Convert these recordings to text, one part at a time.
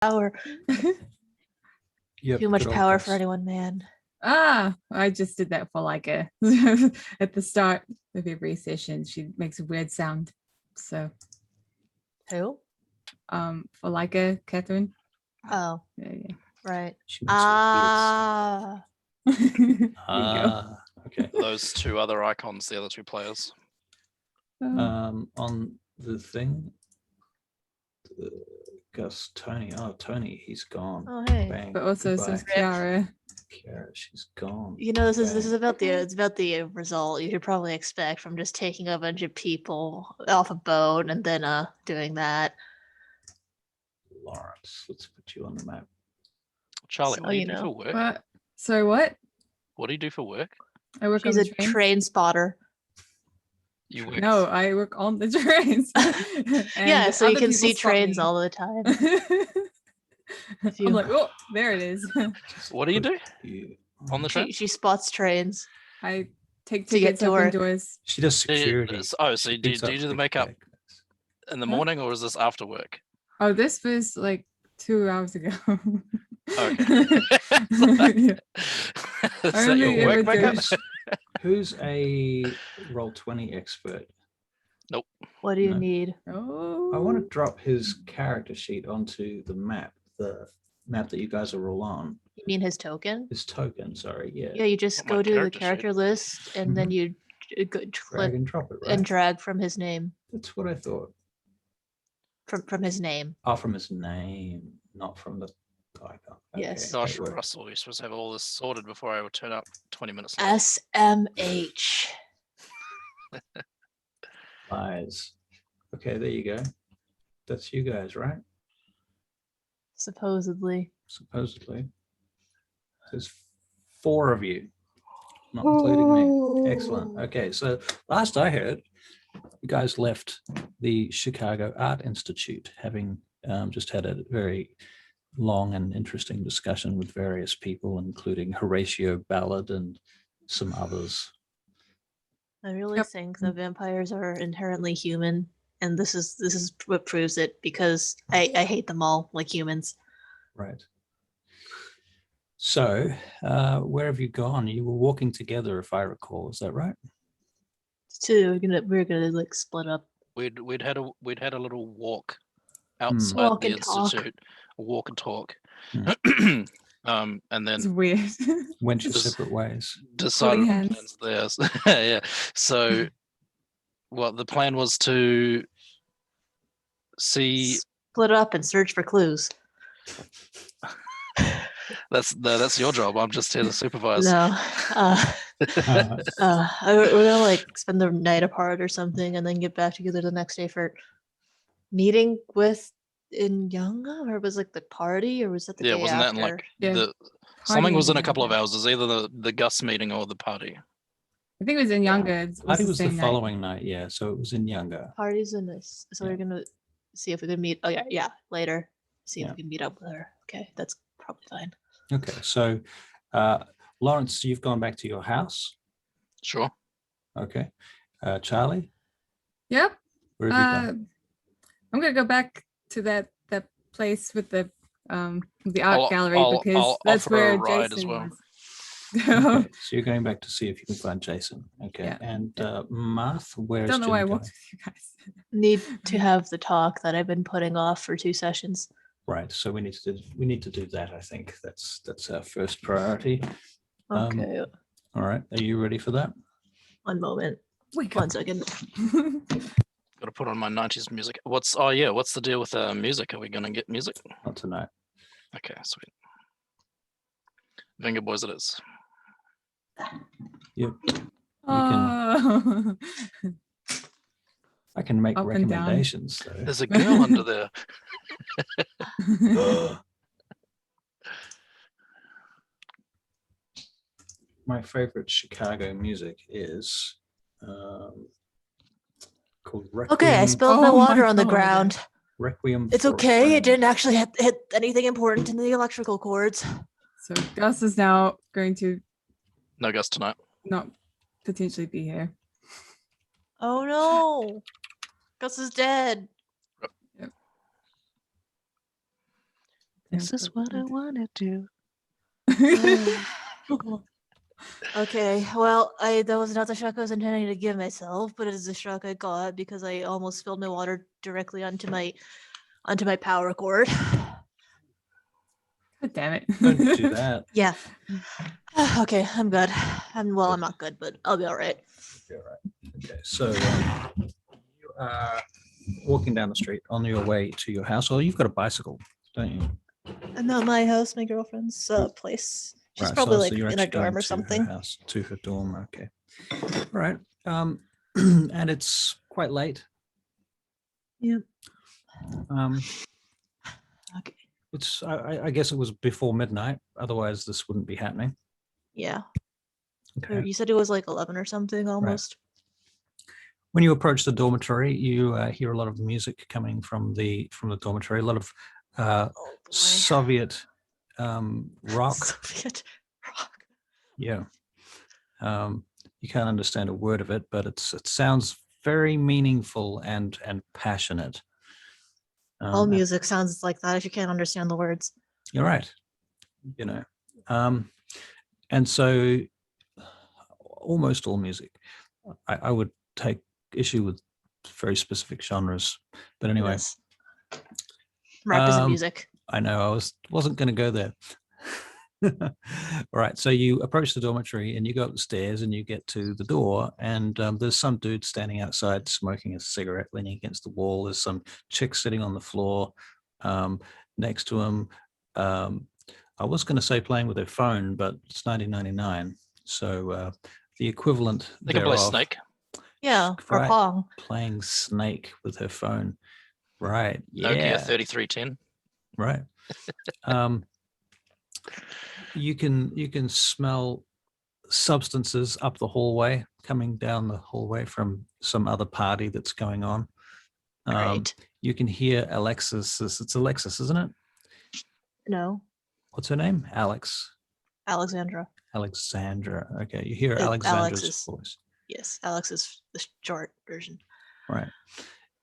power. Yep, Too much good old power Gus. for any one man. I just did that for like at the start of every session. She makes a weird sound. So Who? for Leica, Catherine. Oh, Yeah. right. She makes a weird sound. There you Okay. Those two other icons, the other two players. go. On the thing, Gus, Tony. Oh, Tony, he's gone. Oh, hey. Bang. But also Goodbye. says Kiara. Kiara, she's gone. You know, this Bang. is about the result you should probably expect from just taking a bunch of people off a boat and then doing that. Lawrence, let's put you on the map. Charlie, So what do you you do know. for work? What? So what? What do you do for work? I work She's on a the train. train spotter. You work. No, I work on the trains. Yeah, And so you other can people see spot trains me. all the time. If I'm you- like, oh, there it is. What do you do You- on the train? she spots trains. I take To get tickets to up work. indoors. She does security. So She do picks you up do the big makeup bags. in the Huh? morning, or is this after work? Oh, this was like 2 hours ago. Okay. Yeah. Is I that only your ever work do- makeup? Who's a Roll20 expert? What do you No. need? Oh. I want to drop his character sheet onto the map that you guys are all on. You mean his token? His token, sorry, yeah. Yeah, you just Not my go to the character sheet. character list and then you Drag click and drop it, right? and drag from his name. That's what I thought. From his name. Oh, from his name, not from the icon. Yes. Okay, Gosh, that works. Russell, you're supposed to have all this sorted before I would turn up 20 minutes late. SMH. Lies. Okay, there you go. That's you guys, right? Supposedly. Supposedly. There's 4 of you, not including me. Excellent. Okay, so last I heard, you guys left the Chicago Art Institute, having just had a very long and interesting discussion with various people, including Horatio Ballard and some others. I really Yep. think the vampires are inherently human, and this is what proves it because I hate them all like humans. Right. So, where have you gone? You were walking together, if I recall. Is that right? Too, we're gonna like split up. We'd had a little walk outside Walk the and talk. institute, a walk and talk, Hmm. and It's then weird. Went your Just- separate ways. decided Holding on hands. plans there. Yeah. So, well, the plan was to see. Split up and search for clues. That's your job. I'm just here to supervise. No. We're gonna like spend the night apart or something and then get back together the next day for meeting with in Yanga, or was like the party, or was that the Yeah, day wasn't that after? in like Yeah. the something was in a Partying couple of together. hours. It's either the Gus meeting or the party. I think it was in Yeah. Younger. It Party was the same night. following night, yeah. So it was in Younger. Party's in this, so Yeah. we're gonna see if we can meet. Oh yeah, later. See if Yeah. we can meet up with her. Okay, that's probably fine. Okay, so Lawrence, you've gone back to your house. Sure. Okay. Charlie, Yep. where have you gone? I'm gonna go back to that place with the art I'll- gallery I'll- because I'll that's offer a where ride as Jason well. was. Okay, so you're going back to see if you can find Jason. Okay, Yeah. and Marth, where's Don't know why I Jim walked going? with you guys. Need to have the talk that I've been putting off for 2 sessions. Right, so we need to do that. I think that's our first priority. Okay, All right, are you ready for that? one moment. Wake 1 up. second. Got to put on my 90s music. What's the deal with music? Are we gonna get music? Not tonight. Okay, sweet. Finger Boys it is. Yep. Oh. I can make Up and down. recommendations though. There's a girl under there. My favorite Chicago music is called Requiem. Okay, I spilled my Oh water my on the God. ground. Requiem. It's for a okay. It Friend. didn't actually hit anything important in the electrical cords. So Gus is now going to No Gus tonight. not potentially be here. Oh no. Gus is dead. This is what I want to do. Okay, well, that was not the shock I was intending to give myself, but it is the shock I got because I almost spilled my water directly onto my power cord. God damn it. Don't do that. Yeah. Okay, I'm good. I'm not good, but I'll be all right. You're right. Okay, so you are walking down the street on your way to your house, or you've got a bicycle, don't you? I'm not my house, my girlfriend's place. She's Right, probably so like you're in a actually going dorm or to something. her house, to her dorm. Okay, all right. And it's quite late. Yep. Um, Okay. it's I guess it was before midnight. Otherwise, this wouldn't be happening. Yeah. Okay. You said it was like 11 or something almost. When you approach the dormitory, you hear a lot of music coming from the dormitory. A lot of Oh boy. Soviet rock. Soviet rock. Yeah. You can't understand a word of it, but it sounds very meaningful and passionate. All music sounds like that if you can't understand the words. You're right. You know, and so almost all music. I would take issue with very specific genres, but anyway. Yes. Rap isn't music. I know I wasn't going to go there. All right, so you approach the dormitory and you go up the stairs and you get to the door, and there's some dude standing outside smoking a cigarette, leaning against the wall. There's some chick sitting on the floor next to him. I was going to say playing with her phone, but it's 1999, so the equivalent They can play thereof, Snake. Yeah, or right, Pong. playing Snake with her phone. Right. Nokia Yeah. 3310. Right. You can smell substances up the hallway, coming down the hallway from some other party that's going on. Great. You can hear Alexis. It's Alexis, isn't it? No, What's her name? Alexandra. Alexandra. Okay. You hear Alex Alexandra's is- voice. Yes, Alex is the short version. Right.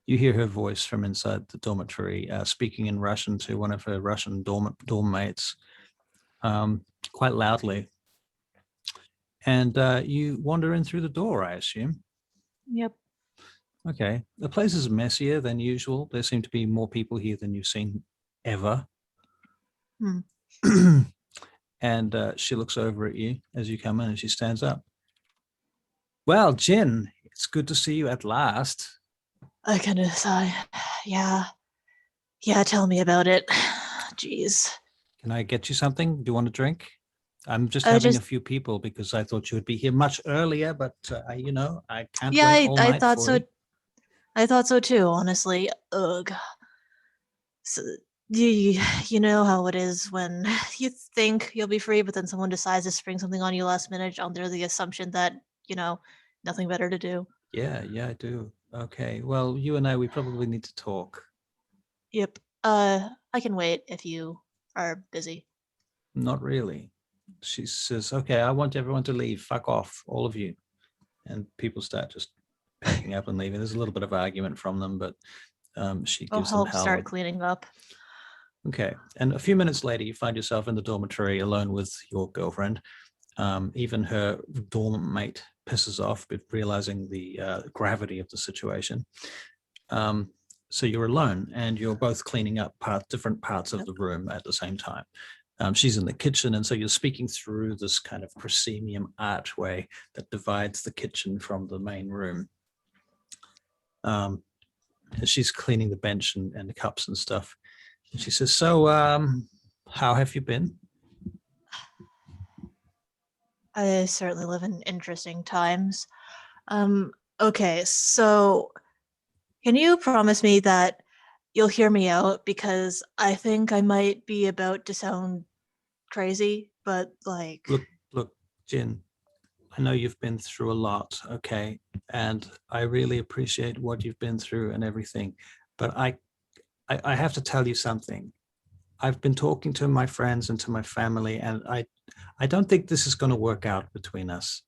You hear her voice from inside the dormitory, speaking in Russian to one of her Russian dorm mates, quite loudly. And you wander in through the door, I assume. Yep. Okay. The place is messier than usual. There seem to be more people here than you've seen ever. And she looks over at you as you come in and she stands up. Well, Jin, it's good to see you at last. I kind of sigh. Yeah. Yeah, tell me about it. Jeez. Can I get you something? Do you want a drink? I'm just I having just- a few people because I thought you would be here much earlier, but I can't Yeah, wait all I night thought for so. you. I thought so too, honestly. Ugh. So, you know how it is when you think you'll be free, but then someone decides to spring something on you last minute under the assumption that, nothing better to do. Yeah, I do. Okay. Well, you and I, we probably need to talk. Yep. I can wait if you are busy. Not really. She says, okay, I want everyone to leave. Fuck off, all of you. And people start just packing up and leaving. There's a little bit of argument from them, but she I'll gives them help hell. start cleaning up. Okay. And a few minutes later, you find yourself in the dormitory alone with your girlfriend. Even her dorm mate pisses off, but realizing the gravity of the situation. So you're alone and you're both cleaning up different parts of the room at the same time. She's in the kitchen, and so you're speaking through this kind of proscenium archway that divides the kitchen from the main room. And she's cleaning the bench and the cups and stuff. And she says, so how have you been? I certainly live in interesting times. Okay, so can you promise me that you'll hear me out, because I think I might be about to sound crazy, but like Look, Jin, I know you've been through a lot, okay? And I really appreciate what you've been through and everything. But I have to tell you something. I've been talking to my friends and to my family, and I don't think this is going to work out between us.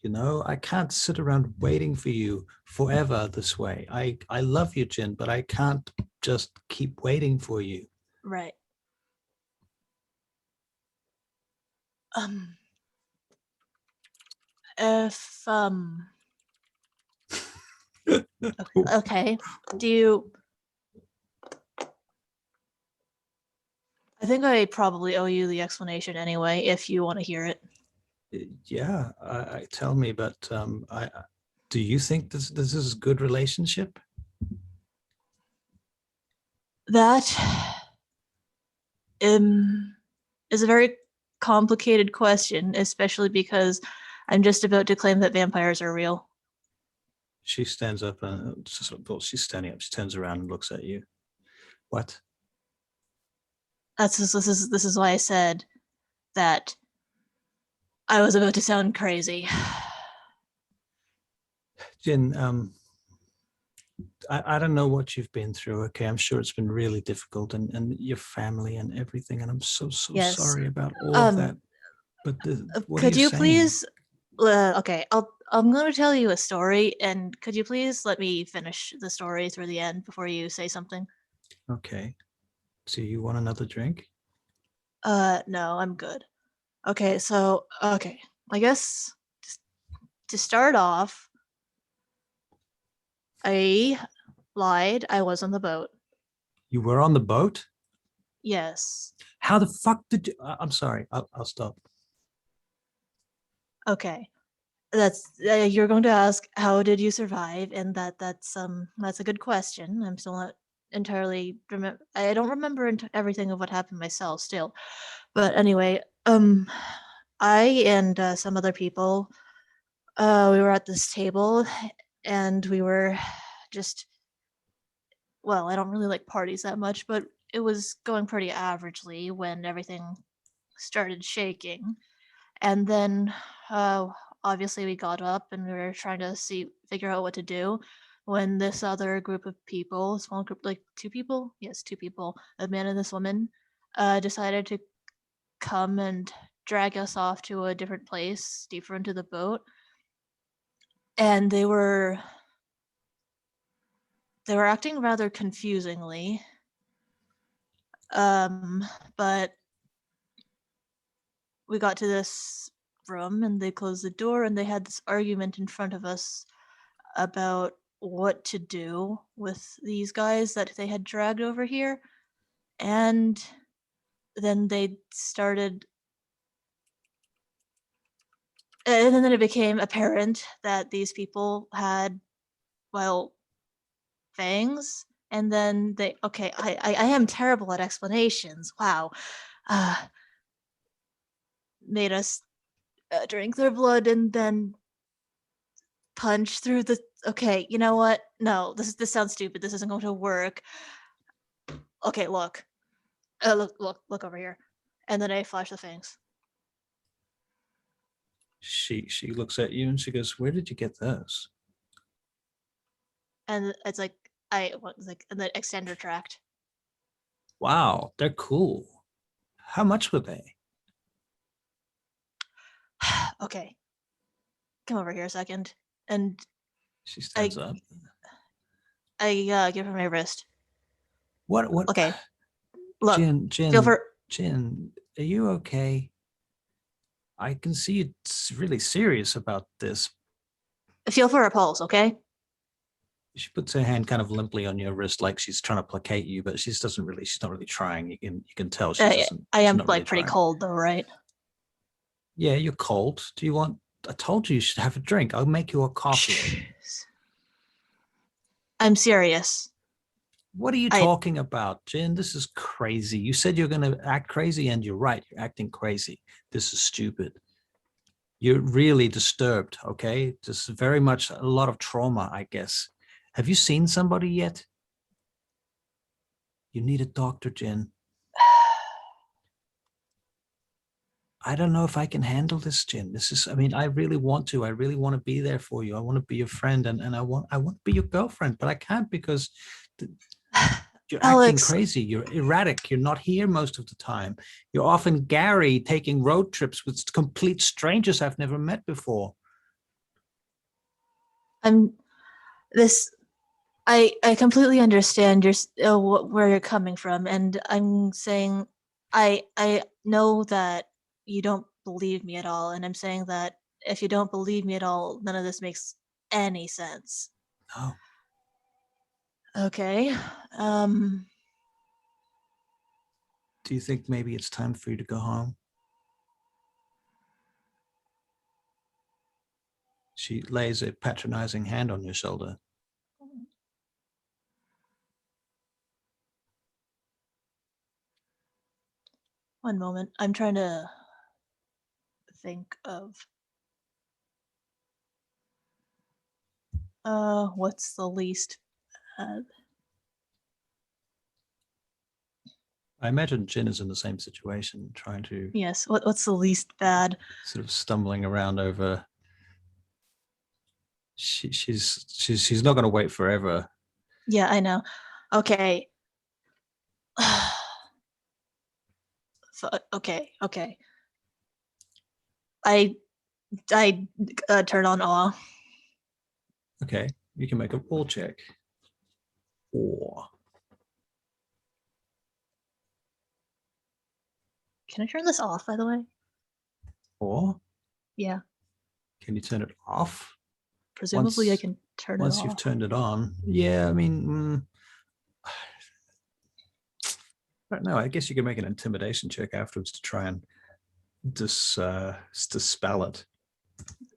I can't sit around waiting for you forever this way. I love you, Jin, but I can't just keep waiting for you. Right. If okay. Do you? I think I probably owe you the explanation anyway, if you want to hear it. Yeah, I tell me, but do you think this is a good relationship? That is a very complicated question, especially because I'm just about to claim that vampires are real. She stands up and well, she's standing up. She turns around and looks at you. What? This is why I said that I was about to sound crazy. Jin, I don't know what you've been through. Okay, I'm sure it's been really difficult, and your family and everything. And I'm so Yes. sorry about all of that. But what are Could you saying? please? Okay, I'm going to tell you a story, and could you please let me finish the story through the end before you say something? Okay. So you want another drink? No, I'm good. Okay, so okay, I guess to start off, I lied. I was on the boat. You were on the boat? Yes. How the fuck did you? I'm sorry. I'll stop. Okay. That's you're going to ask how did you survive, and that's a good question. I'm still not entirely I don't remember everything of what happened myself still, but anyway, I and some other people, we were at this table, and we were just well, I don't really like parties that much, but it was going pretty averagely when everything started shaking. And then obviously we got up and we were trying to figure out what to do when this other group of people, small group, like two people, yes, two people, a man and this woman, decided to come and drag us off to a different place deeper into the boat. And they were acting rather confusingly. But we got to this room and they closed the door and they had this argument in front of us about what to do with these guys that they had dragged over here. And then they started and then it became apparent that these people had, well, fangs. And then they okay, I am terrible at explanations. Wow. Uh Made us drink their blood and then punch through the okay, you know what? No, this sounds stupid. This isn't going to work. Okay, look. Look over here. And then I flash the fangs. She looks at you and she goes, "Where did you get those?" And it's like like the extender tract. Wow, they're cool. How much were they? Okay. Come over here a second. And She stands I up. I give her my wrist. What? Okay. Look. Jin, Feel for Jin, are you okay? I can see you're really serious about this. feel for her pulse, okay? She puts her hand kind of limply on your wrist, like she's trying to placate you, but she's not really trying. You can tell she doesn't. I she's am not like really pretty trying. cold though, right? Yeah, you're cold. Do you want? I told you should have a drink. I'll make you a coffee. Jeez. I'm serious. What are you talking about, Jin? This is crazy. You said you're going to act crazy, and you're right. You're acting crazy. This is stupid. You're really disturbed, okay? Just very much a lot of trauma, I guess. Have you seen somebody yet? You need a doctor, Jin. I don't know if I can handle this, Jin. I mean, I really want to. I really want to be there for you. I want to be your friend and I want to be your girlfriend, but I can't because you're acting Alex, crazy. You're erratic. You're not here most of the time. You're often Gary taking road trips with complete strangers I've never met before. I'm this I completely understand where you're coming from, and I'm saying I know that you don't believe me at all, and I'm saying that if you don't believe me at all, none of this makes any sense. No. Okay. Um. Do you think maybe it's time for you to go home? She lays a patronizing hand on your shoulder. One moment. I'm trying to think of what's the least bad. I imagine Jin is in the same situation, trying to Yes, what's the least bad? sort of stumbling around over. She's not going to wait forever. Yeah, I know. Okay. Okay. I turn on awe. Okay, you can make a ball check. Or Can I turn this off, by the way? Yeah, can you turn it off? presumably I can turn it Once you've off. turned it on? Yeah, I mean, I don't know. I guess you can make an intimidation check afterwards to try and dispel it.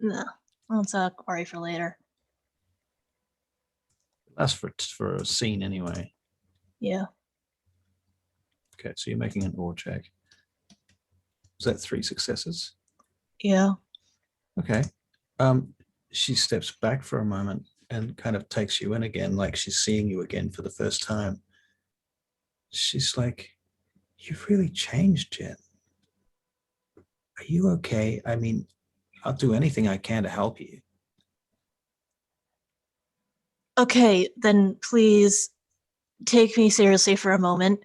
No, let's worry for later. That's for a scene anyway. Yeah. Okay, so you're making an or check. Is that 3 successes? Yeah. Okay. She steps back for a moment and kind of takes you in again, like she's seeing you again for the first time. She's like, "You've really changed, Jen. Are you okay? I mean, I'll do anything I can to help you." Okay, then please take me seriously for a moment.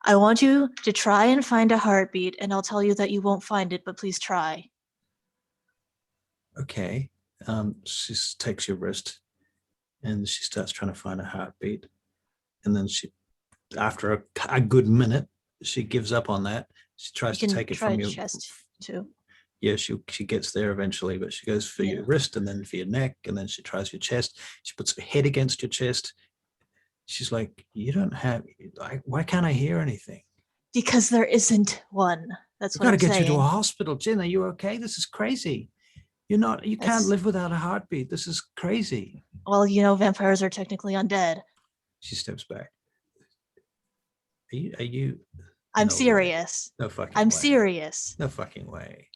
I want you to try and find a heartbeat, and I'll tell you that you won't find it, but please try. Okay. She takes your wrist and she starts trying to find a heartbeat. And then after a good minute, she gives up on that. She You tries to can take it try from you. chest too. Yeah, she gets there eventually, but she goes for your wrist and then for your neck, and then she tries your chest. She puts her head against your chest. She's like, "You don't have. Why can't I hear anything? Because there isn't one. That's We've what got to I'm get you to a saying. hospital, Jen. Are you okay? This is crazy. You're not. You can't That's- live without a heartbeat. This is crazy." Well, vampires are technically undead. She steps back. Are you? I'm No way. serious. No fucking I'm way. serious. No fucking way.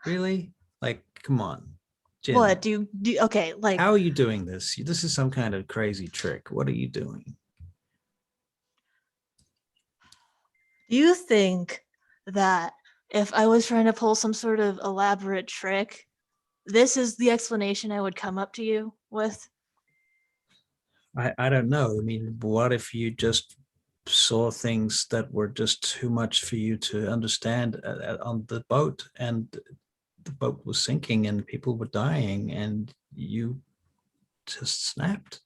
Really? Like, come on, Jen. What do you okay, like How are you doing this? This is some kind of crazy trick. What are you doing? do you think that if I was trying to pull some sort of elaborate trick, this is the explanation I would come up to you with? I don't know. I mean, what if you just saw things that were just too much for you to understand on the boat, and the boat was sinking and people were dying and you just snapped?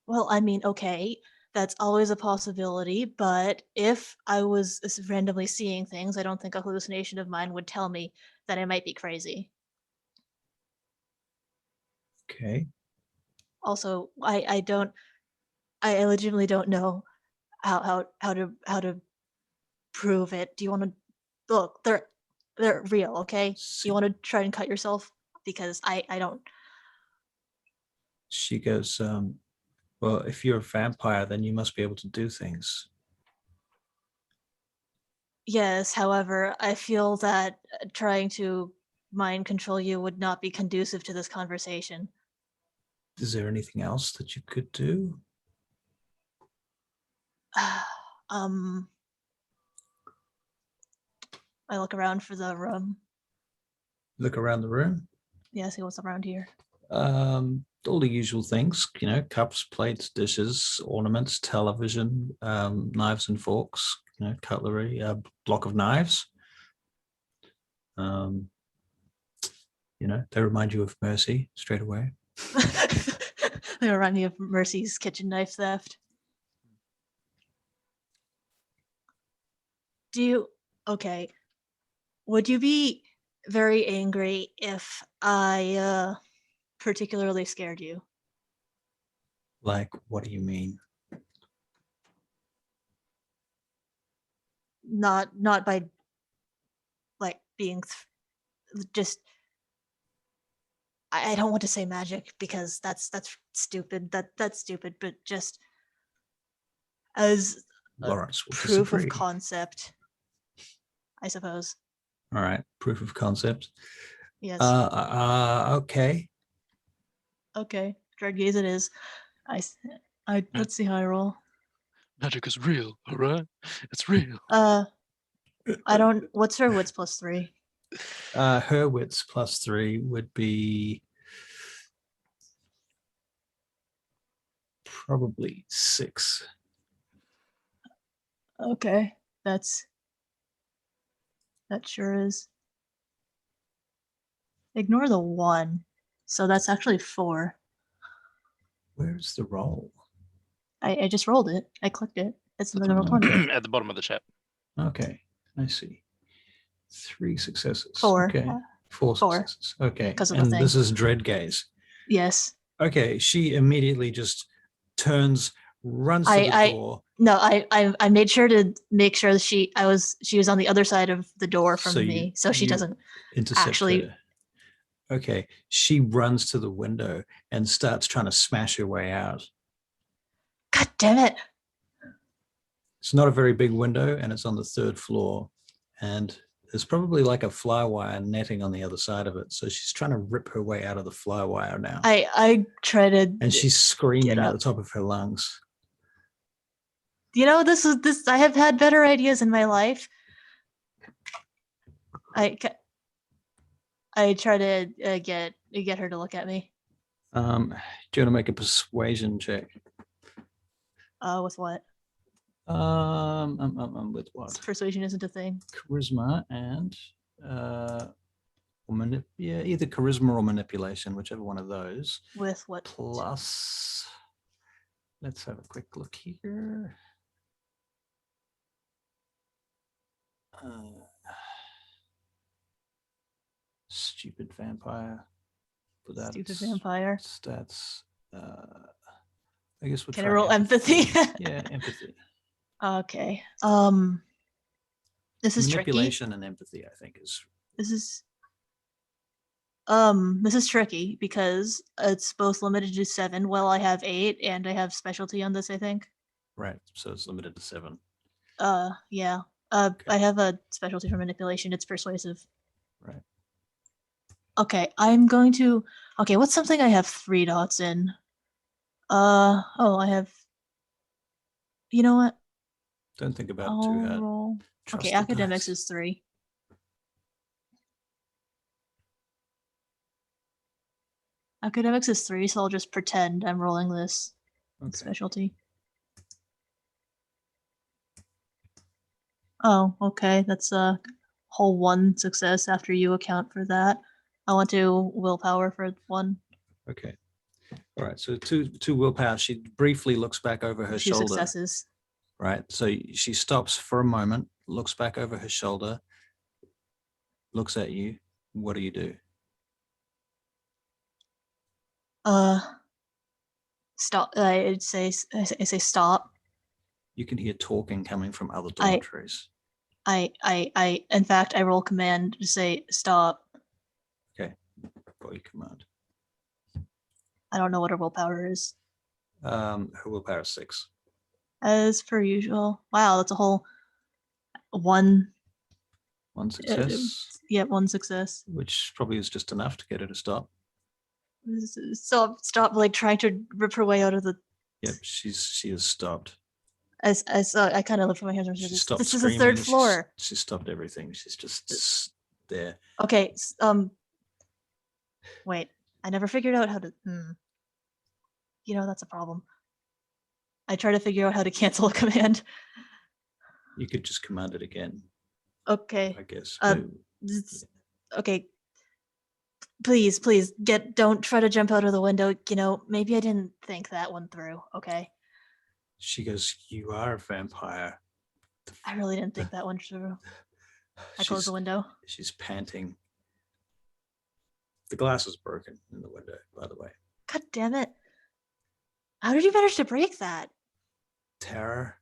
Well, I mean, okay, that's always a possibility, but if I was randomly seeing things, I don't think a hallucination of mine would tell me that I might be crazy. Okay. Also, I legitimately don't know how to prove it. Do you want to look? They're real, okay? You want to try and cut yourself because I don't. She goes, well, if you're a vampire, then you must be able to do things. Yes, however, I feel that trying to mind control you would not be conducive to this conversation. Is there anything else that you could do? um, I look around for the room. Look around the room. Yeah, see what's around here. All the usual things, cups, plates, dishes, ornaments, television, knives and forks, cutlery, a block of knives. They remind you of Mercy straight away. They remind me of Mercy's kitchen knife theft. Okay. Would you be very angry if I particularly scared you? Like, what do you mean? Not by like being just I don't want to say magic because that's stupid. That's stupid, but just as Lawrence will proof disagree. of concept, I suppose. All right, proof of concept. Yes. Okay. Okay. Dread gaze it is. Let's see how I roll. Magic is real, all right? It's real. I don't. What's her wits plus 3? Her wits plus 3 would be probably 6. Okay, that sure is. Ignore the 1, so that's actually 4. Where's the roll? I just rolled it. I clicked it. It's in the That's number 20. at the bottom of the chat. Okay, I see. 3 successes. 4. Okay, 4 4. successes. Okay, 'Cause of the and thing. this is Dread Gaze. Yes. Okay, she immediately just turns, runs to the door. No, I made sure to make sure that she was on the other side of the door from So me, so she you doesn't intercept actually. her. Okay, she runs to the window and starts trying to smash her way out. God damn it! It's not a very big window, and it's on the 3rd floor, and there's probably like a flywire netting on the other side of it. So she's trying to rip her way out of the flywire now. I try to. And she's screaming at up. the top of her lungs. You know, this. I have had better ideas in my life. I try to get her to look at me. Do you want to make a persuasion check? With what? With what? Persuasion isn't a thing. Charisma and either charisma or manipulation, whichever one of those. With what? Plus, let's have a quick look here. Stupid vampire. Without Stupid its vampire. stats. I guess we'll Can I try roll empathy? Yeah, empathy. Okay. This is Manipulation and empathy, I think, is. This is tricky because it's both limited to 7. Well, I have 8, and I have specialty on this, I think. Right, so it's limited to 7. Yeah. Okay. I have a specialty for manipulation. It's persuasive. Right. Okay, I'm going to. Okay, what's something I have 3 dots in? I have. You know what? Don't think about it I'll too hard. roll. Trust Okay, the academics dice. is 3. Academics is 3, so I'll just pretend I'm rolling this Okay. specialty. Oh, okay. That's a whole 1 success after you account for that. I want to willpower for 1. Okay. All right. So two willpower. She briefly looks back over her 2 shoulder. successes. Right. So she stops for a moment, looks back over her shoulder, looks at you. What do you do? Stop. I say stop. You can hear talking coming from other dormitories. In fact, I roll command to say stop. Okay. For your command. I don't know what her willpower is. Her willpower is 6. As per usual. Wow, that's a whole 1. 1 success. Yeah, 1 success. Which probably is just enough to get her to stop. Stop like trying to rip her way out of the. Yep, she has stopped. As I kind of lift my hands. She stopped This is screaming. the 3rd floor. She stopped everything. She's just there. Okay. Wait. I never figured out how to. You know, that's a problem. I try to figure out how to cancel a command. You could just command it again, Okay. I guess. Okay. please, don't try to jump out of the window. You know, maybe I didn't think that one through. Okay. She goes, "You are a vampire." I really didn't think that one through. I close the window. She's panting. The glass is broken in the window, by the way. God damn it. How did you manage to break that? Terror.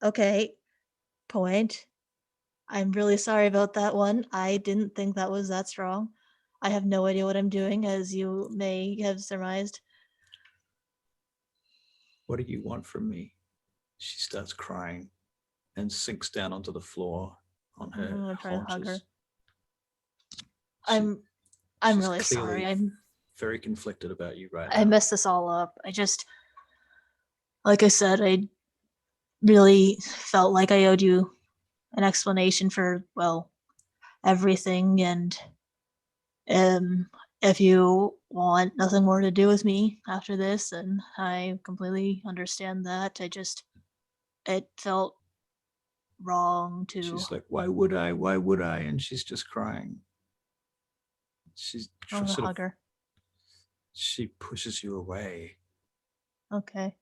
Okay. Point. I'm really sorry about that one. I didn't think that was that strong. I have no idea what I'm doing, as you may have surmised. What do you want from me? She starts crying and sinks down onto the floor on her I'm gonna try to hug her. haunches. I'm she's really sorry. clearly very conflicted about you right I now. messed this all up. Like I said, I really felt like I owed you an explanation for, well, everything. And if you want nothing more to do with me after this, then I completely understand that. It felt wrong to. She's like, "Why would I? Why would I?" And she's just crying. She's I'm gonna hug her. She pushes you away. Okay.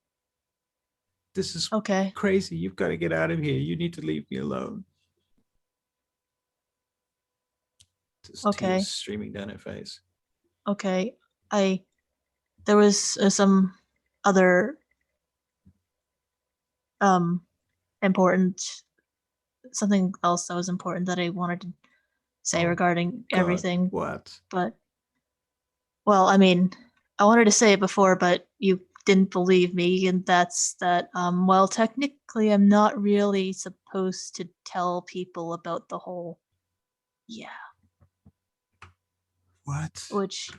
This is Okay. crazy. You've got to get out of here. You need to leave me alone. There's Okay. tears streaming down her face. Okay. There was some other important, something else that was important that I wanted to say regarding God, everything. what? But, well, I mean, I wanted to say it before, but you didn't believe me, and that's that, well, technically I'm not really supposed to tell people about the whole, yeah, What? which,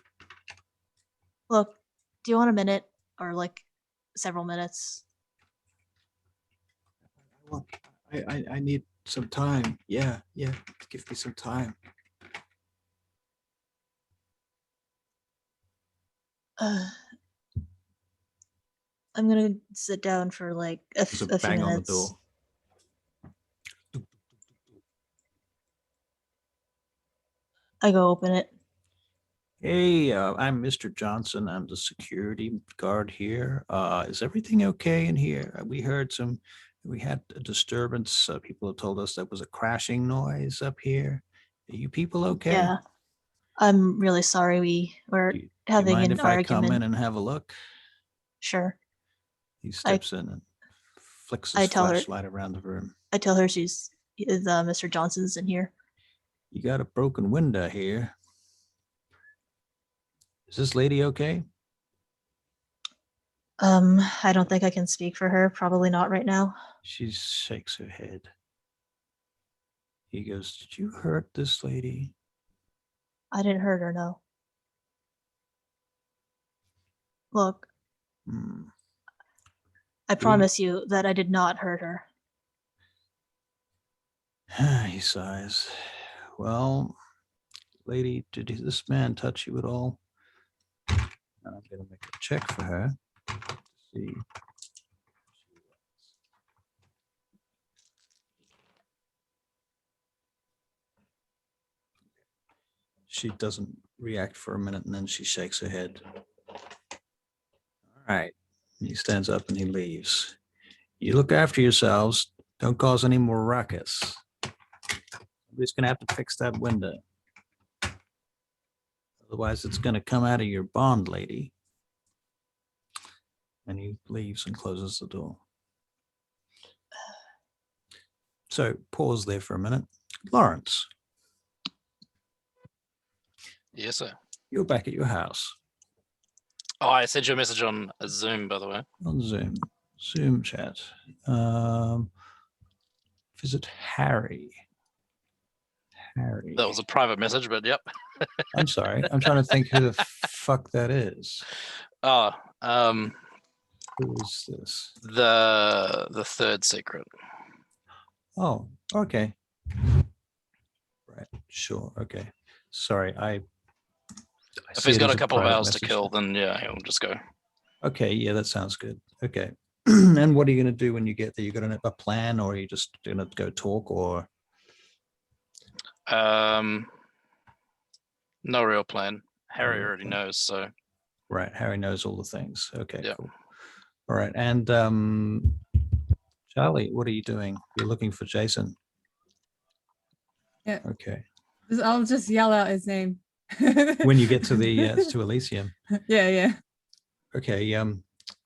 look, do you want a minute or like several minutes? I need some time. Yeah. Give me some time. I'm gonna sit down for like a There's a few bang on the minutes. door. I go open it. Hey, I'm Mr. Johnson. I'm the security guard here. Is everything okay in here? We had a disturbance. People have told us there was a crashing noise up here. Are you people okay? Yeah. I'm really sorry we were Do you having mind an if I come in argument. and have a look? Sure. He steps in and flicks his I tell her- flashlight around the room. I tell her Mr. Johnson's in here. You got a broken window here. Is this lady okay? I don't think I can speak for her. Probably not right now. She shakes her head. He goes, "Did you hurt this lady?" I didn't hurt her, no. Look, Hmm. I promise you that I did not hurt her. He sighs. Well, lady, did this man touch you at all? And I'm going to make a check for her to see. She doesn't react for a minute and then she shakes her head. All right. He stands up and he leaves. You look after yourselves. Don't cause any more ruckus. Somebody's going to have to fix that window. Otherwise, it's going to come out of your bond, lady. And he leaves and closes the door. So pause there for a minute. Lawrence, Yes, sir. you're back at your house Oh, I sent you a message on Zoom, by the way. on Zoom chat. Visit Harry. That was a private message, but yep. I'm sorry. I'm trying to think who the fuck that is. Oh, Who is this? the third secret. Oh, okay. Right. Sure. Okay. Sorry. I If see he's it got as a couple of private hours to message. kill, then yeah, he'll just go. Okay. Yeah, that sounds good. Okay. And what are you going to do when you get there? You got a plan, or are you just going to go talk, or? No real plan. Harry real already plan. knows, so Right. Harry knows all the things. Okay, Yeah. cool. All right. And Charlie, what are you doing? You're looking for Jason. Yeah. Okay. I'll just yell out his name. When you get to the to Elysium. yeah. Okay.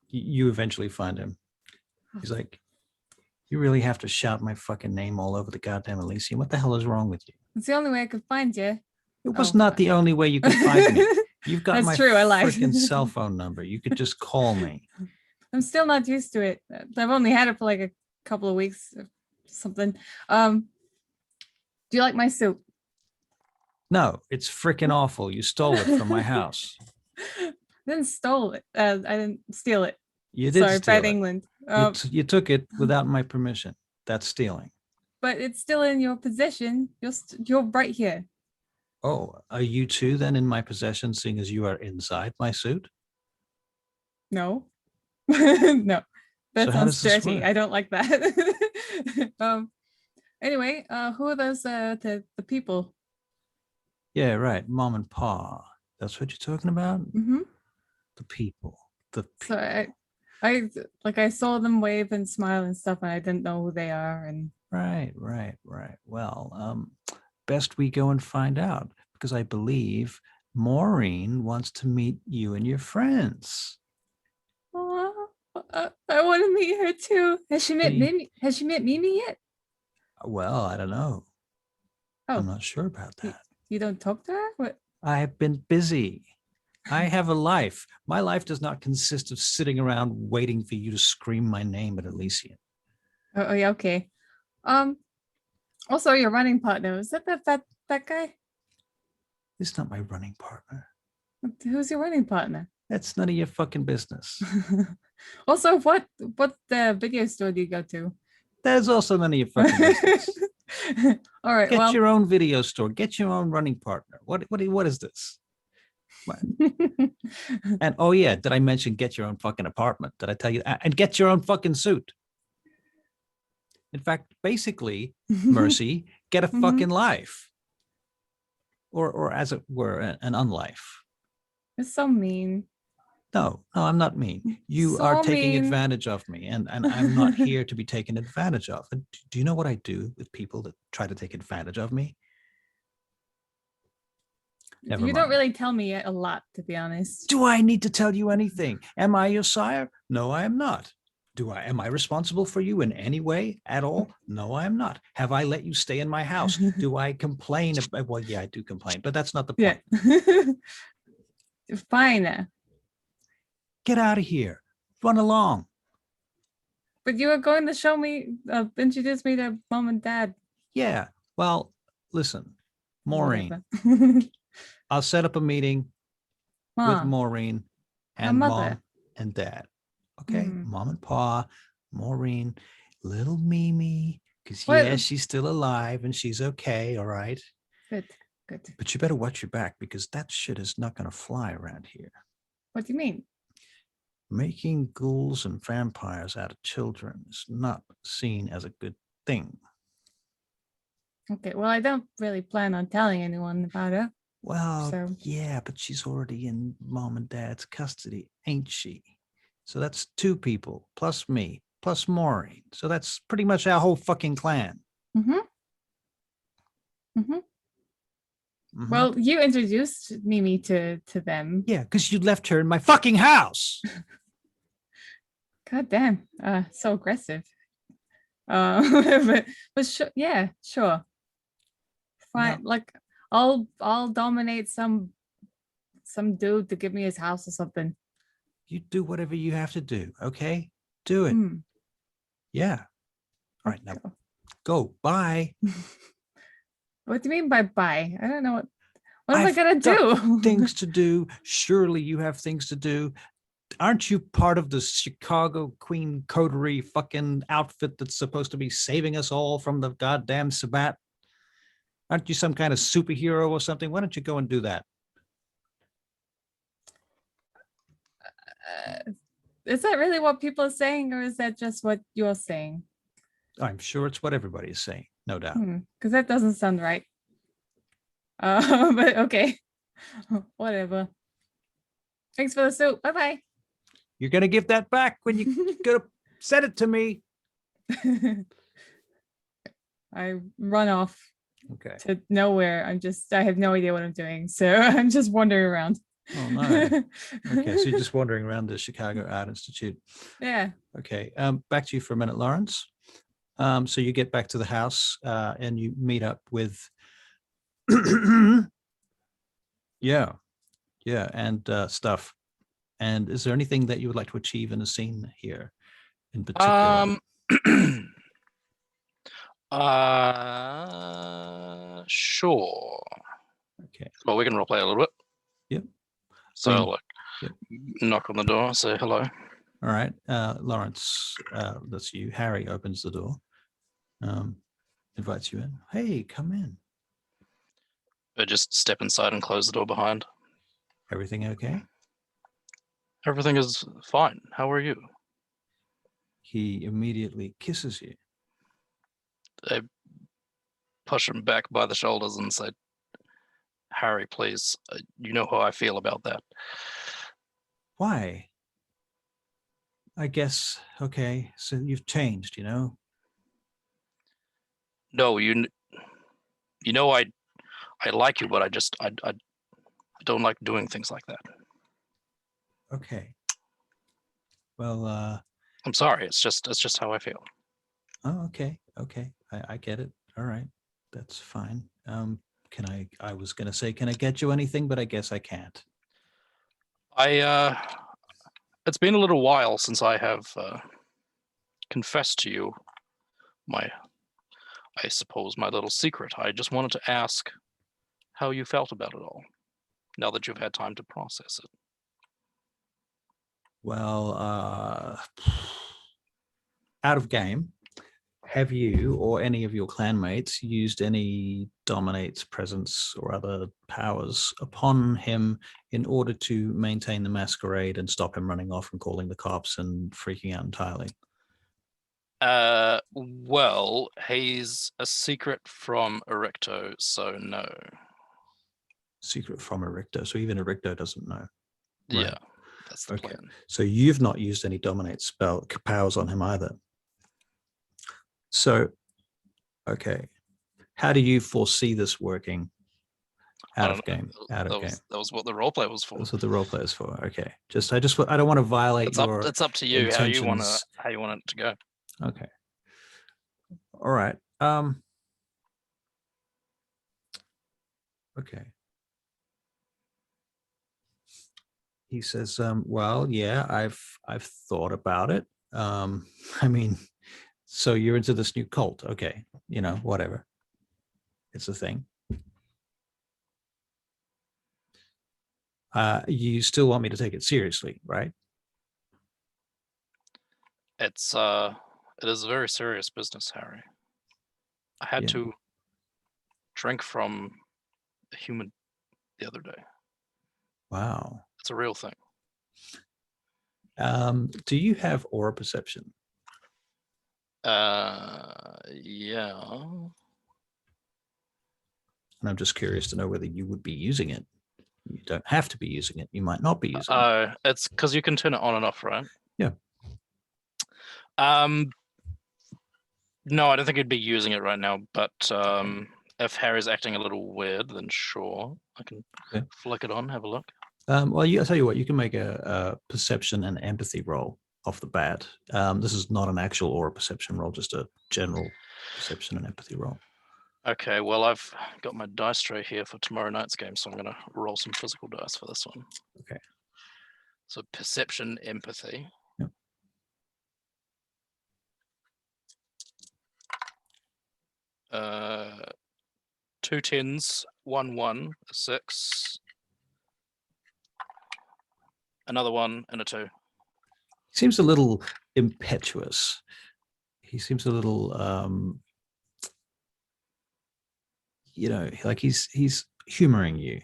You eventually find him. He's like, you really have to shout my fucking name all over the goddamn Elysium. What the hell is wrong with you? It's the only way I could find you. It was Oh, not fuck. the only way you could find me. You've got That's my true, I lied. freaking cell phone number. You could just call me. I'm still not used to it. I've only had it for like a couple of weeks or something. Do you like my soup? No, it's freaking awful. You stole it from my house. I didn't stole it. I didn't steal it. You did Sorry, steal bad it. England. You took it without my permission. That's stealing. But it's still in your possession. You're right here. Oh, are you too then in my possession, seeing as you are inside my suit? No, no, that So how sounds does this dirty. work? I don't like that. Anyway, who are those? The people. Yeah, right. Mom and Pa. That's what you're talking about? Mm-hmm. The people. So I saw them wave and smile and stuff, and I didn't know who they are. And Right. Well, best we go and find out, because I believe Maureen wants to meet you and your friends. I want to meet her too. Has she met Hey. Mimi? Has she met Mimi yet? Well, I don't know. Oh, I'm not sure about that. you don't talk to her? What? I have been busy. I have a life. My life does not consist of sitting around waiting for you to scream my name at Elysium. Oh yeah, okay. Also, your running partner, is that that guy? It's not my running partner. Who's your running partner? That's none of your fucking business. Also, what video store do you go to? That is also none of your fucking business. All right. Get well, your own video store. Get your own running partner. What is this? What? And oh yeah, did I mention get your own fucking apartment? Did I tell you? And get your own fucking suit. In fact, basically, Mercy, get a Mhm. fucking life. Or as it were, an unlife. It's so mean. No, I'm not mean. You are So taking mean. advantage of me, and I'm not here to be taken advantage of. And do you know what I do with people that try to take advantage of me? Never You don't mind. really tell me a lot, to be honest. Do I need to tell you anything? Am I your sire? No, I am not. Am I responsible for you in any way at all? No, I am not. Have I let you stay in my house? Do I complain? Well, yeah, I do complain, but that's not the point. Yeah. Fine. Get out of here. Run along. But you were going to show me, introduce me to mom and dad. Yeah. Well, listen, Maureen, Whatever. I'll set up a meeting with Mom, Maureen My and mother. mom and dad. Okay. Mhm. Mom and Pa, Maureen, little Mimi, because What- yeah, she's still alive and she's okay. All right. good. But you better watch your back because that shit is not going to fly around here. What do you mean? Making ghouls and vampires out of children is not seen as a good thing. Okay, well, I don't really plan on telling anyone about it. Well, So- yeah, but she's already in mom and dad's custody, ain't she? So that's two people plus me plus Maureen. So that's pretty much our whole fucking clan. Mm-hmm. Mhm. Well, you introduced Mimi to them. Yeah, because you left her in my fucking house. God damn, so aggressive. But yeah, sure. Fine. No. Like I'll dominate some dude to give me his house or something. You do whatever you have to do, okay? Do it. Hmm. Yeah. All right, now go. Bye. What do you mean by bye? I don't know what am I I've gonna got do? Things to do. Surely you have things to do. Aren't you part of the Chicago Queen Coterie fucking outfit that's supposed to be saving us all from the goddamn Sabbat? Aren't you some kind of superhero or something? Why don't you go and do that? Is that really what people are saying, or is that just what you're saying? I'm sure it's what everybody is saying, no doubt. Because that doesn't sound right. But okay. Whatever. Thanks for the soup. Bye bye. You're going to give that back when you go to send it to me. I run off Okay. to nowhere. I have no idea what I'm doing. So I'm just wandering around. Oh, no. Okay, so you're just wandering around the Chicago Art Institute. Yeah. Okay, back to you for a minute, Lawrence. So you get back to the house and you meet up with, yeah, and stuff. And is there anything that you would like to achieve in a scene here in particular? Sure. Okay. Well, we can roleplay a little bit. Yep. So, When- like, yep. knock on the door, say hello. All right, Lawrence, that's you. Harry opens the door, invites you in. Hey, come in. Just step inside and close the door behind. Everything okay? Everything is fine. How are you? He immediately kisses you. I push him back by the shoulders and say, Harry, please, you know how I feel about that. Why? I guess, okay, so you've changed, you know? No, you know I like you, but I don't like doing things like that. Okay. Well, I'm sorry. It's just how I feel. oh, okay. I get it. All right. That's fine. I was gonna say, can I get you anything, but I guess I can't. It's been a little while since I have confessed to you I suppose my little secret. I just wanted to ask how you felt about it all, now that you've had time to process it. Well, out of game, have you or any of your clanmates used any dominates, presence, or other powers upon him in order to maintain the masquerade and stop him running off and calling the cops and freaking out entirely? Well, he's a secret from Erecto, so no. Secret from Erecto, so even Erecto doesn't know. Right. Yeah, that's the Okay. plan. So you've not used any dominate powers on him either. So, okay, how do you foresee this working out of game? Out of game. That was what the roleplay was for. That's what the role play is for. Okay, I don't want to violate your. It's up to you how you want intentions. it to go. Okay. All right. Okay. He says, well, yeah, I've thought about it. I mean, so you're into this new cult. Okay, you know, whatever. It's a thing. You still want me to take it seriously, right? It is a very serious business, Harry. I had Yeah. to drink from a human the other day. Wow. It's a real thing. Do you have aura perception? Yeah. And I'm just curious to know whether you would be using it. You don't have to be using it. You might not be using it. It's because you can turn it on and off, right? Yeah. No, I don't think he'd be using it right now, but if Harry's acting a little weird, then sure, I can flick it on, have a look. Well, I'll tell you what, you can make a perception and empathy roll off the bat. This is not an actual aura perception roll, just a general perception and empathy roll. Okay, well, I've got my dice tray here for tomorrow night's game, so I'm going to roll some physical dice for this one. Okay. So perception, empathy. Yep. Two tens, 1 1, a 6, another 1, and a 2. He seems a little impetuous. He seems a little, you know, like he's humoring you.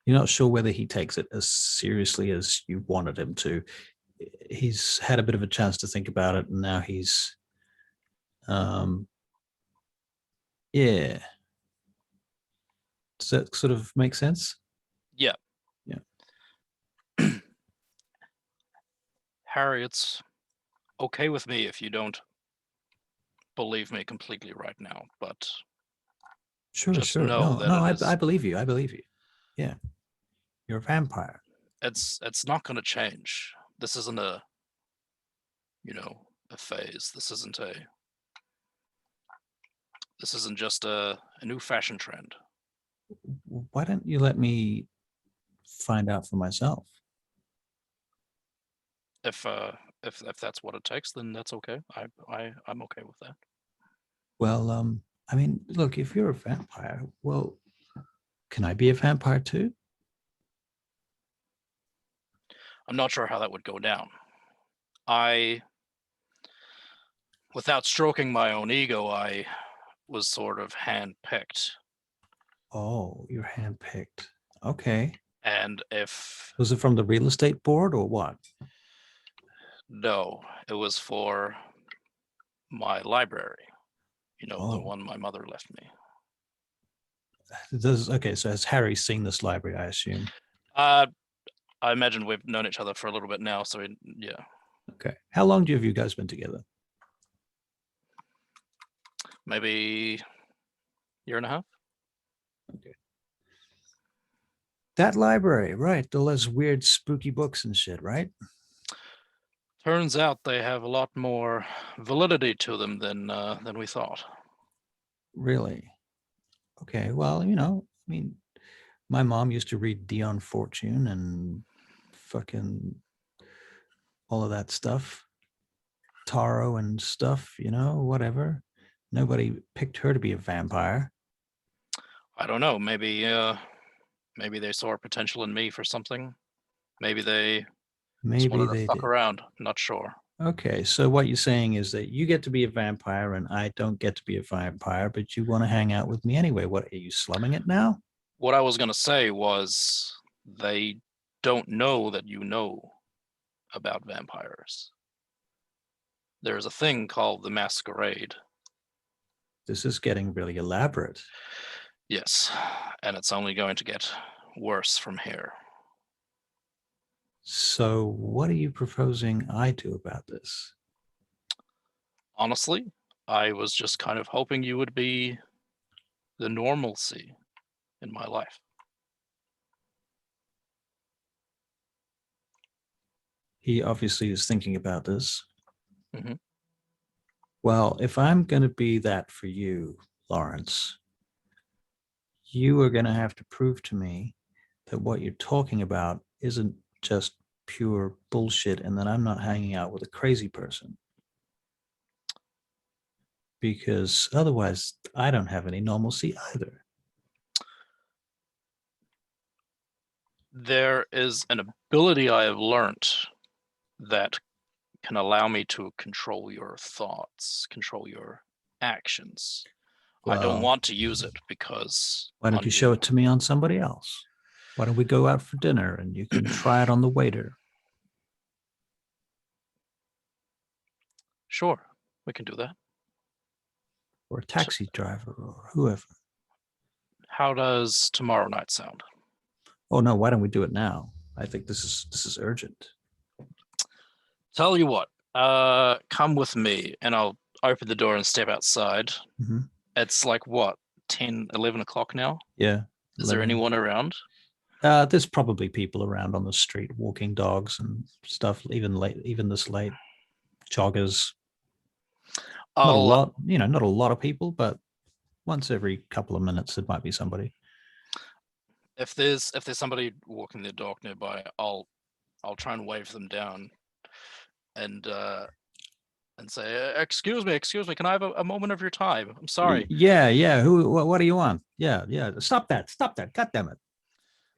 You're not sure whether he takes it as seriously as you wanted him to. He's had a bit of a chance to think about it, and now he's, yeah. Does that sort of make sense? Yeah. Yeah. Harry, it's okay with me if you don't believe me completely right now, but Sure, just sure. know No, that no, it I is. believe you. I believe you. Yeah. You're a vampire. It's not going to change. This isn't a phase. This isn't just a new fashion trend. Why don't you let me find out for myself? If that's what it takes, then that's okay. I'm okay with that. Well, I mean, look, if you're a vampire, well, can I be a vampire too? I'm not sure how that would go down. Without stroking my own ego, I was sort of handpicked. Oh, you're handpicked. Okay. And if Was it from the real estate board or what? no, it was for my library. The Oh. one my mother left me. Okay, so has Harry seen this library, I assume? I imagine we've known each other for a little bit now, so yeah. Okay. How long have you guys been together? Maybe year and a half. Okay. That library, right? All those weird, spooky books and shit, right? Turns out they have a lot more validity to them than we thought. Really? Okay. Well, I mean, my mom used to read Dion Fortune and fucking all of that stuff, Taro and stuff, whatever. Nobody picked her to be a vampire. I don't know. Maybe they saw a potential in me for something. Maybe they just Maybe wanted to they fuck did. around. Not sure. Okay, so what you're saying is that you get to be a vampire and I don't get to be a vampire, but you want to hang out with me anyway. What, are you slumming it now? What I was going to say was they don't know that you know about vampires. There's a thing called the Masquerade. This is getting really elaborate. Yes, and it's only going to get worse from here. So what are you proposing I do about this? Honestly, I was just kind of hoping you would be the normalcy in my life. He obviously is thinking about this. Mhm. Well, if I'm going to be that for you, Lawrence, you are going to have to prove to me that what you're talking about isn't just pure bullshit and that I'm not hanging out with a crazy person. Because otherwise, I don't have any normalcy either. There is an ability I have learned that can allow me to control your thoughts, control your actions. I don't Well, want to use it because why don't you show it to me on somebody else? Why don't we go out for dinner and you can try it on the waiter? Sure, we can do that. Or a taxi driver or whoever. How does tomorrow night sound? Oh no, why don't we do it now? I think this is urgent. Tell you what, come with me and I'll open the door and step outside. Mm-hmm. It's like what, 10, 11 o'clock now? Yeah. Is there anyone around? There's probably people around on the street walking dogs and stuff, even this late. Joggers. Not a lot, not a lot of people, but once every couple of minutes there might be somebody. If there's somebody walking their dog nearby, I'll try and wave them down and say, excuse me, can I have a moment of your time? I'm sorry. Yeah. What do you want? Yeah. Stop that. God damn it.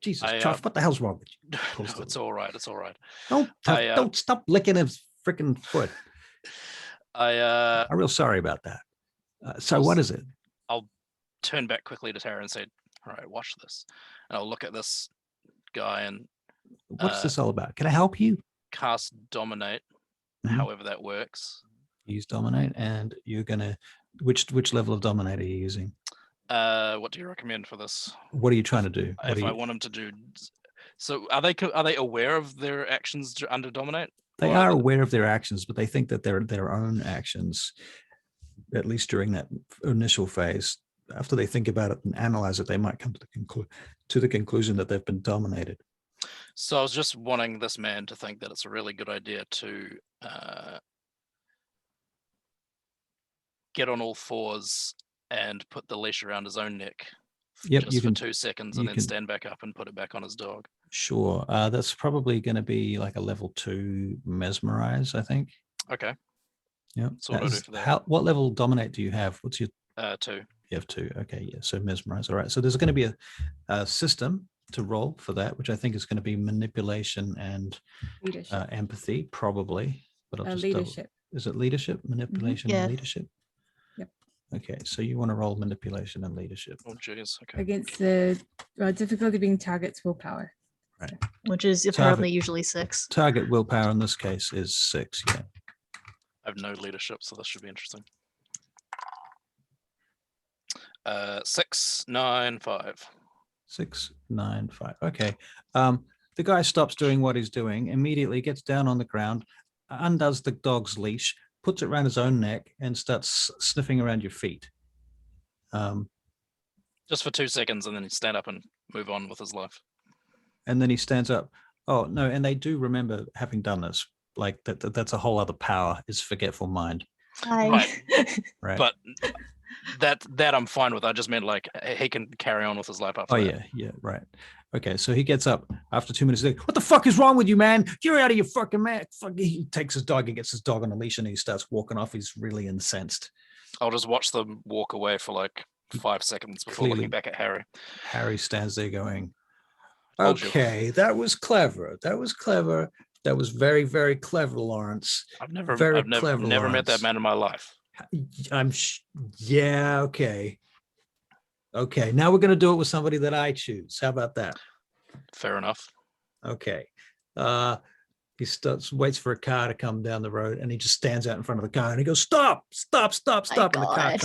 Jesus, Josh, what the hell's wrong with you? No, it's all right. Don't stop licking his freaking foot. I'm real sorry about that. So what is it? I'll turn back quickly to Tara and say, all right, watch this. And I'll look at this guy and what's this all about? Can I help you? Cast Dominate, however that works. Use Dominate, and you're gonna which level of Dominate are you using? What do you recommend for this? What are you trying to do? What If are I you, want them to do, so are they aware of their actions under dominate? they Or are aware of their actions, but they think that they're their own actions, at least during that initial phase. After they think about it and analyze it, they might come to the conclusion that they've been dominated. So I was just wanting this man to think that it's a really good idea to get on all fours and put the leash around his own neck. Yep, just you for can 2 seconds you and then can- stand back up and put it back on his dog. Sure. That's probably going to be like a level 2 mesmerize, I think. Okay. Yeah. So what do I do for that? What level dominate do you have? What's your 2. You have 2. Okay, yeah. So mesmerize. All right. So there's going to be a system to roll for that, which I think is going to be manipulation and Leadership. empathy, probably. But I'll just double- Leadership. Is it leadership, manipulation, Yeah. and leadership? Yep. Okay, so you want to roll manipulation and leadership. Oh jeez. Okay. Against the difficulty being target's willpower. Which is apparently usually 6. Target willpower in this case is 6. Yeah. I have no leadership, so this should be interesting. 6, 9, 5. 6, 9, 5. Okay. The guy stops doing what he's doing, immediately gets down on the ground, undoes the dog's leash, puts it around his own neck, and starts sniffing around your feet. Just for 2 seconds, and then he stand up and move on with his life. And then he stands up. Oh no! And they do remember having done this. Like that's a whole other power, is forgetful mind. Hi. Right. Right. But that I'm fine with. I just meant like he can carry on with his life after Oh that. yeah, right. Okay, so he gets up after 2 minutes. He's like, what the fuck is wrong with you, man? You're out of your fucking man. Fuck. He takes his dog and gets his dog on a leash and he starts walking off. He's really incensed. I'll just watch them walk away for like 5 seconds before Clearly- looking back at Harry. Harry stands there going, Told you. okay, that was clever. That was clever. That was very, very clever, Lawrence. I've never Very met clever, that Lawrence. man in my life. Yeah, okay. Okay, now we're going to do it with somebody that I choose. How about that? Fair enough. Okay. He waits for a car to come down the road, and he just stands out in front of the car, and he goes, "Stop! Stop! Stop! My Stop!" And the car God.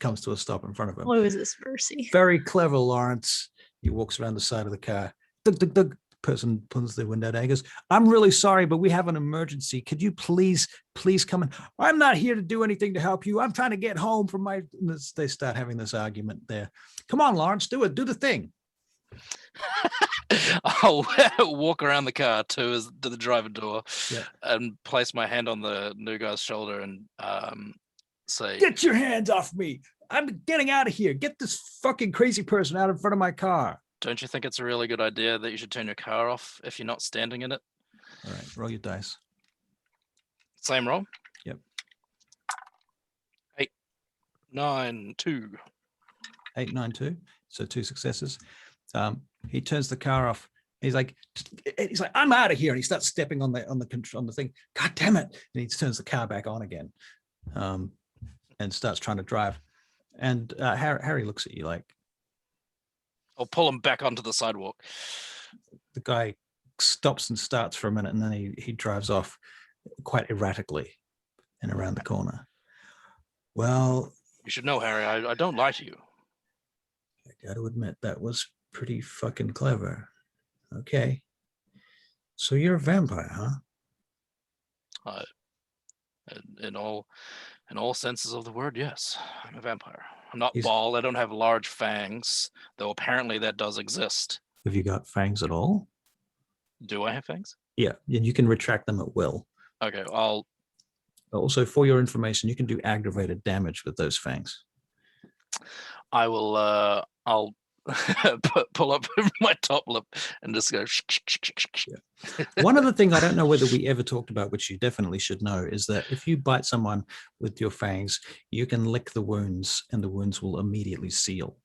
comes to a stop in front of him. What was this mercy? Very clever, Lawrence. He walks around the side of the car. Dug, dug, dug. Person pulls the window down. He goes, "I'm really sorry, but we have an emergency. Could you please come in? I'm not here to do anything to help you. I'm trying to get home from my..." They start having this argument there. Come on, Lawrence, do it. Do the thing. I'll walk around the car to the driver door Yeah. and place my hand on the new guy's shoulder and say, Get your hands off me. I'm getting out of here. Get this fucking crazy person out in front of my car. "Don't you think it's a really good idea that you should turn your car off if you're not standing in it?" All right, roll your dice. Same roll. Yep. 8, 9, 2. 8, 9, 2. So 2 successes. He turns the car off. He's like, "I'm out of here," and he starts stepping on the thing. God damn it! And he turns the car back on again, and starts trying to drive. And Harry looks at you like, I'll pull him back onto the sidewalk. the guy stops and starts for a minute, and then he drives off quite erratically and around the corner. Well, You should know, Harry, I don't lie to you. I got to admit that was pretty fucking clever. Okay, so you're a vampire, huh? In all senses of the word, yes, I'm a vampire. I'm not He's- bald. I don't have large fangs, though apparently that does exist. Have you got fangs at all? Do I have fangs? Yeah, and you can retract them at will. Okay, I'll Also, for your information, you can do aggravated damage with those fangs. I will I'll pull up my top lip and just go One other thing I don't know whether we ever talked about, which you definitely should know, is that if you bite someone with your fangs, you can lick the wounds and the wounds will immediately seal.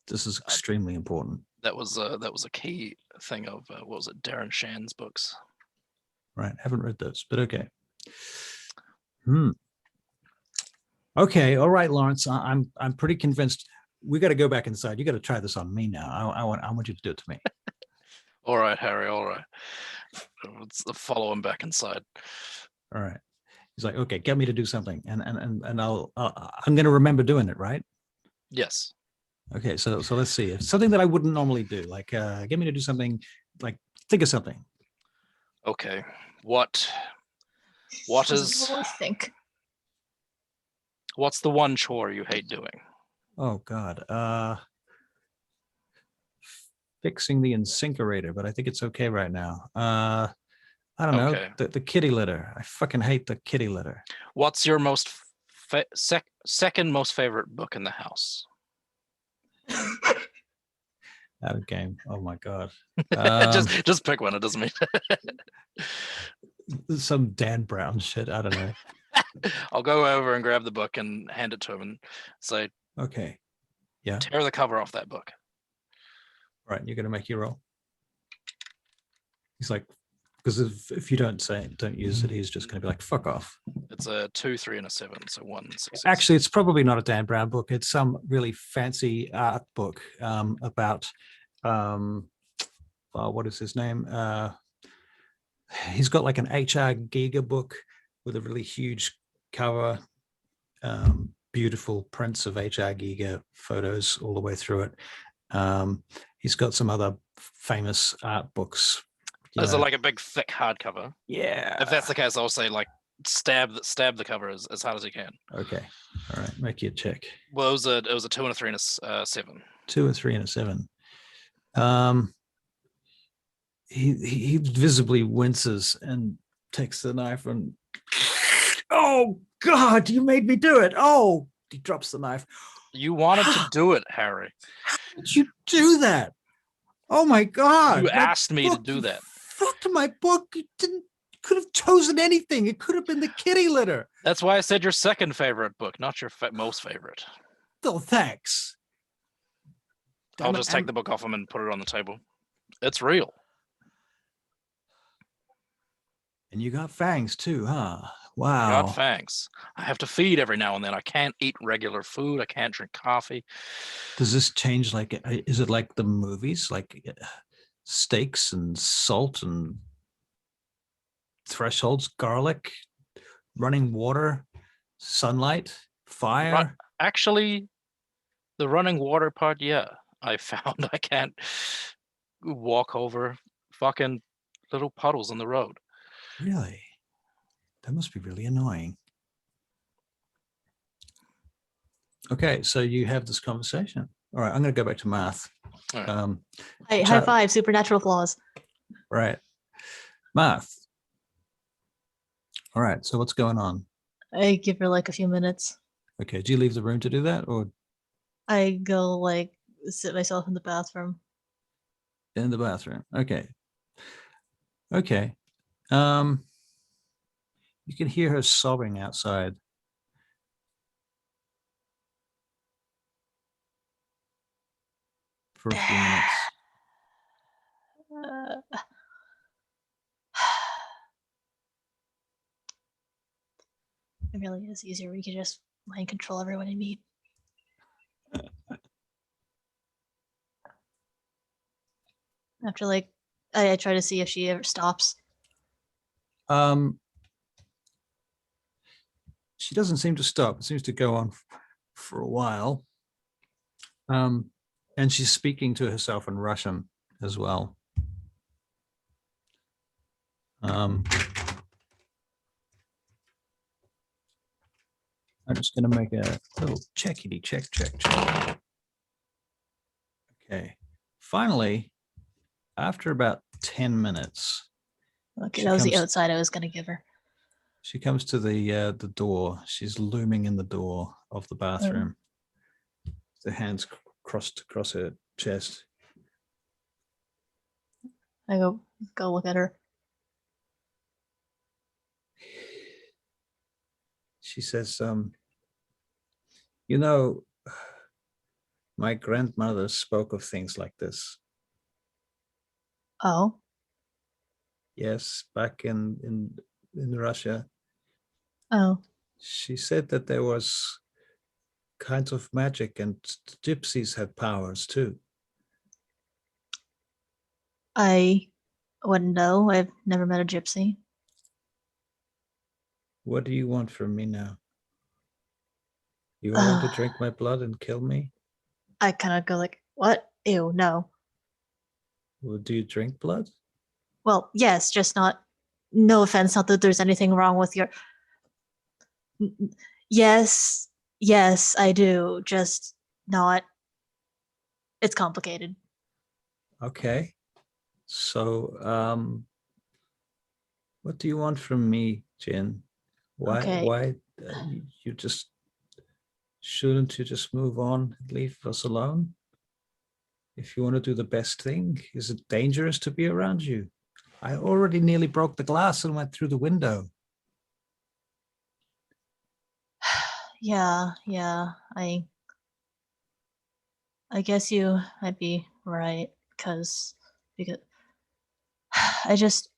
This is extremely important. That was a key thing of what was it, Darren Shan's books. Right. Haven't read those, but okay. Okay. All right, Lawrence. I'm pretty convinced. We got to go back inside. You got to try this on me now. I want you to do it to me. All right, Harry. All right. Let's follow him back inside. All right. He's like, okay, get me to do something, and I'm going to remember doing it, right? Yes. Okay, so let's see. It's something that I wouldn't normally do, like get me to do something, like think of something. Okay. What Doesn't is normally think. what's the one chore you hate doing? Oh God, fixing the incinerator, but I think it's okay right now. I don't know, Okay. the kitty litter. I fucking hate the kitty litter. What's your most second most favorite book in the house? Out of game. Oh my God. Just pick one. It doesn't mean. Some Dan Brown shit. I don't know. I'll go over and grab the book and hand it to him and say, Okay. Yeah. tear the cover off that book. Right. You're gonna make your roll. He's like, because if you don't use it, he's just gonna be like, fuck off. It's a 2, 3, and a 7, so 1 success. Actually, it's probably not a Dan Brown book. It's some really fancy art book about what is his name? He's got like an HR Giga book with a really huge cover, beautiful prints of HR Giga photos all the way through it. He's got some other famous art books. Is it like a big thick hardcover? Yeah. If that's the case, I'll say like stab the cover as hard as you can. Okay. All right. Make your check. Well, it was a 2 and a 3 and a 7. 2, a 3, and a 7. He visibly winces and takes the knife and, oh God, you made me do it. Oh, he drops the knife. You wanted to do it, Harry. How did you do that? Oh my God. You my asked me to book, do you that. Fucked my book. You could have chosen anything. It could have been the kitty litter. That's why I said your second favorite book, not your most favorite. Oh, thanks. I'll just take the book off him and put it on the table. It's real. And you got fangs too, huh? God, Wow. thanks. I have to feed every now and then. I can't eat regular food. I can't drink coffee. Does this change? Like, is it like the movies, like steaks and salt and thresholds, garlic, running water, sunlight, fire? Actually, the running water part, yeah. I found I can't walk over fucking little puddles in the road. Really? That must be really annoying. Okay, so you have this conversation. All right, I'm going to go back to math. All right. Hey, high five, supernatural flaws. Right. Math. All right, so what's going on? I give her like a few minutes. Okay, do you leave the room to do that, or I go like sit myself in the bathroom. in the bathroom? Okay. Okay. You can hear her sobbing outside. For a few minutes. It really is easier. We could just mind control everyone and meet. After like, I try to see if she ever stops. She doesn't seem to stop. It seems to go on for a while. And she's speaking to herself in Russian as well. I'm just going to make a little check. Okay. Finally, after about 10 minutes. Okay, that was the outside I was going to give her. She comes to the door. She's looming in the door of the bathroom. The hands crossed across her chest. I go look at her. She says, you know, my grandmother spoke of things like this. Oh. Yes, back in Russia. Oh. She said that there was kinds of magic and gypsies had powers too. I wouldn't know. I've never met a gypsy. What do you want from me now? You all want to drink my blood and kill me? I kind of go like, what? Ew, no. Well, do you drink blood? Well, yes, just not. No offense, not that there's anything wrong with your. Yes, yes, I do. Just not. It's complicated. Okay. So, what do you want from me, Jin? Why, Okay. why, you just shouldn't you just move on and leave us alone? If you want to do the best thing, is it dangerous to be around you? I already nearly broke the glass and went through the window. Yeah, yeah. I guess you might be right, because I just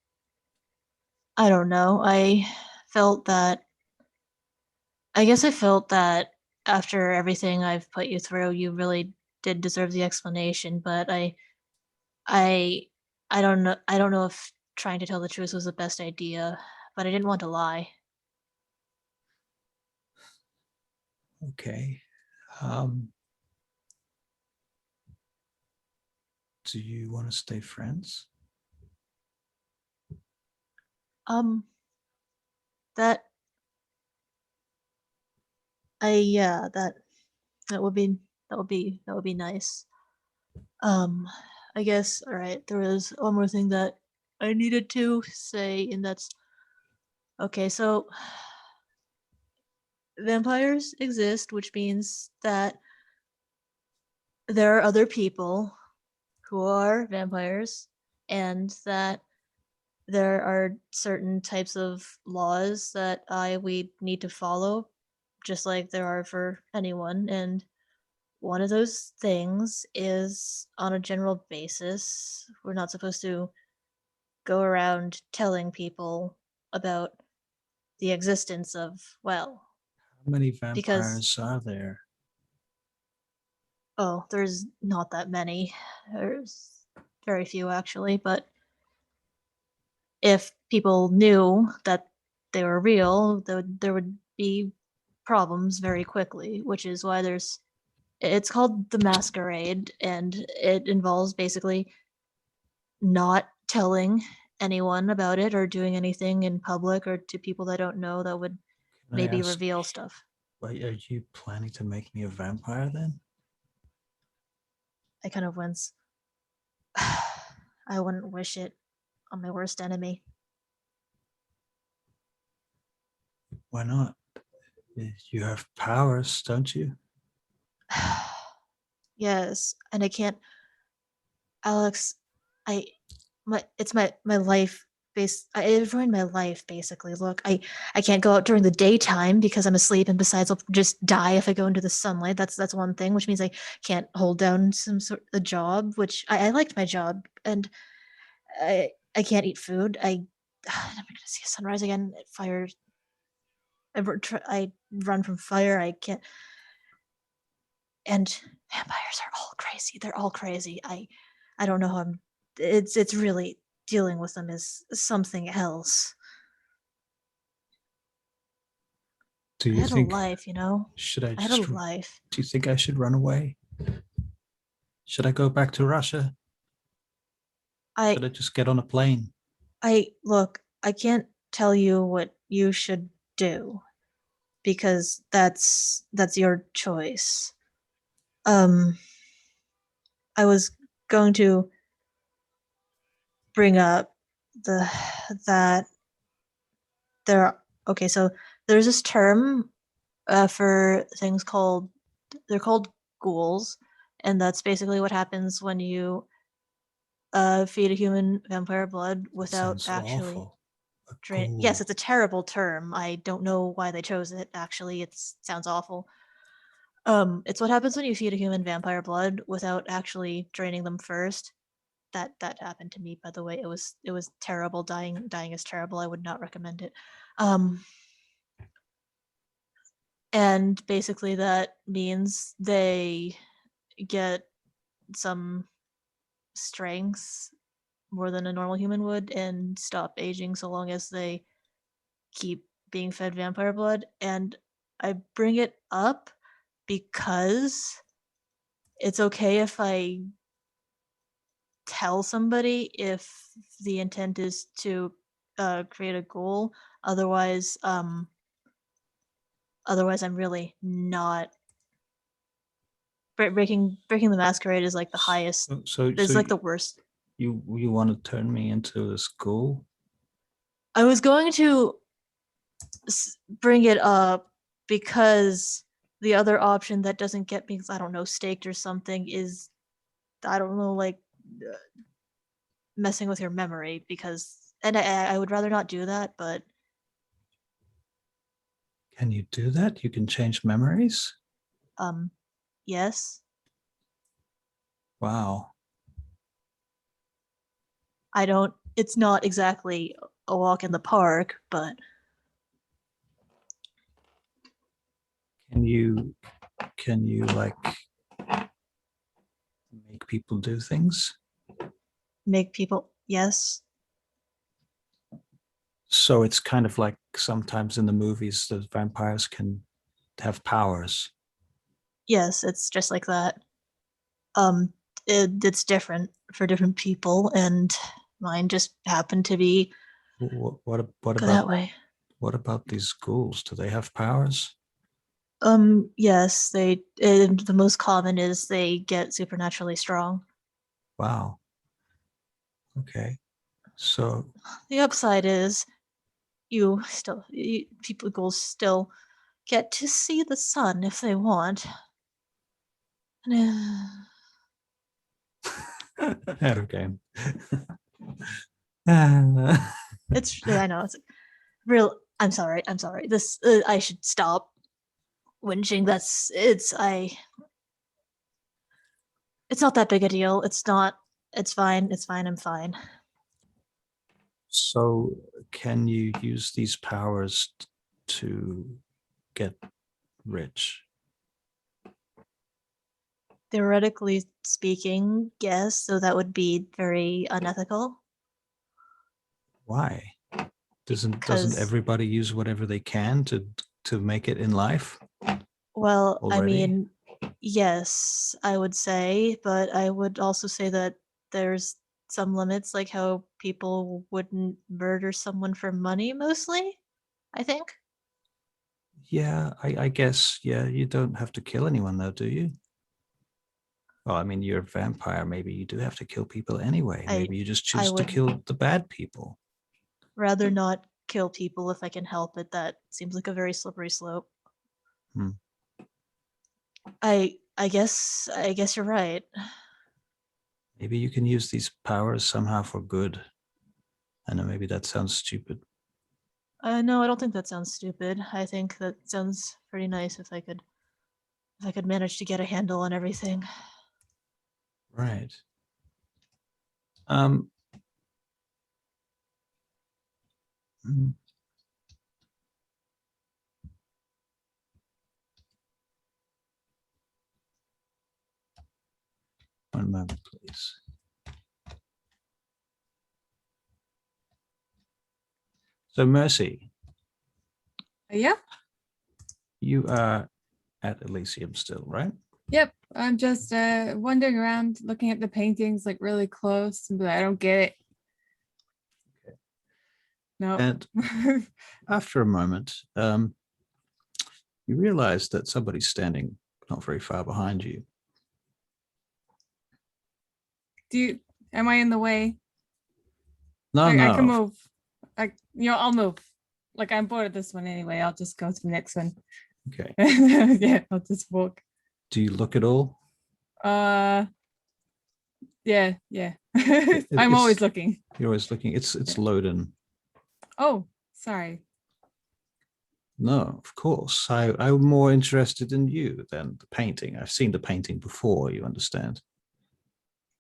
I don't know. Felt that I guess I felt that after everything I've put you through, you really did deserve the explanation, but I I don't know if trying to tell the truth was the best idea, but I didn't want to lie. Okay. Do you want to stay friends? Um that yeah, that would be that would be nice. Um I guess all right, there was one more thing that I needed to say, and that's okay, so vampires exist, which means that there are other people who are vampires, and that there are certain types of laws that we need to follow, just like there are for anyone. And one of those things is, on a general basis, we're not supposed to go around telling people about the existence of, well, How many because vampires are there? oh, there's not that many. There's very few actually, but if people knew that they were real, there would be problems very quickly, which is why it's called the Masquerade, and it involves basically not telling anyone about it or doing anything in public or to people that don't know that would Can I maybe ask, reveal stuff. are you planning to make me a vampire then? I kind of wince. I wouldn't wish it on my worst enemy. Why not? You have powers, don't you? Yes, and I can't, Alex. I it's my life it ruined my life basically. Look, I can't go out during the daytime because I'm asleep, and besides I'll just die if I go into the sunlight. That's one thing, which means I can't hold down some sort a job, which I liked my job, and I can't eat food. I'm not gonna see a sunrise again. Fire. I run from fire. I can't. And vampires are all crazy. They're all crazy. I don't know how I'm. It's really dealing with them is something else. Do I you had a think, life, you know. should I I had a just, life. do you think I should run away? Should I go back to Russia? Should I I just get on a plane? I look. I can't tell you what you should do because that's your choice. Um, I was going to bring up the that there. Okay, so there's this term for things called they're called ghouls, and that's basically what happens when you feed a human vampire blood That without sounds actually awful. A drain. Yes, ghoul. it's a terrible term. I don't know why they chose it. Actually, it sounds awful. It's what happens when you feed a human vampire blood without actually draining them first. That happened to me, by the way. It was terrible. Dying is terrible. I would not recommend it. Um, and basically that means they get some strengths more than a normal human would and stop aging so long as they keep being fed vampire blood, and I bring it up because it's okay if I tell somebody if the intent is to create a goal. Otherwise, I'm really not. Breaking the masquerade is like the highest. So It's like the worst. you want to turn me into a school? I was going to bring it up because the other option that doesn't get me, I don't know, staked or something is, I don't know, like messing with your memory because, and I would rather not do that, but Can you do that? You can change memories? yes, Wow. I don't. It's not exactly a walk in the park, but Can you like make people do things? make people, yes, So it's kind of like sometimes in the movies the vampires can have powers. yes, it's just like that. Um, it's different for different people, and mine just happened to be What go that about way. these ghouls? Do they have powers? Yes, the most common is they get supernaturally strong. Wow. Okay. So The upside is people still get to see the sun if they want. out of game. Ah. It's I know it's real. I'm sorry. I'm sorry. This I should stop whinging. It's not that big a deal. It's not. It's fine. It's fine. I'm fine. So can you use these powers to get rich? Theoretically speaking, yes. So that would be very unethical Why? Doesn't because, everybody use whatever they can to make it in life well, I already? mean, yes, I would say, but I would also say that there's some limits, like how people wouldn't murder someone for money mostly, I think. Yeah, I guess, yeah, you don't have to kill anyone though, do you? Well, I mean, you're a vampire. Maybe you do have to kill people anyway. I Maybe you just I choose to would kill the bad people. rather not kill people if I can help it. That seems like a very slippery slope. Hmm. I guess you're right. Maybe you can use these powers somehow for good. I know maybe that sounds stupid. No, I don't think that sounds stupid. I think that sounds pretty nice if I could manage to get a handle on everything. Right. Um, hmm, one moment, please. So, Mercy, Yeah. you are at Elysium still, right? Yep. I'm just wandering around looking at the paintings like really close, but I don't get it. Okay. No. And after a moment, you realize that somebody's standing not very far behind you. Am I in the way? No, I can no. move. I'll move. Like I'm bored of this one anyway. I'll just go to the next one. Okay. Yeah, I'll just walk. Do you look at all? Yeah. I'm always looking. You're always looking. It's loading. Oh, sorry. No, of course. I'm more interested in you than the painting. I've seen the painting before, you understand.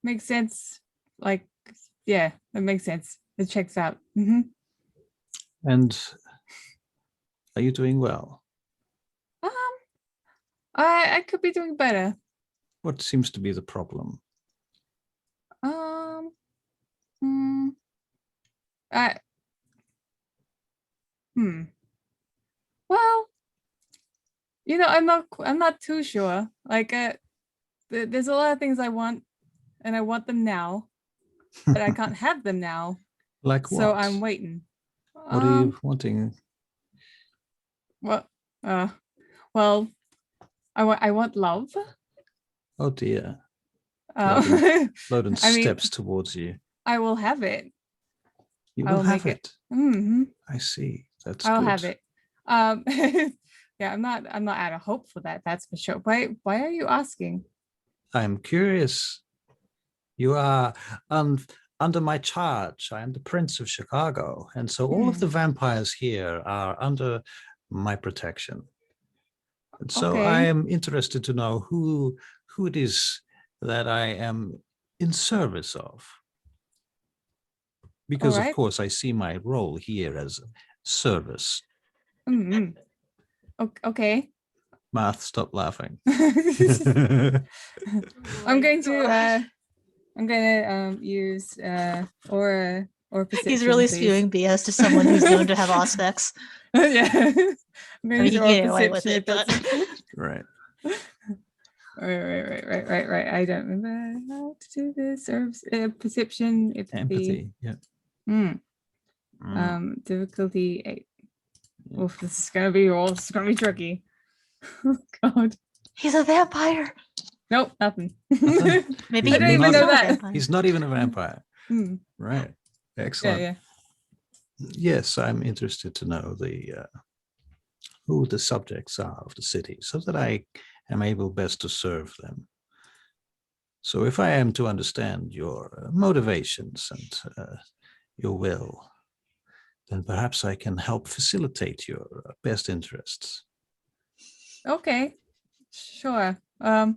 Makes sense. Like, yeah, that makes sense. It checks out. Hmm. And are you doing well? Um, I could be doing better. What seems to be the problem? Um, hmm, I, hmm. I'm not too sure. Like, there's a lot of things I want, and I want them now, but I can't have them now. Like So what? I'm waiting. What are you wanting? Well, well, I want love. Oh dear. Um, Loden I mean, steps towards you. I will have it. You I will will have make it. Mm-hmm. I see. That's I'll good. have it. Yeah, I'm not out of hope for that. That's for sure. Why are you asking? I'm curious. You are under my charge. I am the Prince of Chicago. And so all of the vampires here are under my protection. And so I Okay. am interested to know who it is that I am in service of. Because of right. course I see my role here as service. Mm-hmm. Okay. Math, stop laughing. I'm going to use or perception. He's really please. spewing BS to someone who's known to have awesex. Yeah. I'm going I mean, to he use can get or away with perception it, if that's but okay. Right. Right. I don't remember how to do this. Or perception, Empathy. Yeah. Difficulty 8. Yeah. Oof, this is gonna be tricky. Oh God. he's a vampire. Nope, nothing. Nothing? Maybe I don't even know not a that. vampire. He's not even a vampire. Hmm. Right. Yeah, Excellent. yeah. Yes, I'm interested to know who the subjects are of the city so that I am able best to serve them. So if I am to understand your motivations and your will, then perhaps I can help facilitate your best interests. Okay, sure. Do I have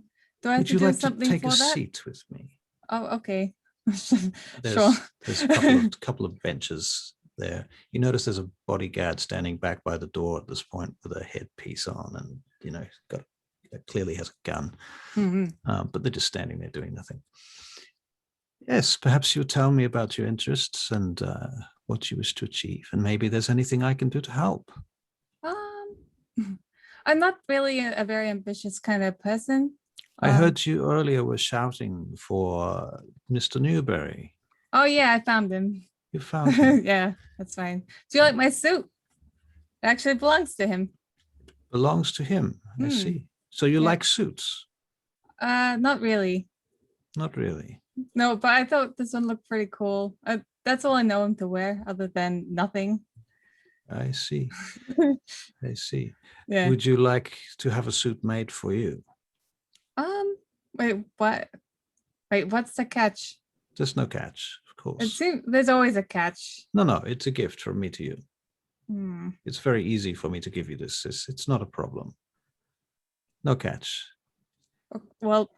Would to you do like to something take for a that? seat with me? Oh, okay. There's, Sure. there's a couple of benches there. You notice there's a bodyguard standing back by the door at this point with a headpiece on, and clearly has a gun. Mm-hmm. But they're just standing there doing nothing. Yes, perhaps you'll tell me about your interests and what you wish to achieve, and maybe there's anything I can do to help. I'm not really a very ambitious kind of person. I heard you earlier were shouting for Mr. Newberry. Oh yeah, I found him. You found him. Yeah, that's fine. Do you like my suit? It actually belongs to him. Belongs to him. I see. So you like suits? Not really. Not really. No, but I thought this one looked pretty cool. That's all I know him to wear, other than nothing. I see. I see. Yeah. Would you like to have a suit made for you? Wait, what? Wait, what's the catch? There's no catch, of It course. seems there's always a catch. No, it's a gift from me to you. Hmm. It's very easy for me to give you this. It's not a problem. No catch. Well,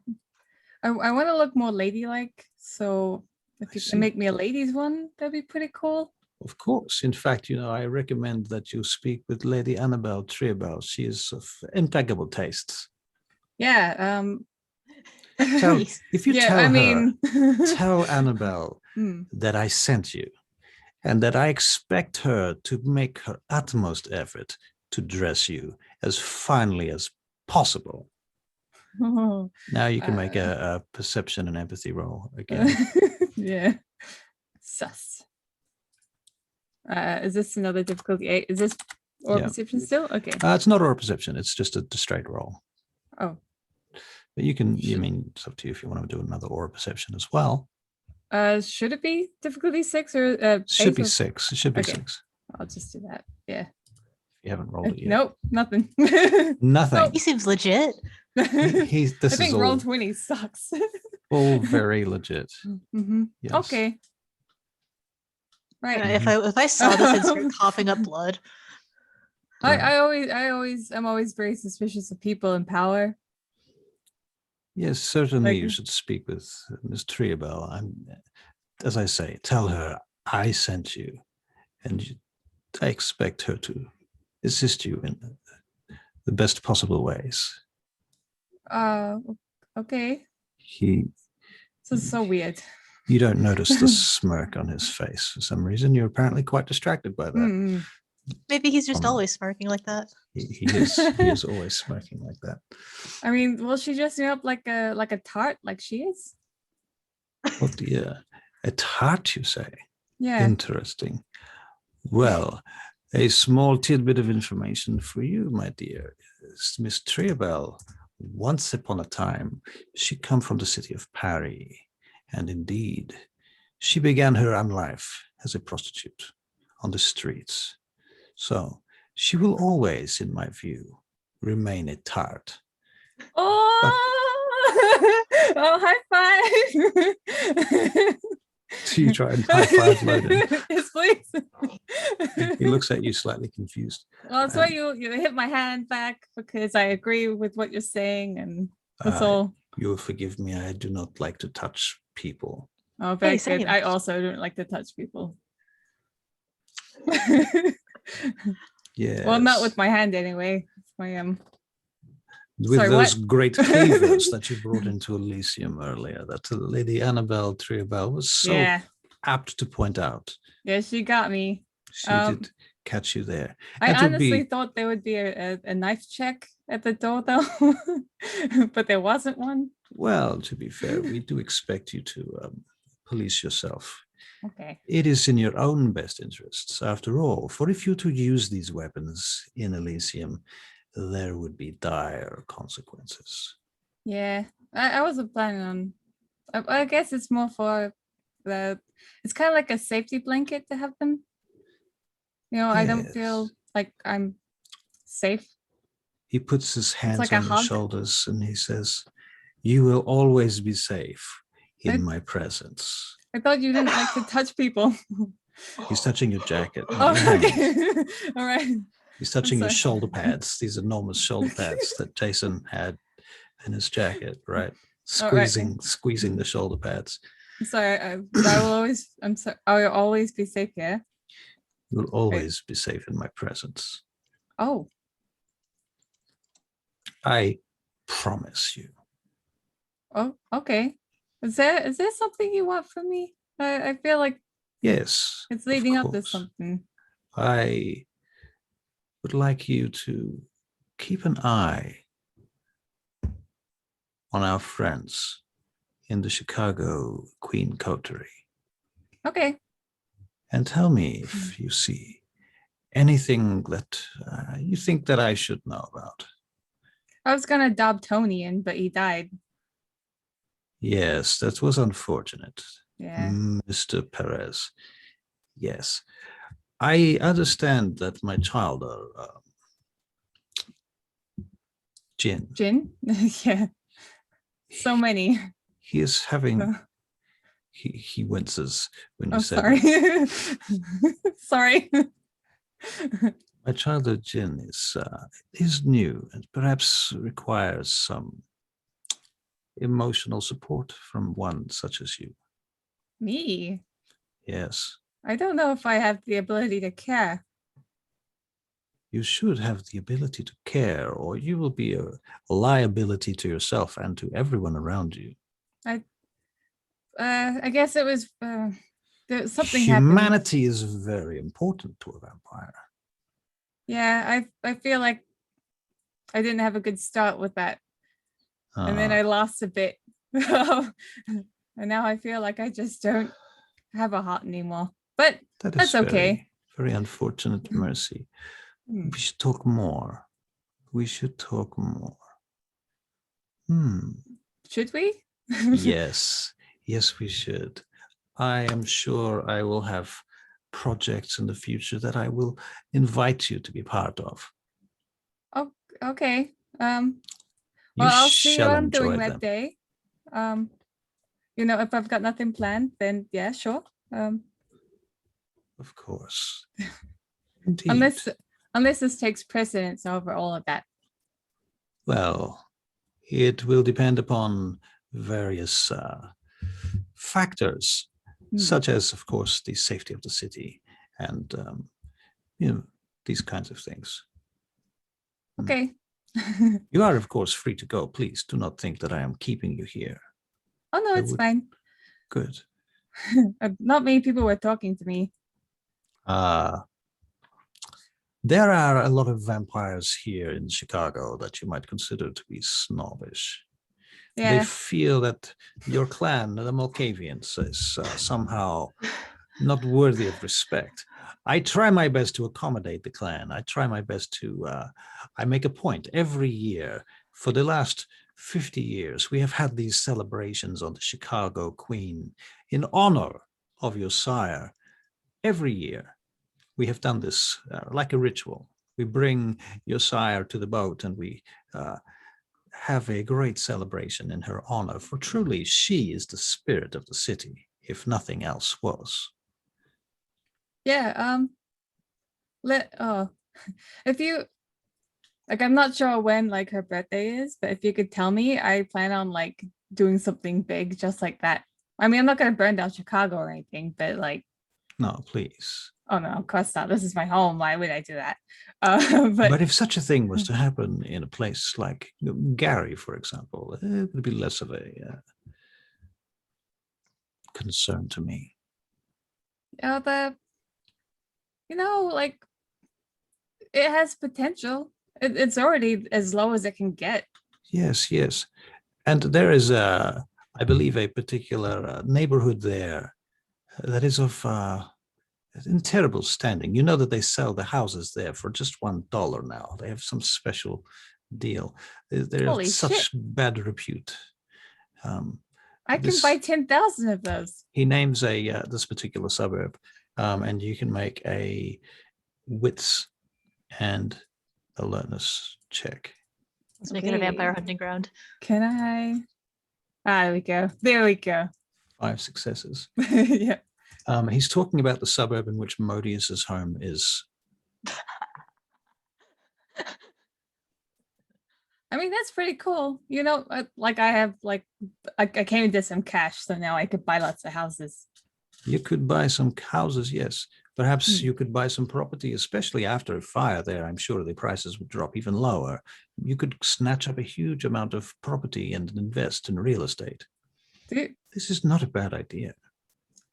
I want to look more ladylike, so if you can make me a ladies one, that'd be pretty cool. Of course. In fact, I recommend that you speak with Lady Annabelle Tribal. She is of impeccable tastes. Yeah. So if you tell her, tell Annabelle that I sent you and that I expect her to make her utmost effort to dress you as finely as possible. Oh, Now you can make a perception and empathy roll again. Yeah. Sus. Is this another difficulty 8? Is this or perception still? Okay. It's not aura perception. It's just a straight roll. Oh. But it's up to you if you want to do another aura perception as well. Should it be difficulty 6 or should be 6? It should be 6. I'll just do that. Yeah. You haven't rolled it yet. Nope, nothing. Nothing. Nope. He seems legit. I think roll 20 sucks. all very legit. Mm-hmm. Yes. Okay. Right. If I saw this and started coughing up blood. I'm always very suspicious of people in power. Yes, certainly you should speak with Miss Triabel. As I say, tell her I sent you, and I expect her to assist you in the best possible ways. Okay. This is so weird. You don't notice the smirk on his face for some reason. You're apparently quite distracted by that. Maybe he's just Um, always smirking like that. He is always smirking like that. I mean, will she dress me up like a tart like she is? Oh dear, a tart, you say? Yeah. Interesting. Well, a small tidbit of information for you, my dear, is Miss Trebell. Once upon a time, she come from the city of Paris, and indeed, she began her own life as a prostitute on the streets. So she will always, in my view, remain a tart. Oh, oh, high five. So you try and high five Loden. Yes, please. He looks at you slightly confused. Well, that's why you hit my hand back because I agree with what you're saying, and that's all. You will forgive me. I do not like to touch people. Oh, very Hey, good. same. I also don't like to touch people. Yeah. Well, not with my hand anyway. My with sorry, those what? great cleavers that you brought into Elysium earlier, that Lady Annabelle Trebell was so yeah, apt to point out. yeah, she got me. She did catch you there. I That would honestly be- thought there would be a knife check at the door, though, but there wasn't one. Well, to be fair, we do expect you to police yourself. Okay. It is in your own best interests, after all, for if you to use these weapons in Elysium, there would be dire consequences. Yeah, I wasn't planning on. I guess it's more for the. It's kind of like a safety blanket to have them. You know, I don't feel Yes. like I'm safe. He puts his hands like a on your hug. shoulders and he says, "You will always be safe in I- my presence." I thought you didn't like to touch people. He's touching your jacket. Oh, your hand. okay. All right. He's touching your sorry. shoulder pads, these enormous shoulder pads that Jason had in his jacket, right? All right. Squeezing the shoulder pads. I'm sorry. I will always. I'm sorry. I will always be safe here. You will always be safe in my presence. Oh, I promise you. oh, okay. Is there something you want from me? I feel like Yes. it's of leading up to course. something. I would like you to keep an eye on our friends in the Chicago Queen Coterie Okay. and tell me if you see anything that you think that I should know about. I was gonna dob Tony in, but he died. Yes, that was unfortunate, Yeah. Mr. Perez. Yes, I understand that my child, Jin, Jin? Yeah. So many. he is having. Uh. He winces when you I'm say sorry. that. Sorry. My child, Jin, is new and perhaps requires some emotional support from one such as you. Me? Yes, I don't know if I have the ability to care. you should have the ability to care, or you will be a liability to yourself and to everyone around you. I guess it was something happened. Humanity is very important to a vampire. Yeah, I feel like I didn't have a good start with that. And then I lost a bit. And now I feel like I just don't have a heart anymore. But that's okay. Very unfortunate, Mercy. Hmm. We should talk more. We should talk more. Should we? Yes, yes, we should. I am sure I will have projects in the future that I will invite you to be part of. Oh, okay. Well, You I'll see shall what I'm doing enjoy that them. day. You know, if I've got nothing planned, then yeah, sure. Of course. Indeed. Unless this takes precedence over all of that. Well, it will depend upon various factors, such as, of course, the safety of the city and, these kinds of things. Okay. You are, of course, free to go. Please do not think that I am keeping you here. Oh no, it's fine. Good. Not many people were talking to me. There are a lot of vampires here in Chicago that you might consider to be snobbish. They Yeah. feel that your clan, the Malkavians, is somehow not worthy of respect. I try my best to accommodate the clan. I try my best to, I make a point every year for the last 50 years. We have had these celebrations on the Chicago Queen in honor of your sire. Every year we have done this like a ritual. We bring your sire to the boat and we have a great celebration in her honor, for truly she is the spirit of the city, if nothing else was. Yeah. If you like, I'm not sure when like her birthday is, but if you could tell me, I plan on like doing something big just like that. I mean, I'm not gonna burn down Chicago or anything, but like, No, please. oh no, of course not. This is my home. Why would I do that? But if such a thing was to happen in a place like Gary, for example, it would be less of a concern to me. Like it has potential. It's already as low as it can get. Yes, yes. And there is, I believe, a particular neighborhood there that is of in terrible standing. You know that they sell the houses there for just $1 now. They have some special deal. They're Holy such shit. bad repute. I can buy 10,000 of those. He names this particular suburb, and you can make a wits and alertness check. Let's make it a vampire hunting ground. Can I? There we go. There we go. 5 successes. Yeah. He's talking about the suburb in which Modius's home is. I mean, that's pretty cool. Like I have I came into some cash, so now I could buy lots of houses. You could buy some houses, yes. Perhaps you could buy some property, especially after a fire there. I'm sure the prices would drop even lower. You could snatch up a huge amount of property and invest in real estate. This is not a bad idea.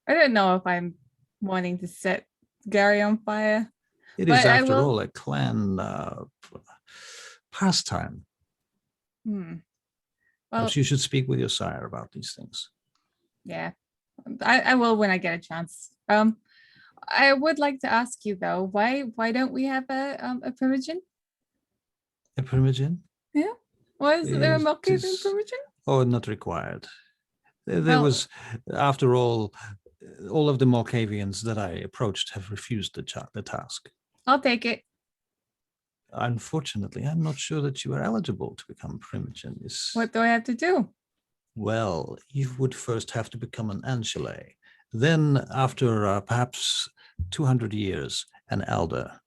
I don't know if I'm wanting to set Gary on fire. It is, after all, a clan pastime. Well, perhaps you should speak with your sire about these things. Yeah, I will when I get a chance. I would like to ask you though, why don't we have a primogen? A primogen? Yeah. Why isn't there a Malkavian primogen? Oh, not required. There was, after all of the Malkavians that I approached have refused the task. I'll take it. Unfortunately, I'm not sure that you are eligible to become primogen. What do I have to do? Well, you would first have to become an ancile. Then, after perhaps 200 years, an elder.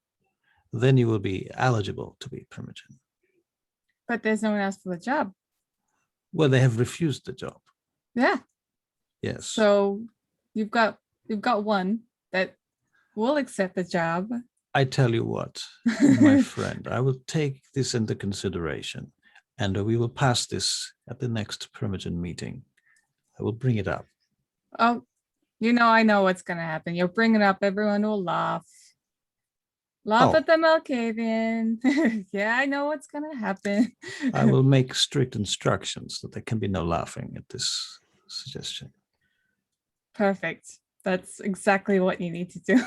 Then you will be eligible to be primogen. But there's no one else for the job. Well, they have refused the job. Yeah. Yes. So you've got one that will accept the job. I tell you what, my friend, I will take this into consideration, and we will pass this at the next primogen meeting. I will bring it up. Oh, I know what's going to happen. You'll bring it up. Everyone will laugh. Laugh at the Malkavian. Yeah, I know what's going to happen. I will make strict instructions that there can be no laughing at this suggestion. Perfect. That's exactly what you need to do.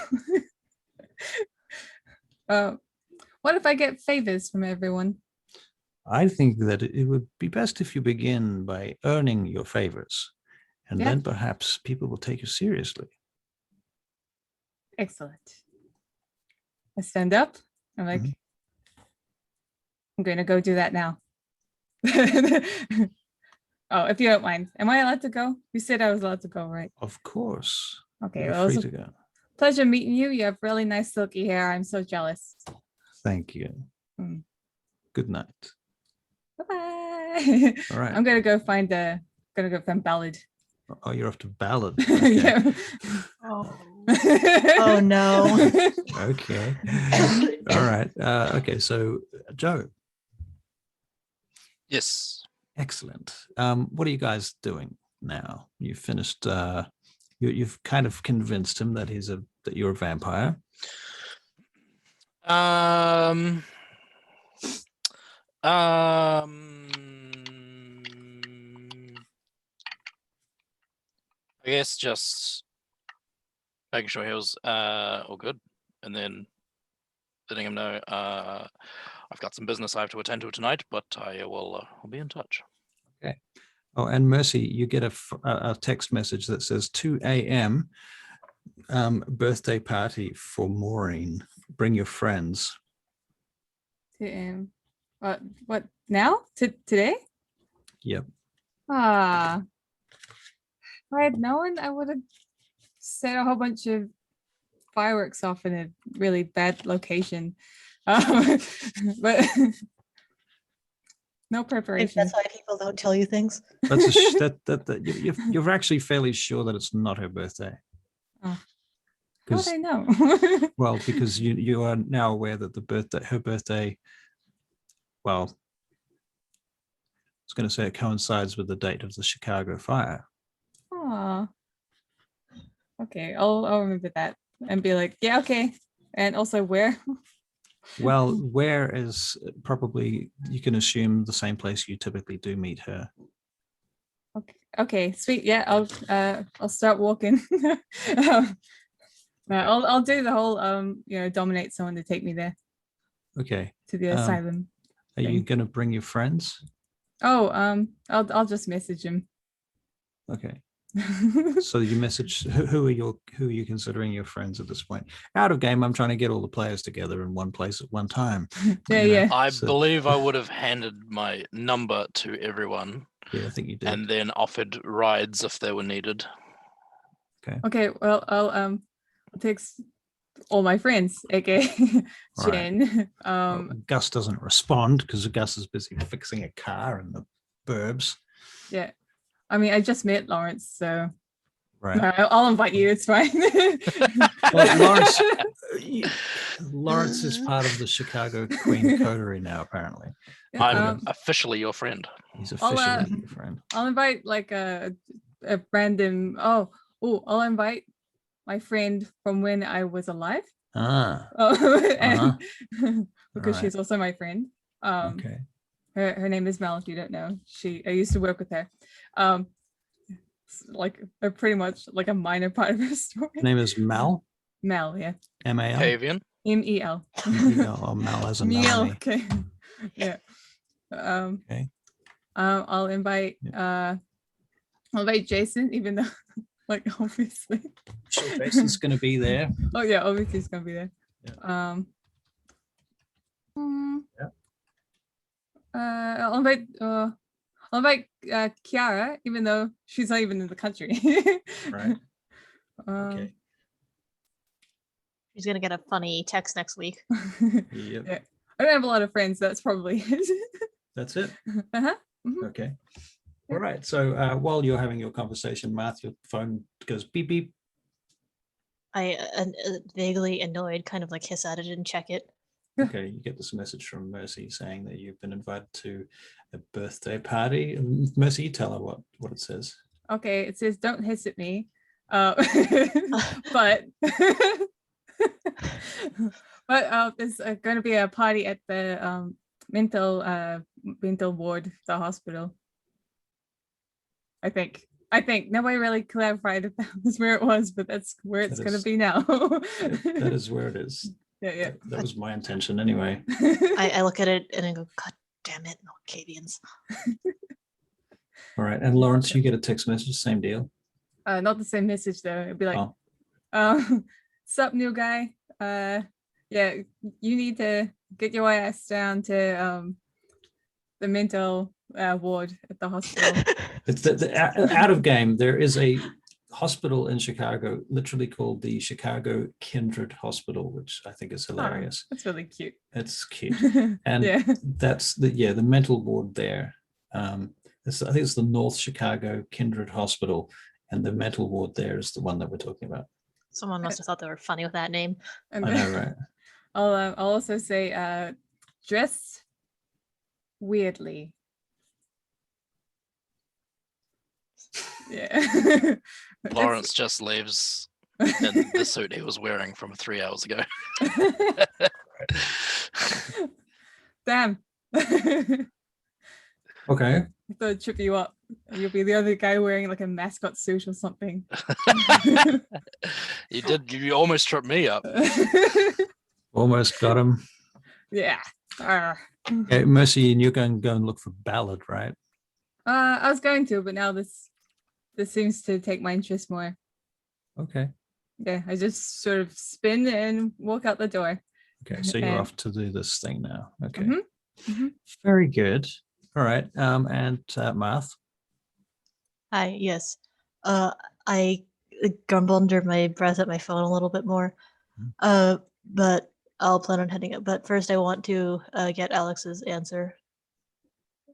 What if I get favors from everyone? I think that it would be best if you begin by earning your favors, and then perhaps people will take you seriously. Excellent. I stand up. I'm like, I'm going to go do that now. Oh, if you don't mind, am I allowed to go? You said I was allowed to go, right? Of course. Okay, you're well, free to go. Pleasure meeting you. You have really nice silky hair. I'm so jealous. Thank you. Good night. Bye-bye. All right. I'm gonna go find Ballad. Oh, you're off to Ballad. Okay. Yeah. Oh no. Okay. All right. Okay. So, Joe. Yes. Excellent. What are you guys doing now? You've finished. You've kind of convinced him that that you're a vampire. Um. I guess just making sure he was all good, and then letting him know I've got some business I have to attend to tonight, but I will I'll be in touch. Oh, and Mercy, you get a text message that says 2 a.m. Birthday party for Maureen. Bring your friends. What now? Today? Yep. Ah, if I had known, I would have set a whole bunch of fireworks off in a really bad location. But no Maybe preparation. that's why people don't tell you things. That's you're actually fairly sure that it's not her birthday. How would Because I know? well, because you are now aware that her birthday, well, I was going to say it coincides with the date of the Chicago fire. Aw. Okay, I'll remember that and be like, yeah, okay. And also where? Well, where is probably, you can assume, the same place you typically do meet her. Okay, sweet. Yeah, I'll start walking. I'll do the whole dominate someone to take me there Okay. to the asylum. Are you thing. going to bring your friends? Oh, I'll just message him. Okay. So you message who are you considering your friends at this point? Out of game, I'm trying to get all the players together in one place at one time. Yeah, You know, yeah. I so- believe I would have handed my number to everyone Yeah, I think you did. and then offered rides if they were needed. Okay, well, I'll text all my friends, aka All right. Jen. Well, Gus doesn't respond because Gus is busy fixing a car in the burbs. Yeah. I mean, I just met Lawrence, so Right. no, I'll invite you. It's fine. Well, Lawrence is part of the Chicago Queen Coterie now, apparently. I'm officially your friend. He's I'll, officially your friend. I'll invite like a random. I'll invite my friend from when I was alive. And because Right. she's also my friend. Okay. Her name is Mel. If you don't know, I used to work with her. It's like pretty much like a minor part of her story. Her name is Mel. Mel, yeah. M-A-L. Pavian. M-E-L. Oh, Mel as a Meal. Melanie. Okay. Yeah. Okay. I'll invite Jason, even though like obviously. Sure, Jason's going to be there. Oh yeah, obviously he's gonna be there. Yeah. I'll invite Kiara, even though she's not even in the country. Right. Okay. She's gonna get a funny text next week. Yep. Yeah. I don't have a lot of friends. That's probably it. That's it. Uh-huh. Mhm. Okay. All right. So while you're having your conversation, Marth, your phone goes beep beep. I vaguely annoyed, kind of like hiss at it and check it. Okay, you get this message from Mercy saying that you've been invited to a birthday party. Mercy, you tell her what it says. Okay, it says don't hiss at me. But there's going to be a party at the mental ward, the hospital. I think nobody really clarified if that was where it was, but that's where it's going to be now. That is where it is. Yeah. That was my intention anyway. I look at it and I go, God damn it, no Acadians. All right, and Lawrence, you get a text message, same deal. Not the same message though. It'd be like, Oh. sup, new guy. Yeah, you need to get your ass down to the mental ward at the hospital. It's out of game. There is a hospital in Chicago, literally called the Chicago Kindred Hospital, which I think is hilarious. That's really cute. It's cute, and yeah. that's the mental ward there. I think it's the North Chicago Kindred Hospital, and the mental ward there is the one that we're talking about. Someone must have thought they were funny with that name. And I know, right? I'll also say dress weirdly. Yeah. Lawrence just leaves in the suit he was wearing from 3 hours ago. Damn. I Okay. thought it'd trip you up. You'll be the other guy wearing like a mascot suit or something. You did. You almost tripped me up. Almost got him. Yeah. Arr. Okay, Mercy, and you're going to go and look for Ballad, right? I was going to, but now this seems to take my interest more. Okay. Yeah, I just sort of spin and walk out the door. Okay, so you're And- off to do this thing now. Okay. Mhm, mhm. Very good. All right. And Math. Hi, yes. I grumble under my breath at my phone a little bit more. But I'll plan on heading up. But first, I want to get Alex's answer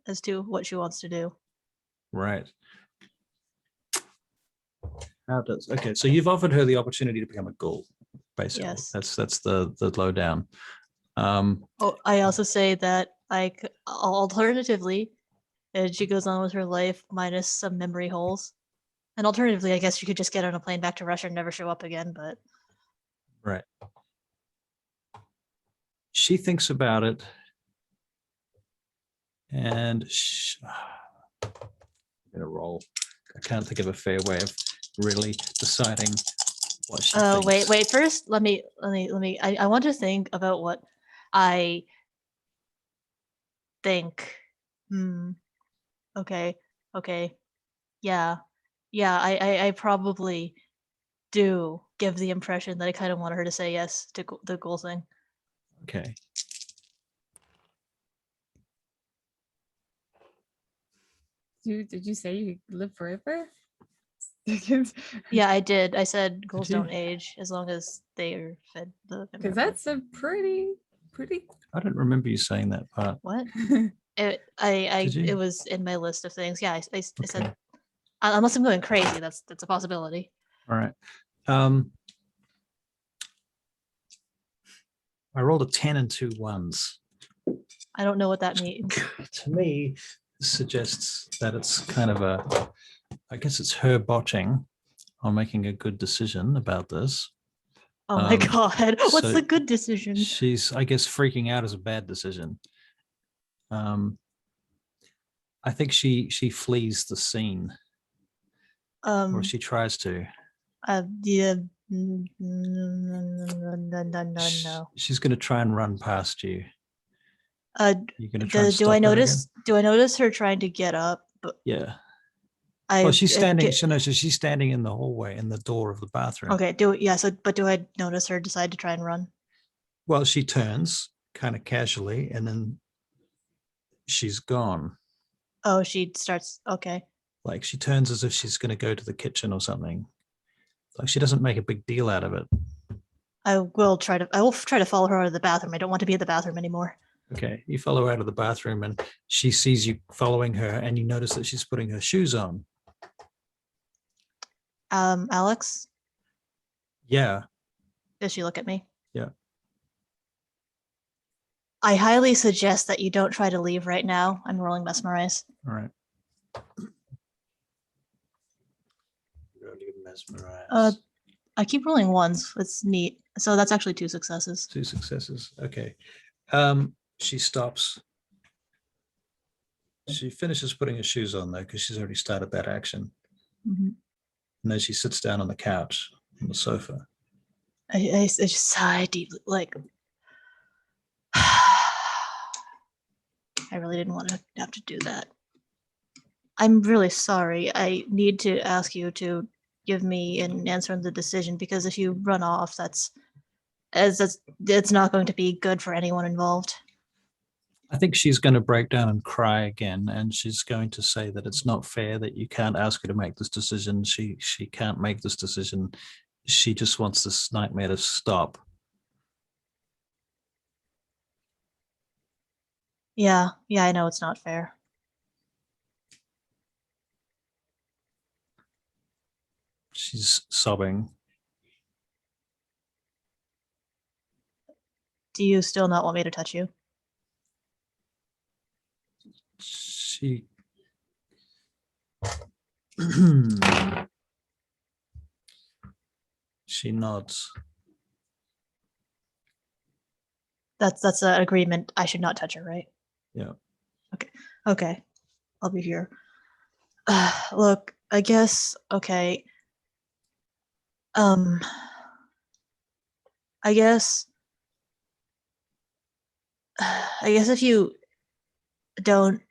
as to what she wants to do. Right. How does so you've offered her the opportunity to become a ghoul, basically. Yes. That's the lowdown. Oh, I also say that alternatively, she goes on with her life minus some memory holes. And alternatively, I guess you could just get on a plane back to Russia and never show up again. But Right. She thinks about it, and I'm gonna roll. I can't think of a fair way of really deciding what she thinks. wait. First, let me. I want to think about what I think. Okay. Yeah. I probably do give the impression that I kind of wanted her to say yes to the goal thing. Okay. Did you say you live forever? Yeah, I did. I said goals you? don't age as long as they are fed the. Because that's a pretty. I don't remember you saying that part. What? Did you? It was in my list of things. Yeah, I Okay. said unless I'm going crazy, that's a possibility. All right. I rolled a 10 and 2 1s. I don't know what that means. To me, this suggests that it's kind of I guess it's her botching on making a good decision about this. Oh my god, what's so the good decision? She's, I guess, freaking out is a bad decision. I think she flees the scene, or she tries to. Yeah. No. She's going to try and run past you. You're going to try and Do stop I her notice? again? Do I notice her trying to get up? But Yeah. I. Well, she's standing. get- So she's standing in the hallway, in the door of the bathroom. Okay. But do I notice her decide to try and run? Well, she turns kind of casually, and then she's gone. Oh, she starts. Okay. Like she turns as if she's going to go to the kitchen or something. Like she doesn't make a big deal out of it. I will try to follow her out of the bathroom. I don't want to be in the bathroom anymore. Okay, you follow her out of the bathroom, and she sees you following her, and you notice that she's putting her shoes on. Alex, Yeah, does she look at me? yeah. I highly suggest that you don't try to leave right now. I'm rolling mesmerize. All right. Rolling mesmerize. I keep rolling ones. It's neat. So that's actually 2 successes. 2 successes. Okay. She stops. She finishes putting her shoes on though, because she's already started that action. Mm-hmm. And then she sits down on the couch on the sofa. I just sigh deeply, like I really didn't want to have to do that. I'm really sorry. I need to ask you to give me an answer on the decision, because if you run off, it's not going to be good for anyone involved. I think she's going to break down and cry again, and she's going to say that it's not fair that you can't ask her to make this decision. She can't make this decision. She just wants this nightmare to stop. Yeah, I know it's not fair. She's sobbing. Do you still not want me to touch you? She she nods. That's an agreement. I should not touch her, right? Yeah. Okay. I'll be here. Look, I guess, okay. I guess I guess if you don't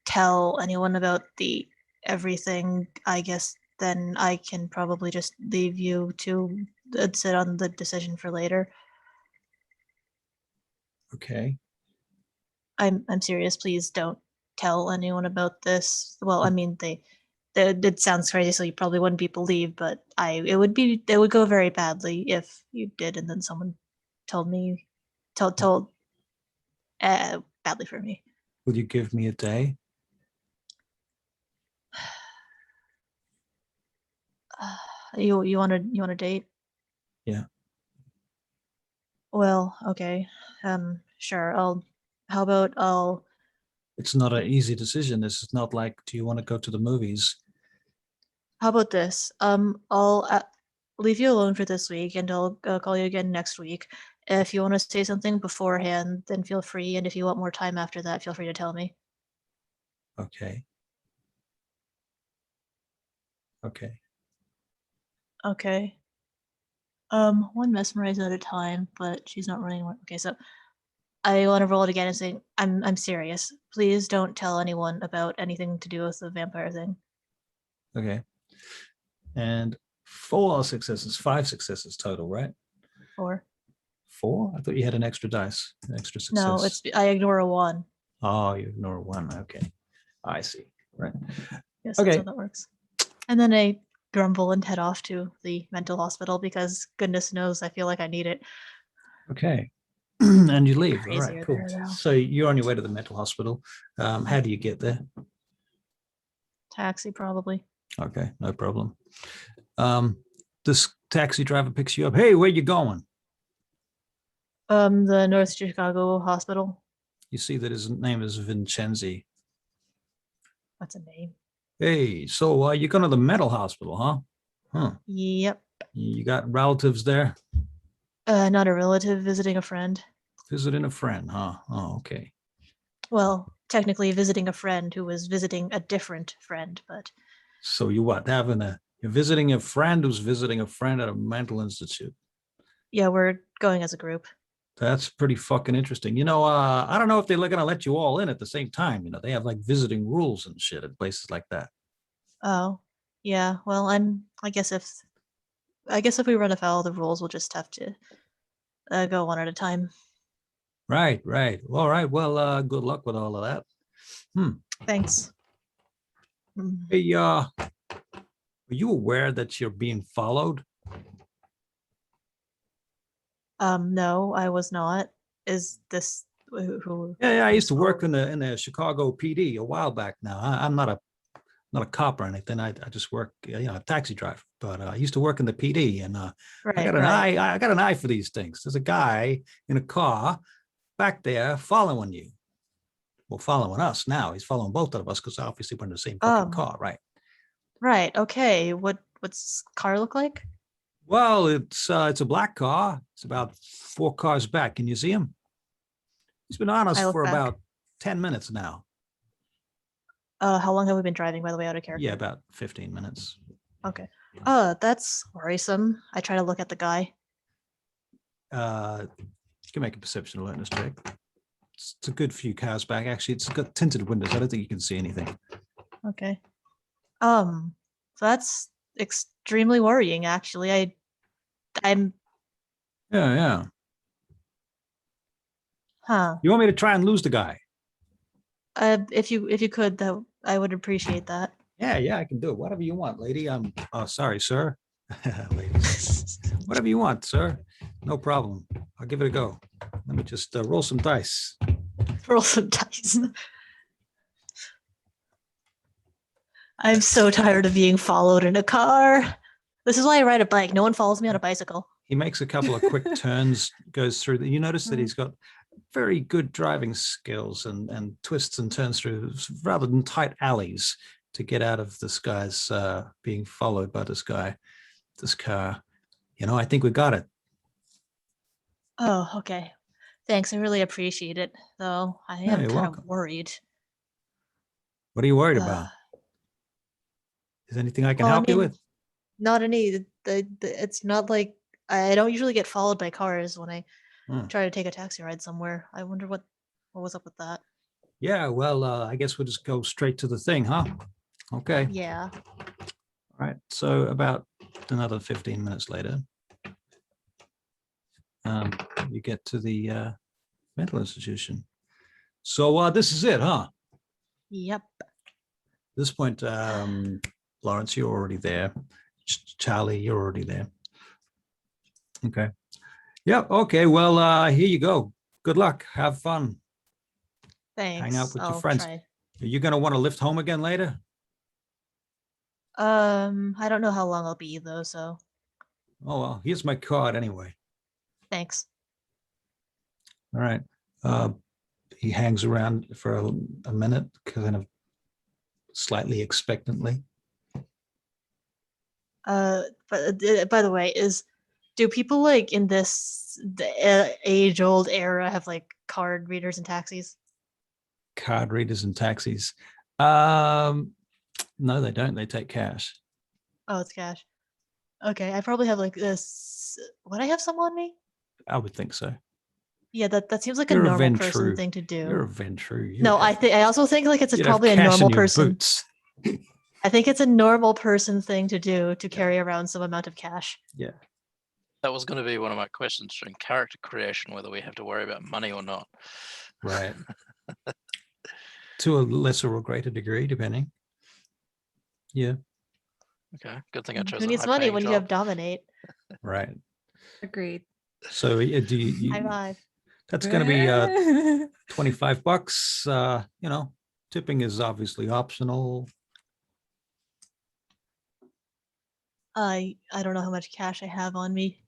tell anyone about the everything, I guess then I can probably just leave you to sit on the decision for later. Okay. I'm serious. Please don't tell anyone about this. Well, I mean, it sounds crazy, so you probably wouldn't be believed, but it would go very badly if you did, and then someone told me, told badly for me. Will you give me a day? You want a date? Yeah. Well, okay. Sure. How about I'll It's not an easy decision. This is not like, do you want to go to the movies? How about this? I'll leave you alone for this week, and I'll call you again next week. If you want to say something beforehand, then feel free. And if you want more time after that, feel free to tell me. Okay. Okay. Okay. One mesmerize at a time, but she's not running one. Okay, so I want to roll it again and say, I'm serious. Please don't tell anyone about anything to do with the vampire thing. Okay. And 4 successes, 5 successes total, right? Or 4? I thought you had an extra dice, an extra success. no, I ignore a one. Oh, you ignore 1. Okay. I see. Right. Yes, Okay. that's how that works. And then I grumble and head off to the mental hospital because goodness knows I feel like I need it. Okay. And you leave. All Crazier right, cool. there, though. So you're on your way to the mental hospital. How do you get there? Taxi, probably. Okay, no problem. This taxi driver picks you up. Hey, where you going? The North Chicago Hospital. You see that his name is Vincenzi. What's a name? Hey, so you're going to the mental hospital, huh? Huh. Yep. You got relatives there? Not a relative, visiting a friend. Visiting a friend, huh? Oh, okay. Well, technically visiting a friend who was visiting a different friend, but So you what? You're visiting a friend who's visiting a friend at a mental institute. yeah, we're going as a group. That's pretty fucking interesting. I don't know if they're gonna let you all in at the same time. They have like visiting rules and shit at places like that. Oh, yeah. Well, I guess if we run afoul of the rules, we'll just have to go one at a time. Right, right. All right. Well, good luck with all of that. Thanks. Mm. Hey, are you aware that you're being followed? No, I was not. Is this who? Yeah. I used to work followed? in the Chicago PD a while back now. I'm not a cop or anything. I just work, a taxi driver. But I used to work in the PD, and I Right, got an right. eye. I got an eye for these things. There's a guy in a car back there following you. Well, following us now. He's following both of us because obviously we're in the same fucking car, right? Right. Okay. What's car look like? Well, it's a black car. It's about 4 cars back. Can you see him? He's been on us I look for back. about 10 minutes now. How long have we been driving, by the way, out of character? Yeah, about 15 minutes. Okay. That's worrisome. I try to look at the guy. You can make a perception alertness check. It's a good few cars back. Actually, it's got tinted windows. I don't think you can see anything. Okay. So that's extremely worrying, actually. I'm Yeah. huh. You want me to try and lose the guy? If you could, that I would appreciate that. Yeah, I can do it. Whatever you want, lady. Sorry, sir. Ladies. Whatever you want, sir. No problem. I'll give it a go. Let me just roll some dice. Roll some dice. I'm so tired of being followed in a car. This is why I ride a bike. No one follows me on a bicycle. He makes a couple of quick turns, goes through. You notice that he's got very good driving skills and twists and turns through rather than tight alleys to get out of this guy's being followed by this car. I think we got it. Oh, okay. Thanks, I really appreciate it, though. I Yeah, am you're kind welcome. of worried. What are you worried Uh, about? Is there anything I can well, I help you mean, with? not any. It's not like I don't usually get followed by cars when I Hmm. try to take a taxi ride somewhere. I wonder what was up with that. Yeah, well, I guess we'll just go straight to the thing, huh? Okay. Yeah. All right. So about another 15 minutes later, you get to the mental institution. So this is it, huh? Yep. At this point, Lawrence, you're already there. Charlie, you're already there. Okay. Yep. Okay. Well, here you go. Good luck. Have fun. Thanks. Hang out with your I'll friends. try. Are you going to want to lift home again later? I don't know how long I'll be though, so Oh, well, here's my card anyway. thanks. All right. He hangs around for a minute, kind of slightly expectantly. But by the way, do people like in this age-old era have like card readers and taxis? Card readers and taxis. No, they don't. They take cash. Oh, it's cash. Okay, I probably have like this. Would I have some on me? I would think so. Yeah, that seems like You're a a normal person Ventru. thing to do. You're a Ventru. No, I also think like it's you'd have probably a cash in normal your person. boots. I think it's a normal person thing to do to carry around some amount of cash. Yeah. That was going to be one of my questions during character creation, whether we have to worry about money or not. Right. To a lesser or greater degree, depending. Yeah. Okay, good thing I chose Who a needs money high-paying when you job. have dominate? Right. Agreed. So do you High five. that's going to be $25. Tipping is obviously optional. I don't know how much cash I have on me.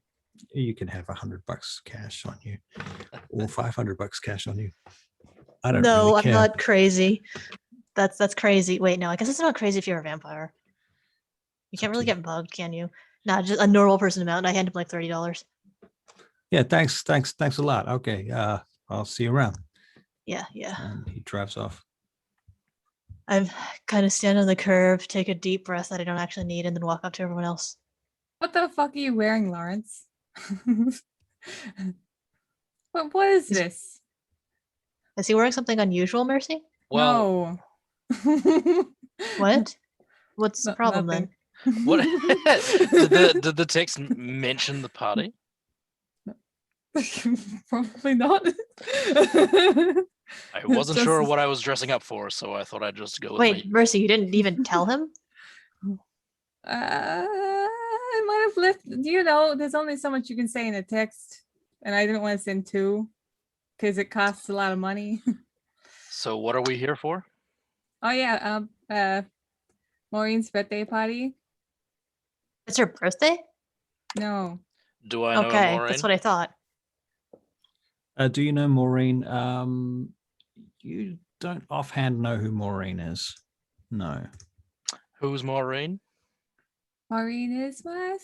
You can have $100 cash on you, or $500 cash on you. I don't No, really I'm care. not crazy. That's crazy. Wait, no, I guess it's not crazy if you're a vampire. You can't really to you. get bugged, can you? Not just a normal person amount. I hand him like $30. Yeah, thanks a lot. Okay, I'll see you around. Yeah. And he drives off. I'm kind of stand on the curb, take a deep breath that I don't actually need, and then walk up to everyone else. What the fuck are you wearing, Lawrence? What is this? Is he wearing something unusual, Mercy? Well, No. What? What's the No- problem nothing. then? what did the text mention the party? Probably not. I wasn't Just- sure what I was dressing up for, so I thought I'd just go with Wait, my. Mercy, you didn't even tell him? I might have left. Do you know? There's only so much you can say in a text, and I didn't want to send two because it costs a lot of money. So what are we here for? Oh yeah, Maureen's birthday party. It's her birthday? No, Do I know Okay, Maureen? that's what I thought. Do you know Maureen? You don't offhand know who Maureen is. No. Who's Maureen? Maureen is my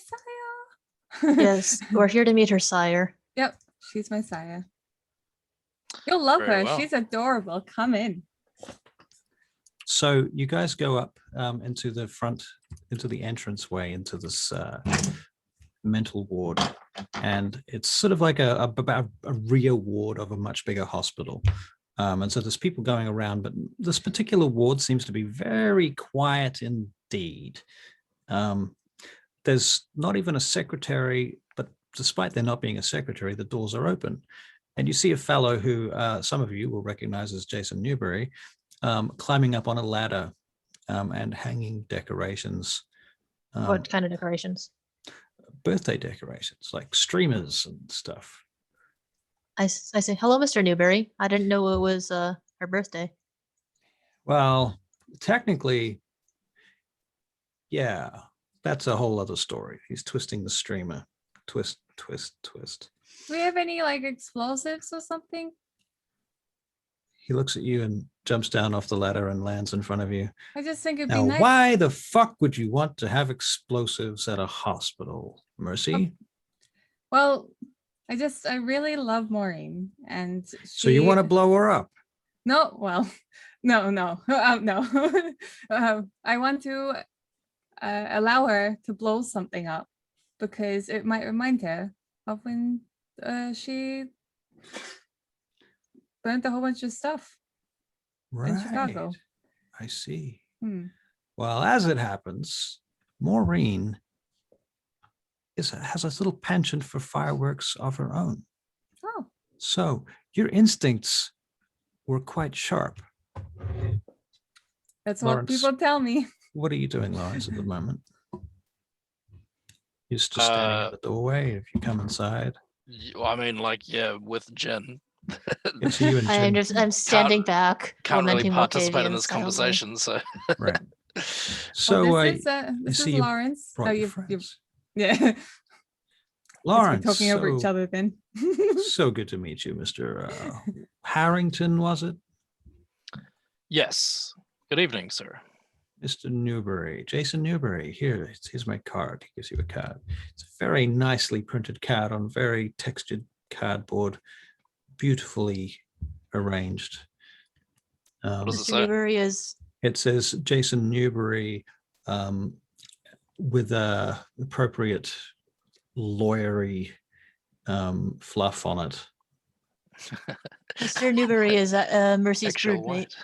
sire. Yes, we're here to meet her sire. Yep, she's my sire. You'll love Very her. well. She's adorable. Come in. So you guys go up into the front, into the entranceway into this mental ward, and it's sort of like a rear ward of a much bigger hospital. And so there's people going around, but this particular ward seems to be very quiet indeed. There's not even a secretary, but despite there not being a secretary, the doors are open. And you see a fellow who some of you will recognize as Jason Newberry, climbing up on a ladder and hanging decorations. What kind of decorations? Birthday decorations, like streamers and stuff. I say, hello, Mr. Newberry. I didn't know it was her birthday. Well, technically, yeah, that's a whole other story. He's twisting the streamer. Twist, twist, twist. Do we have any like explosives or something? He looks at you and jumps down off the ladder and lands in front of you. I just think it'd Now, be nice. why the fuck would you want to have explosives at a hospital, Mercy? Well, I really love Maureen, and So you want to blow her up? No, well, no, no. I want to allow her to blow something up because it might remind her of when she burnt a whole bunch of stuff in Chicago. Right. I see. Hmm. Well, as it happens, Maureen has a little penchant for fireworks of her own. Oh, So your instincts were quite sharp. that's Lawrence. what people tell me. What are you doing, Lawrence, at the moment? You're just standing in the doorway. If you come inside, I mean, like, yeah, with Jen. it's you and Jen. I'm standing back, Can't really lamenting participate in Octavian this silently. conversation, so Right. Oh, So this is see you Lawrence. brought Oh, your you friends. yeah. Lawrence, We're talking over each so, other then. so good to meet you, Mr. Harrington, was it? yes. Good evening, sir. Mr. Newberry, Jason Newberry. Here's my card. He gives you a card. It's a very nicely printed card on very textured cardboard, beautifully arranged. What does it Mr. say? Newberry is It says Jason Newberry with appropriate lawyery fluff on it. Mr. Newberry is Mercy's Actual broodmate, white.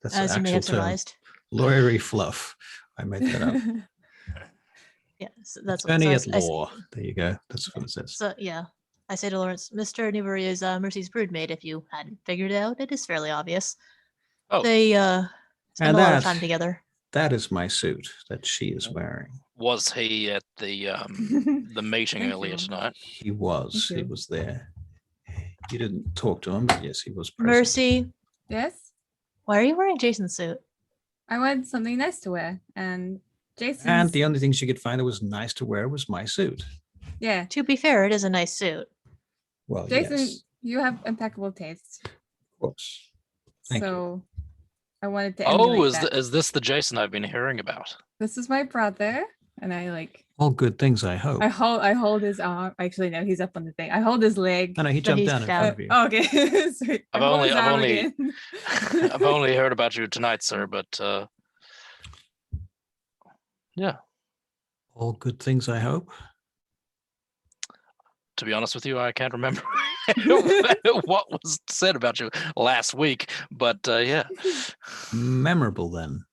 That's as the you may actual have term. surmised. Lawyery fluff. I made that up. Yeah, so that's what Attorney so at law. There you go. That's what it says. So yeah, I say to Lawrence, Mr. Newberry is Mercy's broodmate. If you hadn't figured it out, it is fairly obvious. Oh. They spend And a lot of time together. That is my suit that she is wearing. Was he at the meeting Thank earlier you. tonight? He was. Thank He you. was there. You didn't talk to him, but yes, he was present. Mercy, Yes, why are you wearing Jason's suit? I wanted something nice to wear, and Jason. And the only thing she could find that was nice to wear was my suit. Yeah, To be fair, it is a nice suit. Well, Jason, yes, you have impeccable taste. of course. Thank you. So I wanted to. Oh, emulate is that. is this the Jason I've been hearing about? This is my brother, and I like. All good things, I hope. I hold his arm. Actually, no, he's up on the thing. I hold his leg. No, he No, jumped he's down in down. front of you. Oh, okay. Sorry. I I've hold only- his I've arm only- again. I've only heard about you tonight, sir, but yeah. All good things, I hope. To be honest with you, I can't remember what was said about you last week, but yeah. Memorable then.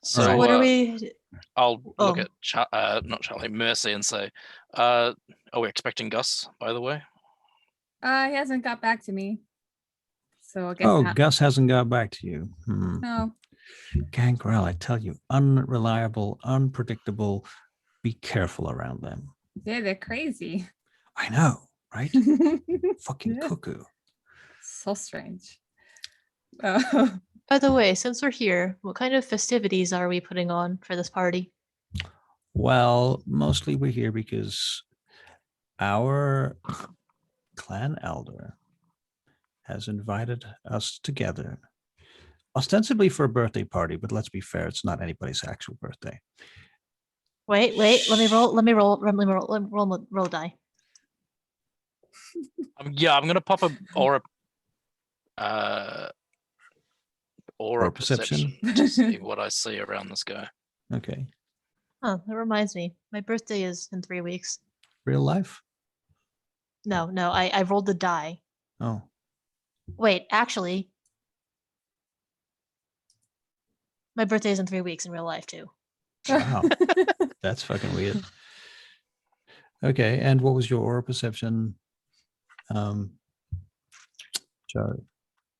So Alright. What are we? I'll look Oh. at not Charlie, Mercy, and say, "Are we expecting Gus? By the way." He hasn't got back to me. So I guess Oh, not. Gus hasn't got back to you. No. Gangrel, I tell you, unreliable, unpredictable. Be careful around them. Yeah, they're crazy. I know, right? Fucking Yeah. cuckoo. So strange. By the way, since we're here, what kind of festivities are we putting on for this party? Well, mostly we're here because our clan elder has invited us together, ostensibly for a birthday party, but let's be fair, it's not anybody's actual birthday. Wait, let me roll a die. Yeah, I'm gonna pop a aura perception. perception to see what I see around this guy. Okay. Oh, that reminds me. My birthday is in 3 weeks. Real life? No, I rolled the die. Oh, Wait, actually, my birthday is in 3 weeks in real life too. wow. That's fucking weird. Okay, and what was your aura perception? Charlie?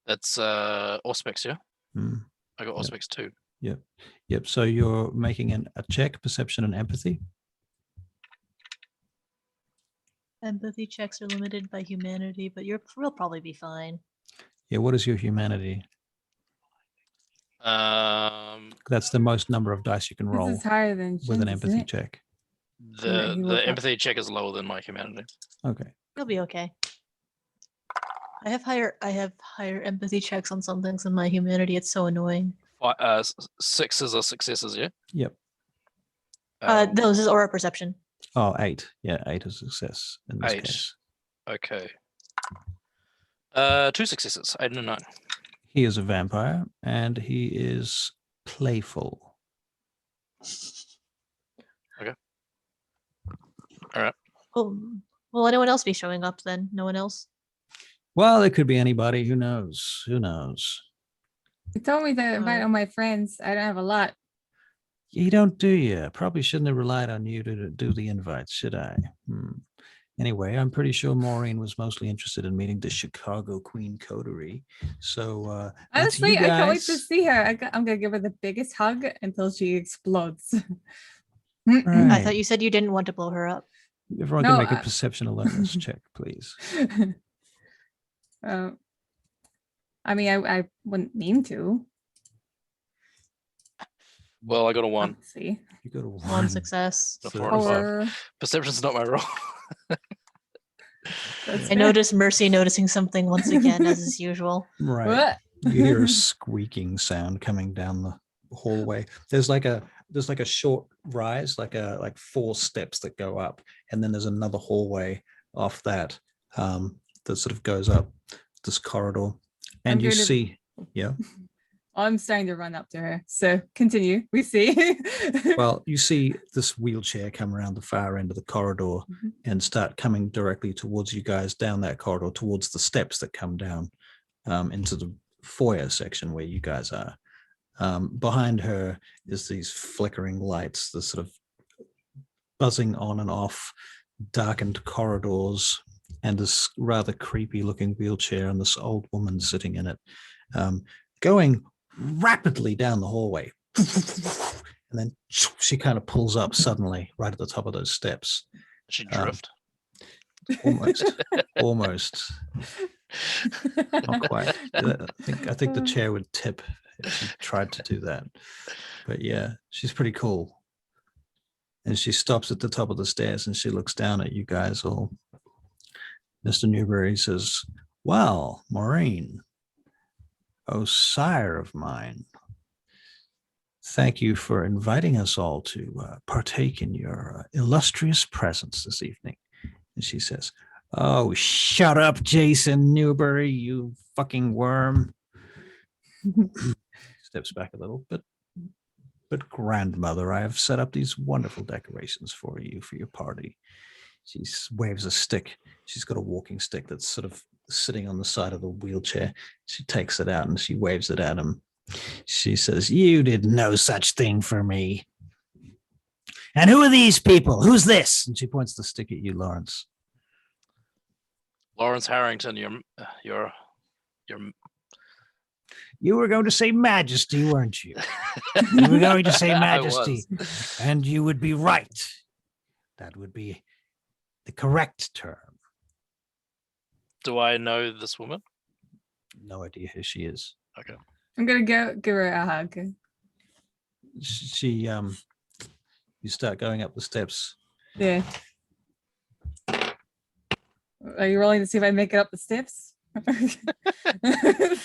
That's Auspex, yeah? Hmm. I got Yeah. Auspex too. Yep. So you're making a check, perception and empathy. Empathy checks are limited by humanity, but we'll probably be fine. Yeah. What is your humanity? That's the most number of dice you can roll This is higher than with an Jen's, isn't empathy it? check. Yeah, he woke The up. empathy check is lower than my humanity. Okay. You'll be okay. I have higher empathy checks on some things than my humanity. It's so annoying. Sixes are successes, yeah. Yep. No, this is aura perception. Oh, 8. Yeah, 8 is success in this 8. case. Okay. 2 successes. 8 and a 9. He is a vampire and he is playful. Oh, will anyone else be showing up then? No one else? Well, it could be anybody. Who knows? Who knows? You told me to invite all my friends. I don't have a lot. You don't, do you? Probably shouldn't have relied on you to do the invites, should I? Anyway, I'm pretty sure Maureen was mostly interested in meeting the Chicago Queen Coterie. So that's you Honestly, I can't wait to guys. see her. I'm gonna give her the biggest hug until she explodes. Right. I thought you said you didn't want to blow her up. Everyone No, can make a perception alertness check, please. I mean, I wouldn't mean to. Well, I got a 1. See, You got a 1 success. A So 4 and a 5. or Perception's not my role. that's I noticed Mercy noticing something once again, as is usual. Right. What? You hear a squeaking sound coming down the hallway. There's like a short rise, like 4 steps that go up, and then there's another hallway off that that sort of goes up this corridor. And I'm you gonna- see, yeah. I'm starting to run up to her. So continue. We see. Well, you see this wheelchair come around the far end of the corridor and start coming directly towards you guys down that corridor, towards the steps that come down into the foyer section where you guys are. Behind her is these flickering lights, the sort of buzzing on and off darkened corridors, and this rather creepy looking wheelchair and this old woman sitting in it, going rapidly down the hallway. And then she kind of pulls up suddenly right at the top of those steps. She drift. Almost. Not quite. I think the chair would tip if she tried to do that. But yeah, she's pretty cool. And she stops at the top of the stairs and she looks down at you guys all. Mr. Newberry says, "Well, Maureen, oh sire of mine, thank you for inviting us all to partake in your illustrious presence this evening." And she says, "Oh, shut up, Jason Newberry, you fucking worm." Steps back a little, but grandmother, I have set up these wonderful decorations for you for your party. She waves a stick. She's got a walking stick that's sort of sitting on the side of the wheelchair. She takes it out and she waves it at him. She says, "You did no such thing for me. And who are these people? Who's this?" And she points the stick at you, Lawrence. Lawrence Harrington, you're You were going to say majesty, weren't you? You were going to say I majesty, was. and you would be right. That would be the correct term. Do I know this woman? No idea who she is. Okay. I'm gonna go give her a hug. She you start going up the steps. Yeah. Are you rolling to see if I make it up the steps? The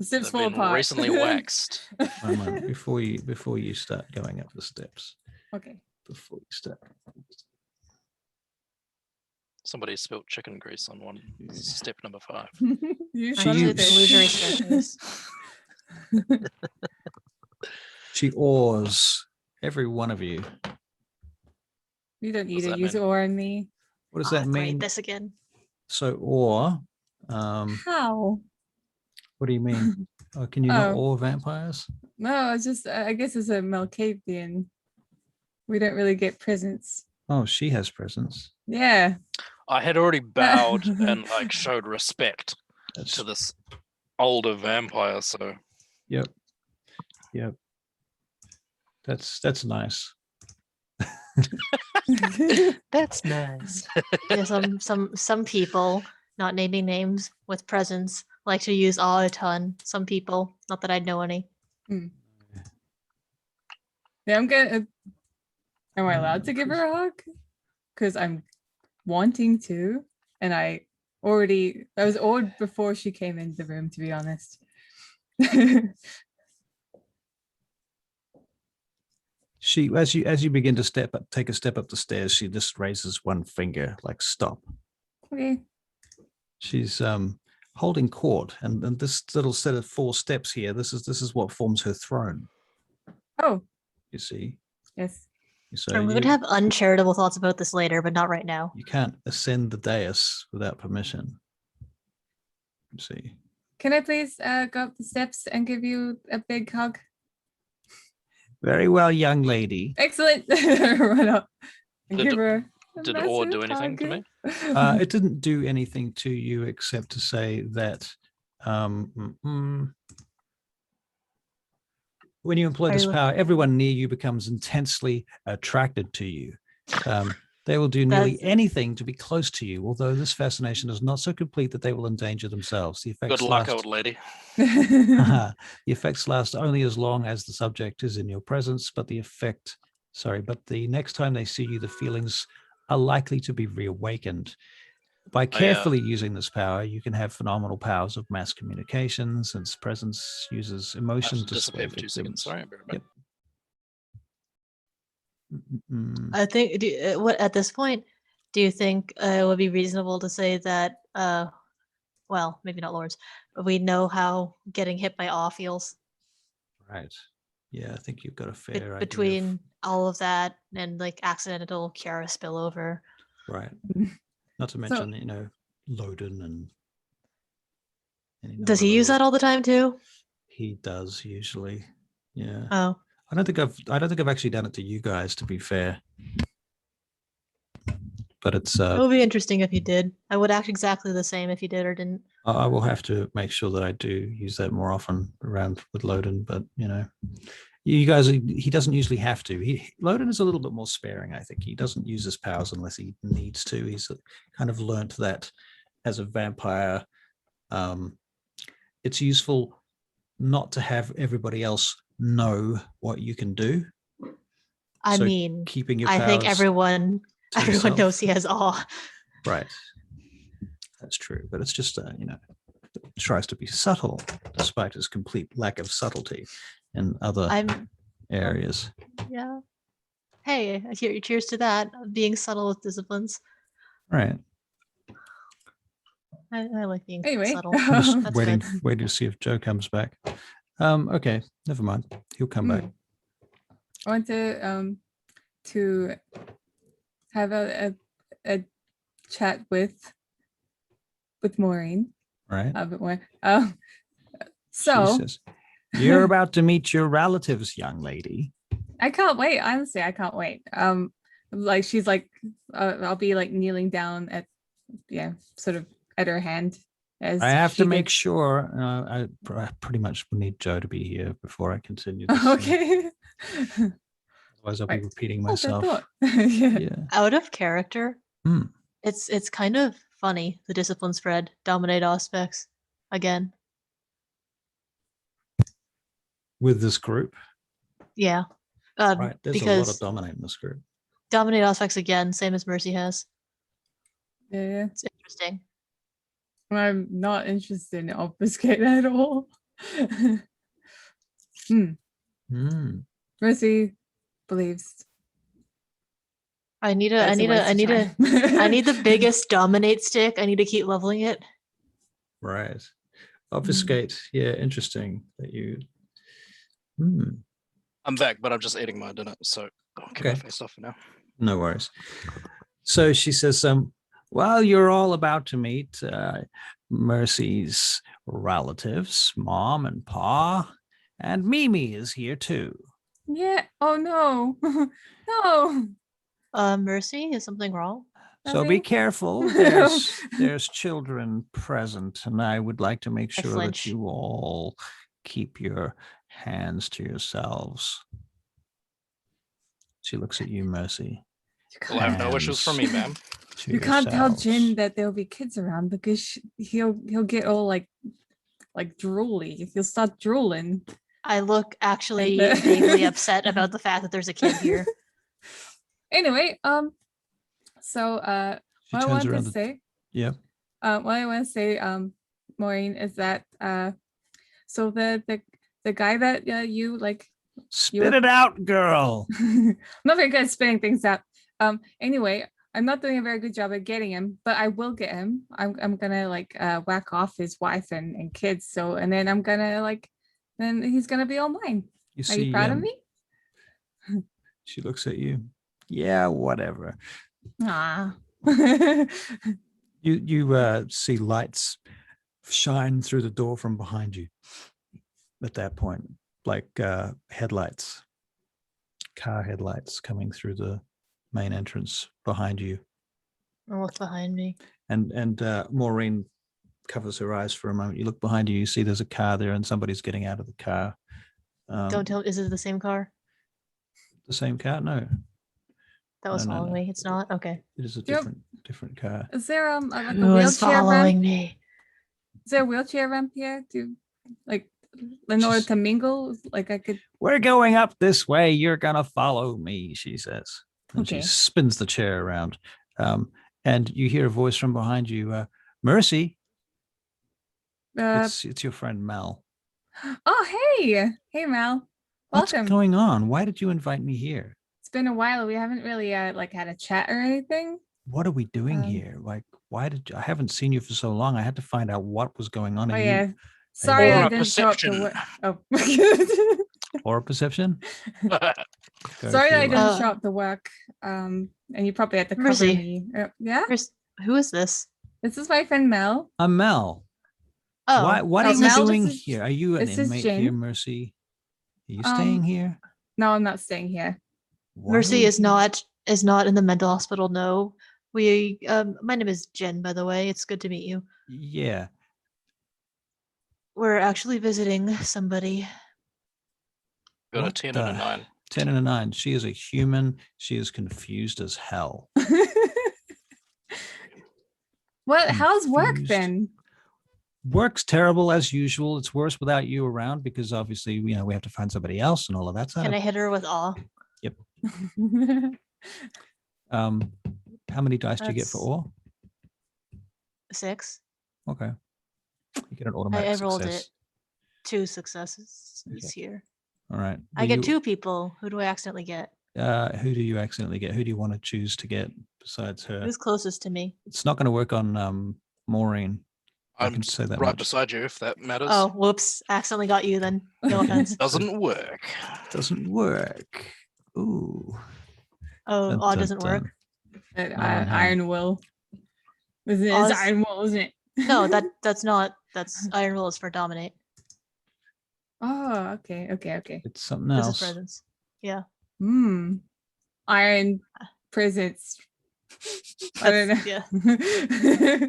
steps They've fall been apart. recently waxed. One moment, before you start going up the steps. Okay. Before you start. Somebody spilt chicken grease on one. This is step number 5. You I son do of the a illusory bitch. staircase. She awes every one of you. You don't need What's to that use mean? ore on me. What does Ah, that great, mean? this again. So awe. How? What do you mean? Oh, can you not Oh. awe vampires? No, it's just I guess as a Melcavian, we don't really get presents. Oh, she has presence. Yeah. I had already bowed and like showed respect That's to this older vampire, so Yep. That's nice. that's nice. Yeah, some people, not naming names, with presents like to use awe a ton. Some people, not that I know any. Yeah, I'm gonna. Am I allowed to give her a hug? Because I'm wanting to, and I was awed before she came into the room, to be honest. She, as you begin to take a step up the stairs, she just raises one finger, like stop. Okay. She's holding court, and this little set of 4 steps here. This is what forms her throne. Oh, You see, yes. so I'm going to have uncharitable thoughts about this later, but not right now. you can't ascend the dais without permission. You see. Can I please go up the steps and give you a big hug? Very well, young lady. Excellent. Run up and Did- give her a Did Or do massive anything to hug. me? It didn't do anything to you except to say that when you employ this power, everyone near you becomes intensely attracted to you. They will do nearly anything to be close to you, although this fascination is not so complete that they will endanger themselves. The effects Good luck, old lady. the effects last only as long as the subject is in your presence, but the next time they see you, the feelings are likely to be reawakened. By carefully using this power, you can have phenomenal powers of mass communication, since presence uses emotion to sway Disappear for 2 seconds. victims. Sorry, I'll be right back. Yep. I think what at this point, do you think it would be reasonable to say that well, maybe not lords, but we know how getting hit by awe feels Right. Yeah, I think you've got a fair idea. between all of that and like accidental Kiara spillover. Right. Not to mention, Loden and Does he use that all the time too? He does usually. Yeah. Oh, I don't think I've actually done it to you guys, to be fair. But it's it would be interesting if he did. I would act exactly the same if he did or didn't. I will have to make sure that I do use that more often around with Loden, but you guys, he doesn't usually have to. Loden is a little bit more sparing, I think. He doesn't use his powers unless he needs to. He's kind of learnt that as a vampire, it's useful not to have everybody else know what you can do. I So mean, keeping your I think powers everyone to yourself. knows he has awe. Right. That's true, but it's just tries to be subtle despite his complete lack of subtlety in other areas. Yeah. Hey, cheers to that. Being subtle with disciplines. Right. I like being Anyway. subtle. Just That's waiting good. to see if Joe comes back. Okay, never mind. He'll come back. I want to have a chat with Maureen. Right. A bit more. She So says, you're about to meet your relatives, young lady. I can't wait. Honestly, I can't wait. Like she's like, I'll be like kneeling down at, sort of at her hand. As I have she to make gets- sure. I pretty much need Joe to be here before I continue this. Okay. Otherwise, I'll be Right. repeating Hold that myself. thought. Yeah. Yeah. Out of character, Hmm. it's kind of funny, the discipline spread, dominate aspects again. With this group. Yeah. Right. There's a lot because of dominate in this group. dominate aspects again, same as Mercy has. Yeah. It's interesting. I'm not interested in obfuscate at all. Mercy believes. I need that's a waste of time. I need the biggest dominate stick. I need to keep leveling it. Right. Obfuscate. Yeah, interesting that you. I'm back, but I'm just eating my dinner, so I'll keep my Okay. face off for now. No worries. So she says, well, you're all about to meet Mercy's relatives, Mom and Pa, and Mimi is here too. Yeah. Oh no. No. Mercy, is something wrong? So be Nothing? careful. There's children present, and I would like to make sure that flinch. you all keep your hands to yourselves. She looks at you, Mercy. You'll have no wishes from me, ma'am. To You can't tell yourselves. Jin that there'll be kids around because he'll get all like drooly. He'll start drooling. I look actually And- vaguely upset about the fact that there's a kid here. Anyway, so She what I turns want to around. say, Yeah. what I want to say, Maureen, is that so the guy that you like Spit it out, girl. I'm not very good at spitting things out. Anyway, I'm not doing a very good job at getting him, but I will get him. I'm gonna like whack off his wife and kids. So and then I'm gonna like then he's gonna be all mine. You Are you proud of me? She looks at you. Yeah, whatever. Ah. You see lights shine through the door from behind you at that point, like headlights, car headlights coming through the main entrance behind you. I'll look behind me. And Maureen covers her eyes for a moment. You look behind you, you see there's a car there and somebody's getting out of the car. Don't tell. Is it the same car The same car? No, that was No, following no. me? It's not. Okay. it is a Yep. different car. Is there like a Who is wheelchair ramp? following me? Is there a wheelchair ramp here? Like in order Just- to mingle? Like I could. We're going up this way. You're gonna follow me, she says. And Okay. she spins the chair around. And you hear a voice from behind you, Mercy. It's your friend Mel. Oh hey Mal. What's Welcome. going on? Why did you invite me here? It's been a while. We haven't really like had a chat or anything. What are we doing Um, here? Like, why did I haven't seen you for so long? I had to find out what was going on. Oh And yeah. Sorry Or I a didn't show up to perception. work. Oh. Horror perception. Go Sorry for that I it. didn't show up to work. And you probably had to cover Mercy. me. Yeah. Who is this? This is my friend Mel. I'm Mel. Oh, What are oh, you Mel, this doing is- here? Are you an this is inmate here, Jin. Mercy? Are you staying here? No, I'm not staying here. Why Mercy are is you- not in the mental hospital. No, we. My name is Jen, by the way. It's good to meet you. Yeah. We're actually visiting somebody. Got a What 10 and a the- 9. 10 and a 9. She is a human. She is confused as hell. What? How's work Confused. then? Work's terrible as usual. It's worse without you around because obviously, we have to find somebody else and all of that side Can I of. hit her with awe? How many dice do you get for That's- all? 6. Okay. You get an I automatic rolled success. it. 2 successes Okay. this year. All right. I Do get you- 2 people. Who do I accidentally get? Who do you accidentally get? Who do you want to choose to get besides her? Who's closest to me? It's not going to work on Maureen. I I'm can say that right much. beside you, if that matters. Oh, whoops! Accidentally got you. Then no offense. Doesn't work. Doesn't work. Ooh. Oh, Dun, awe dun, doesn't work. dun. Iron Will. It's Oz- Iron Will, isn't it? No, that's not. That's Iron Will is for dominate. Oh, okay. It's something This is else. presence. Yeah. Iron presence. I don't know. Yeah.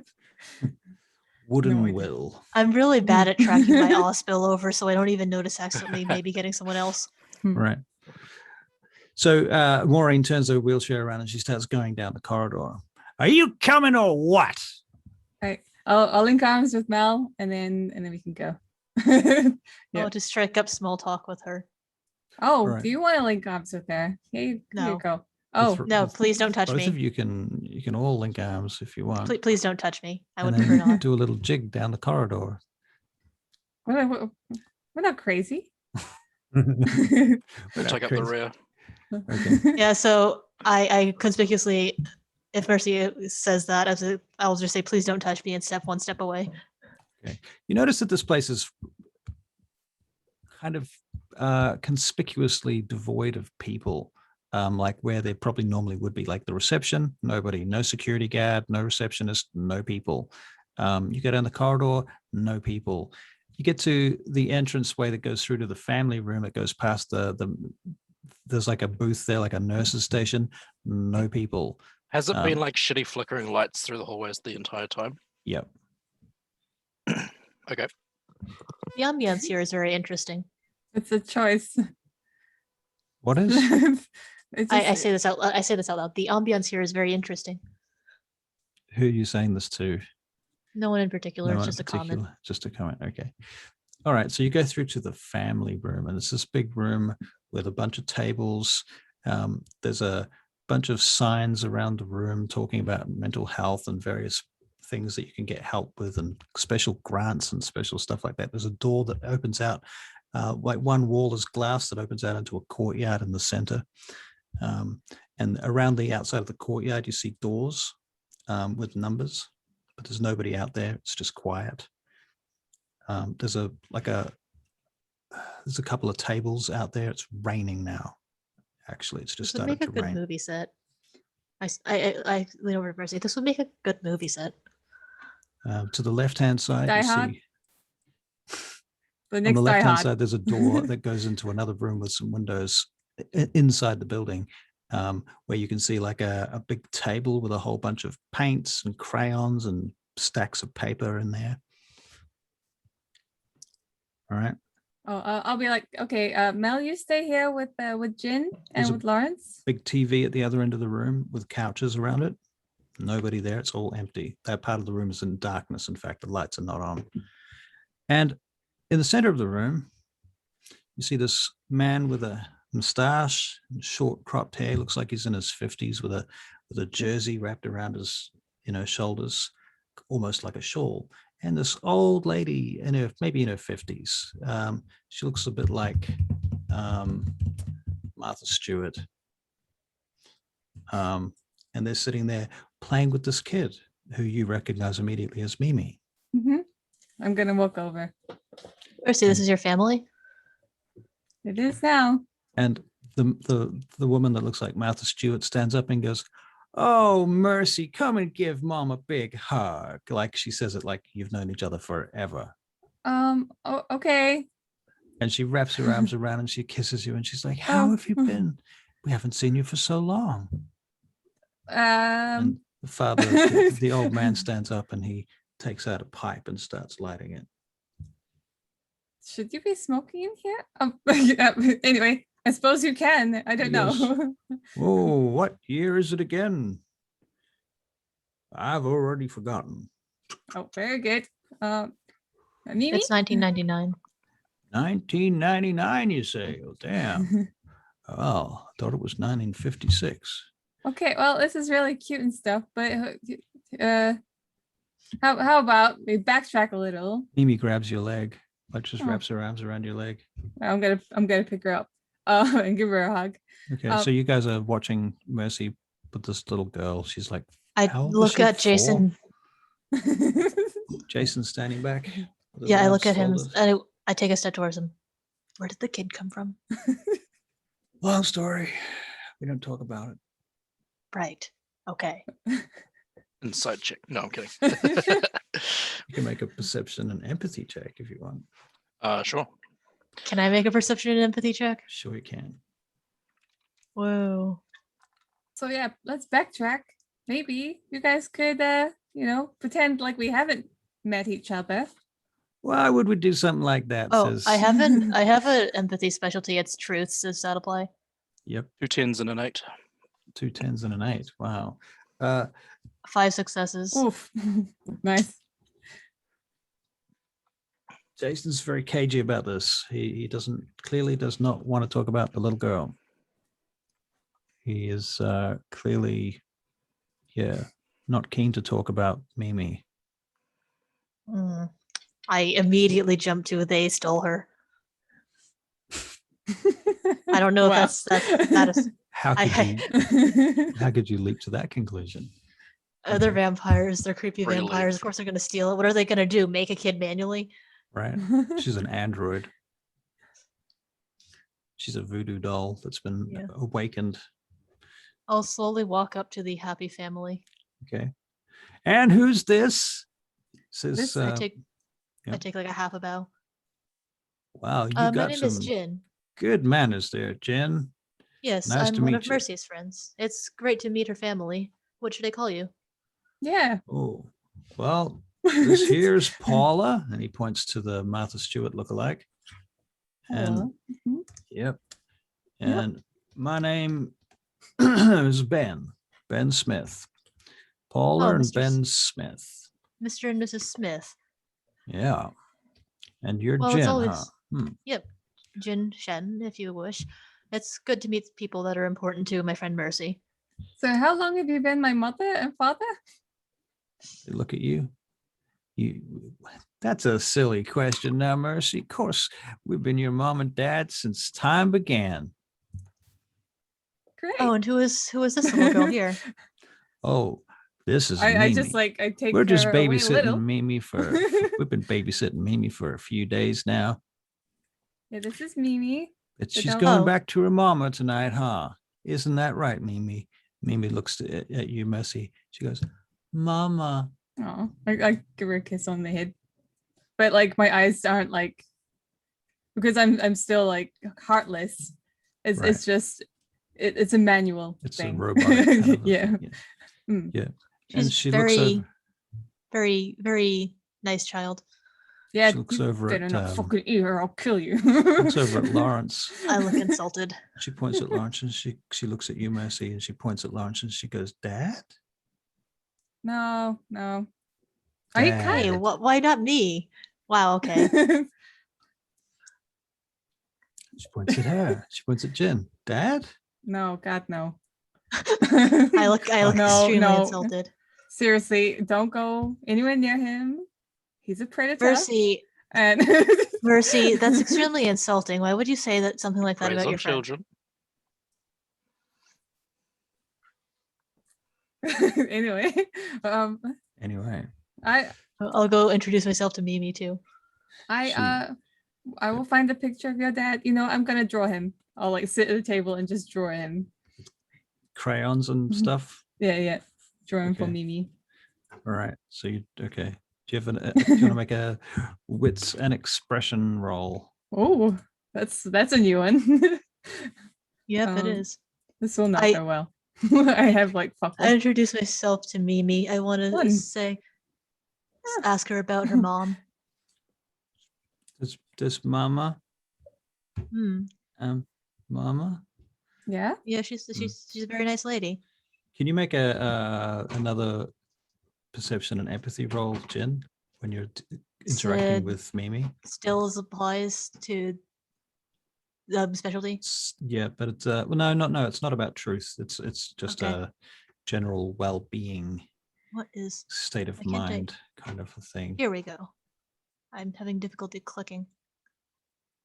Wooden idea. will. I'm really bad at tracking my awe spillover, so I don't even notice accidentally maybe getting someone else. Right. So Maureen turns her wheelchair around and she starts going down the corridor. Are you coming or what? Right. I'll link arms with Mel and then we can go. Yeah. Oh, to strike up small talk with her. Oh, Right. do you want to link arms with her? Here No. you go. Oh, With- No, with please don't touch both me. of you can all link arms if you want. Please don't touch me. I would and prefer then not. do a little jig down the corridor. we're not crazy. We're We'll not take up the crazy. rear. Okay. Yeah, so I conspicuously, if Mercy says that, I'll just say, please don't touch me and step one step away. You notice that this place is kind of conspicuously devoid of people, like where there probably normally would be, like the reception, nobody, no security guard, no receptionist, no people. You go down the corridor, no people. You get to the entranceway that goes through to the family room. It goes past there's like a booth there, like a nurse's station, no people. Has it been Um, like shitty flickering lights through the hallways the entire time? Yep. Okay. The ambience here is very interesting. It's a choice. What is? It's I just- say this out loud. I say this out loud. The ambience here is very interesting. Who are you saying this to? No one in particular. No It's one in just a comment. particular, just a comment. Okay. All right. So you go through to the family room, and it's this big room with a bunch of tables. There's a bunch of signs around the room talking about mental health and various things that you can get help with and special grants and special stuff like that. There's a door that opens out, like one wall is glass that opens out into a courtyard in the center. And around the outside of the courtyard, you see doors with numbers, but there's nobody out there. It's just quiet. There's a couple of tables out there. It's raining now. Actually, it's just This would make started a to good rain. movie set. I lean over to Mercy. This would make a good movie set. To the left-hand side, Die you Hard? see The on next the Die left-hand Hard. side, there's a door that goes into another room with some windows inside the building, where you can see like a big table with a whole bunch of paints and crayons and stacks of paper in there. All right. Oh, I'll be like, okay, Mel, you stay here with Jin There's and a with Lawrence. big TV at the other end of the room with couches around it. Nobody there. It's all empty. That part of the room is in darkness. In fact, the lights are not on. And in the center of the room, you see this man with a mustache and short cropped hair. Looks like he's in his 50s with a jersey wrapped around his shoulders, almost like a shawl. And this old lady maybe in her 50s. She looks a bit like Martha Stewart. And they're sitting there playing with this kid who you recognize immediately as Mimi. Mm-hmm. I'm gonna walk over. Mercy, this is your family? It is now. And the woman that looks like Martha Stewart stands up and goes, "Oh, Mercy, come and give Mom a big hug." Like she says it like you've known each other forever. Oh, okay. And she wraps her arms around and she kisses you and she's like, "How have you been? We haven't seen you for so long." And the father, the old man stands up and he takes out a pipe and starts lighting it. Should you be smoking in here? Anyway, I suppose you can. I don't know. "Oh, what year is it again? I've already forgotten." Oh, very good. Mimi? It's 1999. 1999, you say? Oh, damn. Oh, I thought it was 1956. Okay, well, this is really cute and stuff, but how about we backtrack a little? Mimi grabs your leg, like just wraps her arms around your leg. I'm gonna pick her up and give her a hug. Okay, so you guys are watching Mercy with this little girl. She's like, I how old is look she, at 4? Jason. Jason's standing back. with his Yeah, I arms look at him folded. and I take a step towards him. Where did the kid come from? Long story. We don't talk about it. Right. Okay. Inside check. No, I'm kidding. You can make a perception and empathy check if you want. Sure. Can I make a perception and empathy check? Sure you can. Whoa. So yeah, let's backtrack. Maybe you guys could pretend like we haven't met each other. Why would we do something like that? Oh, Says, I have an empathy specialty. It's truths. Does that apply? Yep, 2 10s and an 8. 2 10s and an 8. Wow. 5 successes. Oof. Nice. Jason's very cagey about this. He clearly does not want to talk about the little girl. He is clearly, not keen to talk about Mimi. I immediately jump to they stole her. I don't know Wow. if that is How could you leap to that conclusion? They're vampires. They're creepy Really? vampires. Of course they're gonna steal it. What are they gonna do? Make a kid manually? Right? She's an android. She's a voodoo doll that's been awakened. I'll slowly walk up to the happy family. Okay. And who's this? Says, I take like a half a bow. wow, you My got name some is Jin. good manners there, Jen. Yes, Nice to I'm one meet of you. Mercy's friends. It's great to meet her family. What should I call you? Yeah. Oh, well, this here's Paula, and he points to the Martha Stewart lookalike. And Mhm. yep. And my name is Ben Smith. Paula and Mr. Ben Smith. Mr. and Mrs. Smith. Yeah. And you're Well, Jen, it's always huh? Yep, Jin Shen, if you wish. It's good to meet people that are important to my friend Mercy. So how long have you been my mother and father? They look at you. That's a silly question now, Mercy. Of course, we've been your mom and dad since time began. Great. Oh, and who is this little girl here? Oh, this is I just Mimi. I take We're just her away a babysitting little. Mimi we've been babysitting Mimi for a few days now. Yeah, this is Mimi. But The she's dog. going Oh. back to her mama tonight, huh? Isn't that right, Mimi? Mimi looks at you, Mercy. She goes, Mama. Oh, I give her a kiss on the head, but like my eyes aren't like, because I'm still like heartless. It's Right. it's just it's a manual It's thing. a robotic kind of a Yeah. thing. Mm. Yeah. And She's she very, looks over. very, very nice child. Yeah, She looks you over better at not fucking eat her, I'll kill you. looks over at Lawrence. I look insulted. She points at Lawrence and she looks at you, Mercy, and she points at Lawrence and she goes, Dad? No. Are you Dad. Hey, kind? why not me? Wow, okay. She points at her. She points at Jen. Dad? No, God, no. I look No, extremely no. insulted. Seriously, don't go anywhere near him. He's a predator. Mercy, And Mercy, that's extremely insulting. Why would you say that something like that Preys about on your friend? children. anyway, Anyway. I'll go introduce myself to Mimi too. I will find a picture of your dad. I'm gonna draw him. I'll like sit at the table and just draw him. Crayons and Mhm. stuff. Yeah. Draw him for Okay. Mimi. All right. So okay. Do you want to make a wits and expression roll? Oh, that's a new one. Yep, it Um, is. This will not I- go well. I have like I fuckle. introduce myself to Mimi. I want to Fun. say, ask her about her mom. Does Mama? Hmm. Mama? Yeah. Yeah, she's a very nice lady. Can you make another perception and empathy roll, Jen, when you're interacting Said- with Mimi? Still applies to specialty. Yeah, but it's well, no, it's not about truth. It's just Okay. a general well-being, What is? state of I can't mind kind of a thing. Here we go. I'm having difficulty clicking.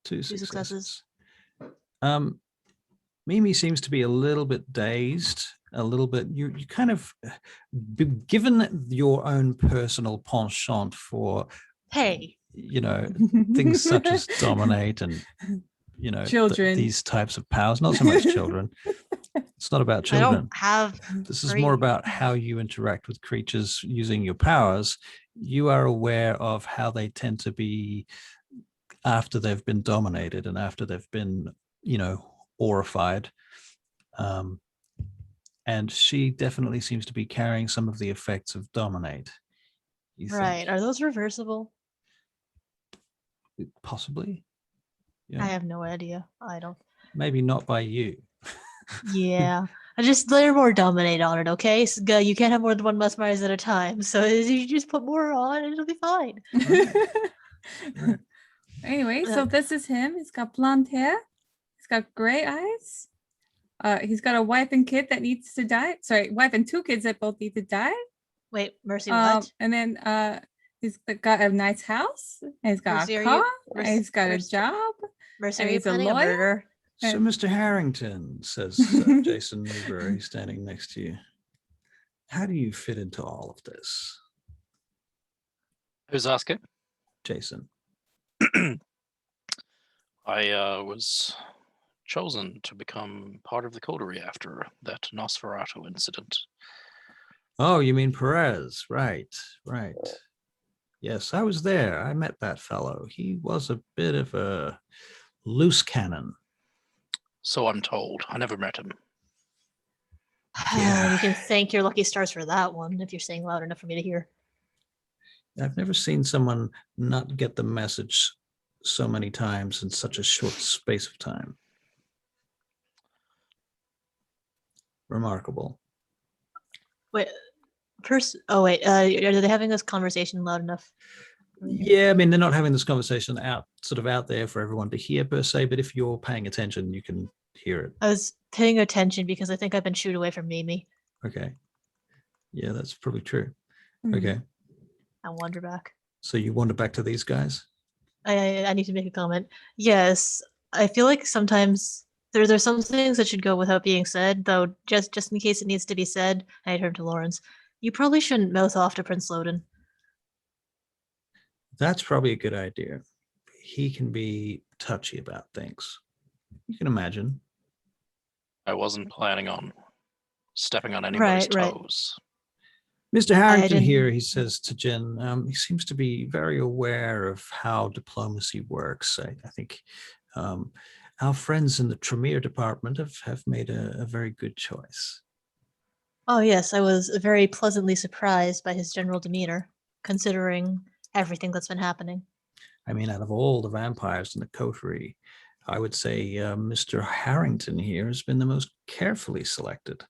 Two successes. Mimi seems to be a little bit dazed, a little bit. You kind of, given your own personal penchant for, Hey, things such as dominate and Children. these types of powers. Not so much children. It's not about I children. don't have. This is more Great. about how you interact with creatures using your powers. You are aware of how they tend to be after they've been dominated and after they've been, horrified. And she definitely seems to be carrying some of the effects of dominate. You think? Right. Are those reversible? Possibly. I have no idea. I don't. Maybe not by you. Yeah. I just layer more dominate on it, okay? So, you can't have more than one mesmerize at a time. So you just put more on and it'll be fine. Right. Anyway, so this is him. He's got blonde hair. He's got gray eyes. He's got a wife and kid that needs to die. Sorry, wife and two kids that both need to die. Wait, Mercy, what? And then he's got a nice house. And he's got Mercy, a are car. you- and he's got Mercy- a job. Mercy, and are you he's a planning a lawyer? murder? So, And- Mr. Harrington, says Jason Newberry, standing next to you, how do you fit into all of this, Who's asking? Jason? I was chosen to become part of the coterie after that Nosferatu incident. Oh, you mean Perez? Right. Yes, I was there. I met that fellow. He was a bit of a loose cannon. So I'm told. I never met him. Yeah. You can thank your lucky stars for that one if you're saying loud enough for me to hear. I've never seen someone not get the message so many times in such a short space of time. Remarkable. Wait, are they having this conversation loud enough? Yeah, I mean, they're not having this conversation out there for everyone to hear per se, but if you're paying attention, you can hear it. I was paying attention because I think I've been shooed away from Mimi. Okay. Yeah, that's probably true. Okay. I wander back. So you wander back to these guys? I need to make a comment. Yes, I feel like sometimes there's some things that should go without being said, though just in case it needs to be said, I turn to Lawrence. You probably shouldn't mouth off to Prince Loden. That's probably a good idea. He can be touchy about things. You can imagine. I wasn't planning on stepping on anybody's Right. toes. Mr. Harrington didn't- here, he says to Jen, he seems to be very aware of how diplomacy works. I think our friends in the Tremere department have made a very good choice. Oh yes, I was very pleasantly surprised by his general demeanor, considering everything that's been happening. I mean, out of all the vampires in the coterie, I would say Mr. Harrington here has been the most carefully selected.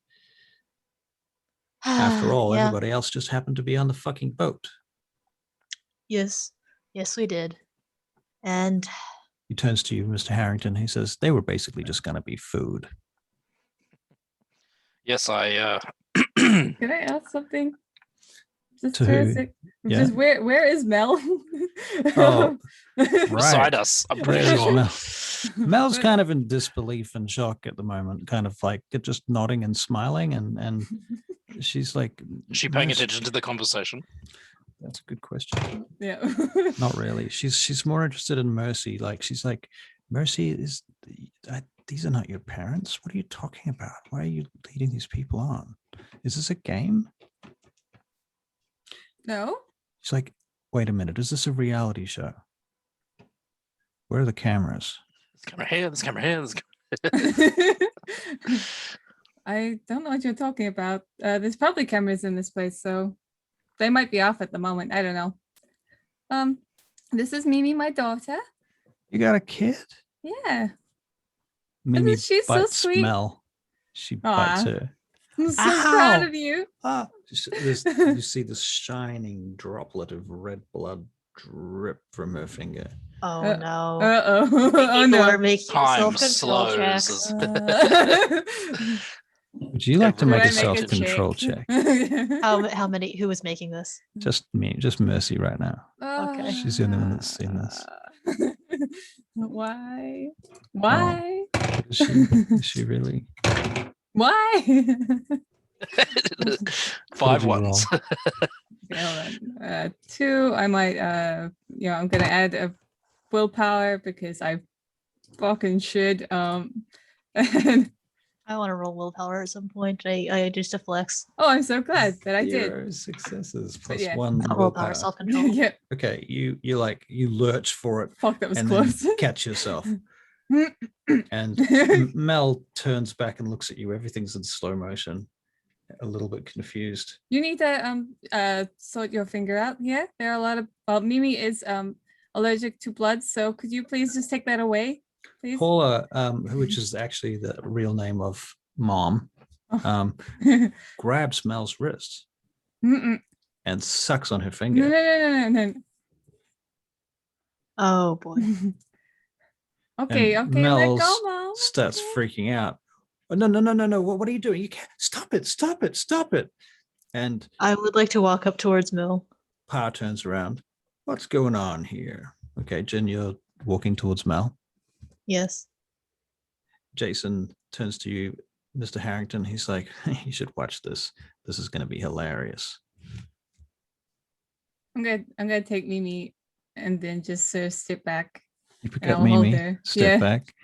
After all, Yeah. everybody else just happened to be on the fucking boat. Yes, we did. And He turns to you, Mr. Harrington. He says, they were basically just going to be food. Yes, I Can I ask something? Just To for a who? sec. Yeah. Just where is Mel? Oh, beside right. us. I'm pretty Where is sure. Mel? Mel's kind of in disbelief and shock at the moment, kind of like just nodding and smiling, and she's like, Is she paying "Mercy." attention to the conversation? That's a good question. Yeah. Not really. She's more interested in Mercy. Like she's like, Mercy these are not your parents. What are you talking about? Why are you leading these people on? Is this a game? No. She's like, wait a minute. Is this a reality show? Where are the cameras? This camera here, this camera here, this camera. I don't know what you're talking about. There's probably cameras in this place, so they might be off at the moment. I don't know. This is Mimi, my daughter. You got a kid? Yeah. Mimi she so bites sweet? Mel. She bites Aw. her. I'm so proud Ow! of you. Ah, you see this shining droplet of red blood drip from her finger. oh Uh, no. Uh-oh. Oh People are no. making Time self-control slows checks. Would you like to Do make I a make a self-control check? How many? Who was making this? Just me, just Mercy right now. Okay. She's the only one that's seen this. Why? Why? Is she really? Why? 5 you ones. Okay, hold on. 2. I might I'm gonna add a willpower because I fucking should. And I want to roll willpower at some point. I just a flex. oh, I'm so glad that I did. 0 successes plus yeah. 1 Willpower, willpower. self-control. Yeah. Okay, you lurch for it Fuck, that was and close. then catch yourself. And Mel turns back and looks at you. Everything's in slow motion, a little bit confused. You need to sort your finger out. Yeah, there are a lot of. Mimi is allergic to blood, so could you please just take that away, please? Paula, which is actually the real name of Mom, grabs Mel's wrist Mm-mm. and sucks on her No, finger. no. Oh boy. Okay, And let Mel's go, Mom. starts Okay. freaking out. Oh, no. What are you doing? You can't stop it. And I would like to walk up towards Mill. Pa turns around. What's going on here? Okay, Jen, you're walking towards Mel. Yes. Jason turns to you, Mr. Harrington. He's like, you should watch this. This is going to be hilarious. I'm gonna take Mimi and then just sort of step back. You pick And up I'll hold Mimi, her. step Yeah. back.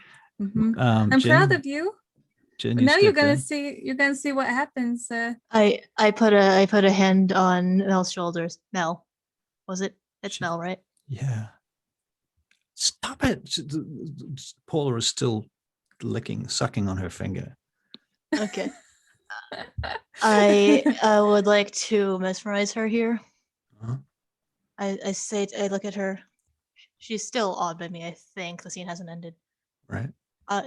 Mhm. I'm Jen, proud of you. Jen, But you now you're step gonna in. see. You're gonna see what happens. I put a hand on Mel's shoulders. Mel, was it? It's She- Mel, right? Yeah. Stop it. Paula is still sucking on her finger. Okay. I would like to mesmerize her here. Uh-huh. I look at her. She's still awed by me. I think the scene hasn't ended. Right?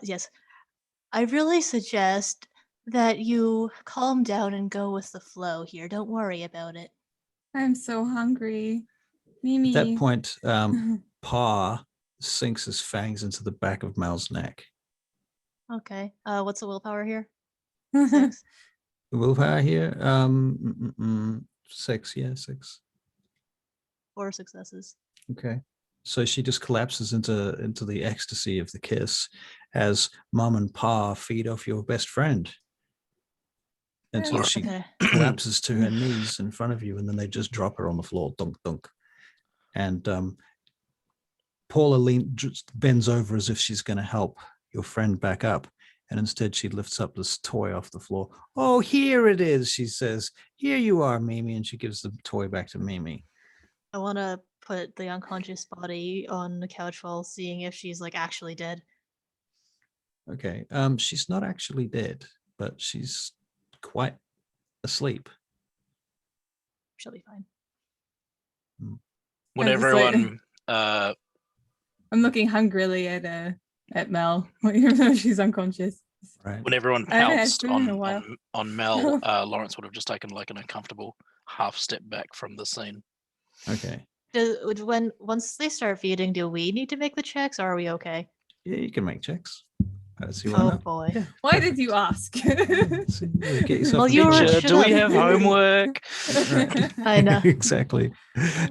Yes. I really suggest that you calm down and go with the flow here. Don't worry about it. I'm so hungry, Mimi. At that point, Pa sinks his fangs into the back of Mel's neck. Okay. What's the willpower here? 6. The willpower here, 6, yeah, 6. 4 successes. Okay. So she just collapses into the ecstasy of the kiss as Mom and Pa feed off your best friend until Yeah. she Okay. collapses to her knees in front of you, and then they just drop her on the floor, dunk dunk. And Paula just bends over as if she's going to help your friend back up, and instead she lifts up this toy off the floor. Oh, here it is, she says. Here you are, Mimi, and she gives the toy back to Mimi. I want to put the unconscious body on the couch while seeing if she's like actually dead. Okay. She's not actually dead, but she's quite asleep. She'll be fine. When I'm just like- everyone I'm looking hungrily at Mel, even though she's unconscious. Right. when everyone I haven't had pounced food in a while. on Mel, Lawrence would have just taken like an uncomfortable half step back from the scene. Okay. Once they start feeding, do we need to make the checks, or are we okay? Yeah, you can make checks. I don't see why Oh not. boy. Yeah. Why did you ask? See, you get yourself Well, in you were- trouble. shut Do we up. have homework? Right. I know. Exactly.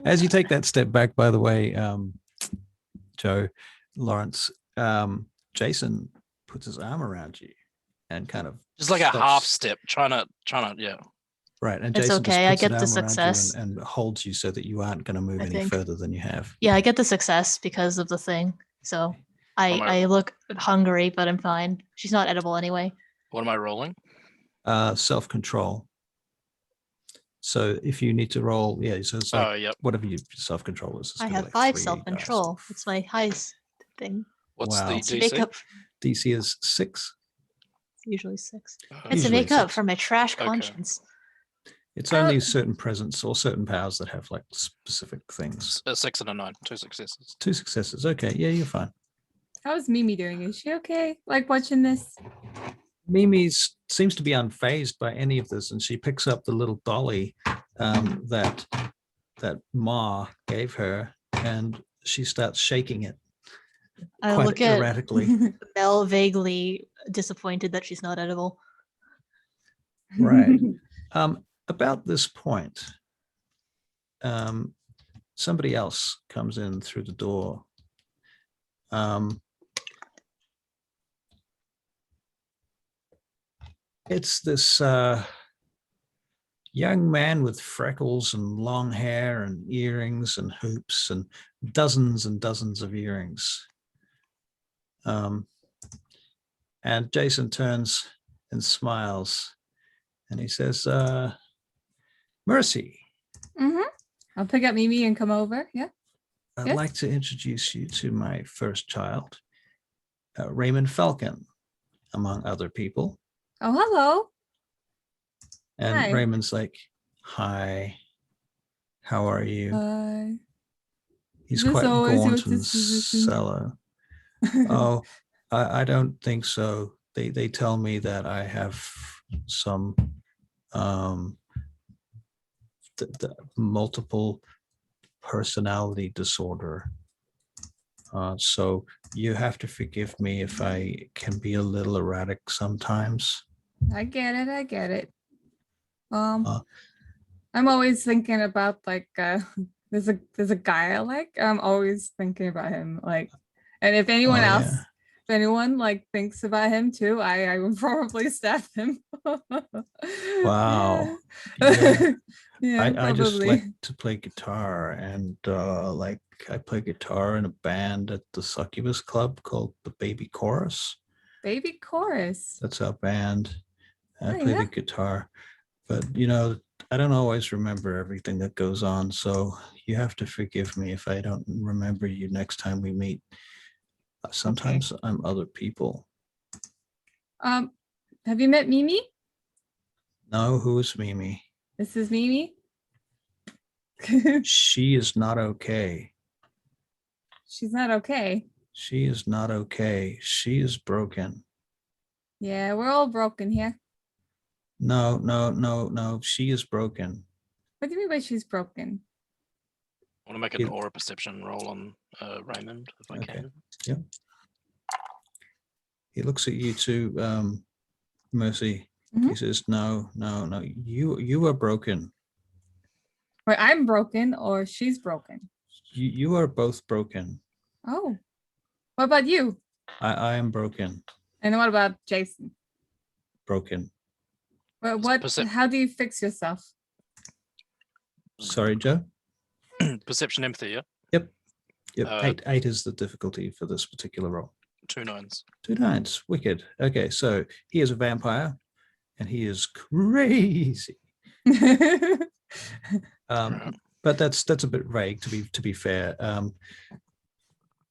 As you take that step back, by the way, Joe, Lawrence, Jason puts his arm around you and kind of Just like a stops. half step, trying to, yeah. Right. And It's Jason okay, I just puts get an the arm around success. you and holds you so that you aren't going to move I any think. further than you have. Yeah, I get the success because of the thing. So Am I- I look hungry, but I'm fine. She's not edible anyway. What am I rolling? Self-control. So if you need to roll, yeah, so it's like Oh, yep. whatever your self-control is. it's I gonna be have like 5 3 self-control. dice. It's my highest thing. What's Wow. the It's to DC? make up. DC is 6. It's usually 6. Uh, It's to Usually make up 6. for my trash Okay. conscience. It's only certain presence or certain powers that have like specific things. a 6 and a 9, 2 successes. 2 successes. Okay, yeah, you're fine. How's Mimi doing? Is she okay? Like watching this? Mimi seems to be unfazed by any of this, and she picks up the little dolly that Ma gave her, and she starts shaking it I quite look at erratically. Mel vaguely disappointed that she's not edible. Right. About this point, somebody else comes in through the door. It's this young man with freckles and long hair and earrings and hoops and dozens of earrings. And Jason turns and smiles, and he says, Mercy, Mm-hmm. I'll pick up Mimi and come over. Yeah. I'd Yes? like to introduce you to my first child, Raymond Falcon, among other people. Oh, hello. And Hi. Raymond's like, hi, how are you? He's this quite always your gaunt and disposition? sallow. Oh, I don't think so. They tell me that I have some multiple personality disorder. So you have to forgive me if I can be a little erratic sometimes. I get it. I get it. Uh, I'm always thinking about like there's a guy I like. I'm always thinking about him. Like, and if anyone Oh, else, yeah. if anyone like thinks about him too, I would probably stab him. Wow. Yeah, yeah, I just probably. like to play guitar, and like I play guitar in a band at the Succubus Club called the Baby Chorus. Baby chorus. That's our band. I Oh, play yeah? the guitar, but I don't always remember everything that goes on. So you have to forgive me if I don't remember you next time we meet. Sometimes I'm other people. Have you met Mimi? No, who is Mimi? This is Mimi. She is not okay. She's not okay. She is not okay. She is broken. Yeah, we're all broken here. No. She is broken. What do you mean by she's broken? I want to make an aura perception roll on Raymond if I Okay. can. Yeah. He looks at you too, Mercy. He Mhm. says, no. You are broken. Or I'm broken or she's broken. You are both broken. Oh, what about you? I am broken. And what about Jason? Broken. Well, Percep- how do you fix yourself? Sorry, Joe. Perception, empathy, yeah. Yep. Eight is the difficulty for this particular roll. 2 9s. 2 9s. Wicked. Okay, so he is a vampire, and he is crazy. Right. But that's a bit vague to be fair.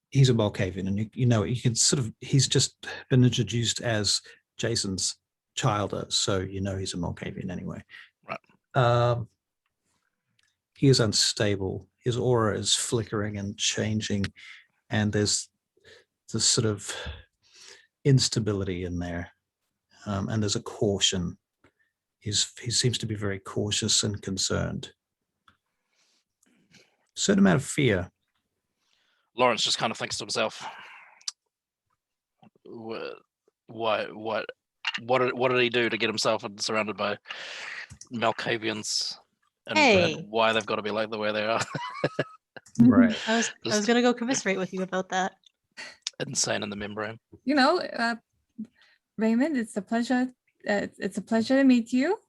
He's a Malkavian, and you know you can sort of he's just been introduced as Jason's child, so you know he's a Malkavian anyway. Right. He is unstable. His aura is flickering and changing, and there's this sort of instability in there, and there's a caution. He seems to be very cautious and concerned. Certain amount of fear. Lawrence just kind of thinks to himself, what did he do to get himself surrounded by Malkavians, and Hey. why they've got to be like the way they are? Right. I was gonna go commiserate with you about that. Insane in the membrane. You know, Raymond, it's a pleasure. It's a pleasure to meet you.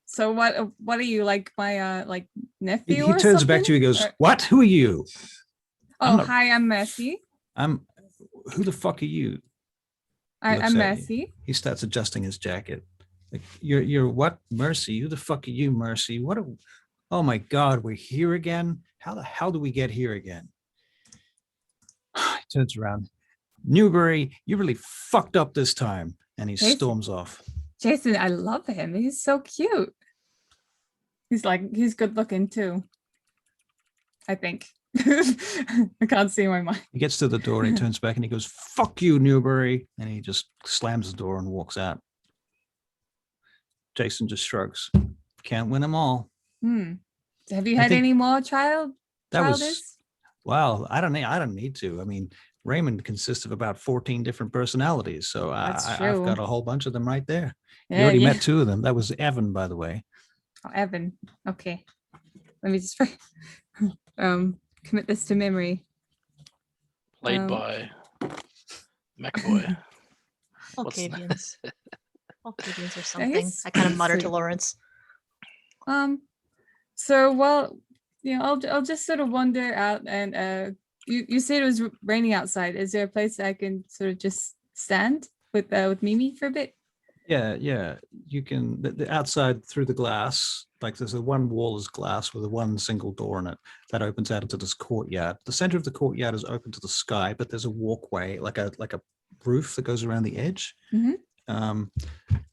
So what are you, like my like nephew? He or turns back something? to you. He goes, Or- "What? Who are you?" Oh, not- hi, I'm Mercy. Who the fuck are you? I'm looks at you. Mercy. He starts adjusting his jacket. Like, you're what? Mercy? Who the fuck are you, Mercy? Oh my God, we're here again. How the hell do we get here again? He turns around. Newbury, you really fucked up this time. And he Jason. storms off. Jason, I love him. He's so cute. He's good looking too. I think. I can't see my mind. He gets to the door and he turns back and he goes, "Fuck you, Newbury." And he just slams the door and walks out. Jason just shrugs. Can't win them all. Have you I had think any more That was childish? wow. I don't need to. I mean, Raymond consists of about 14 different personalities. So That's I've true. got a whole bunch of them right there. You Yeah, already yeah. met 2 of them. That was Evan, by the way. Oh, Evan. Okay. Let me just commit this to memory. Played Um, by McAvoy. Malkavians. Malkavians or Yeah, something. he's I kind of mutter to sweet. Lawrence. So well, I'll just sort of wander out, and you said it was raining outside. Is there a place I can sort of just stand with Mimi for a bit? Yeah. You can the outside through the glass. Like there's a one wall is glass with a one single door in it that opens out into this courtyard. The center of the courtyard is open to the sky, but there's a walkway, like a roof that goes around the edge. Mhm.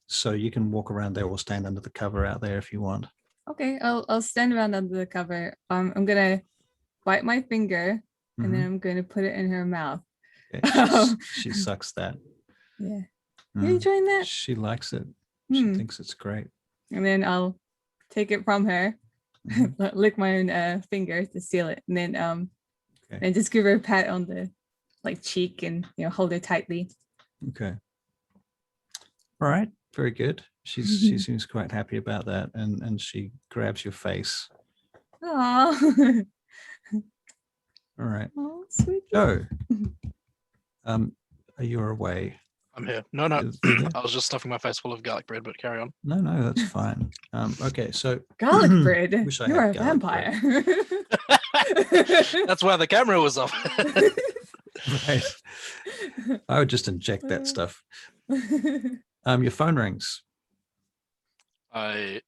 So you can walk around there or stand under the cover out there if you want. Okay, I'll stand around under the cover. I'm gonna bite my finger, and then Mhm. I'm gonna put it in her mouth. Okay, she sucks that. Yeah, Mm. you enjoying that? She likes it. She Hmm. thinks it's great. And then I'll take it from her, Mhm. lick my own finger to seal it, and then Okay. and just give her a pat on the cheek, and hold her tightly. Okay. All right. Very good. She seems quite happy about that, and she grabs your face. Oh, All right. sweet. Joe, are you away? I'm here. No. You there? I was just stuffing my face full of garlic bread, but carry on. No, that's fine. Okay, so Garlic bread. Wish I You're a had garlic bread. vampire. That's why the camera was off. right. I would just inject that stuff. Your phone rings. I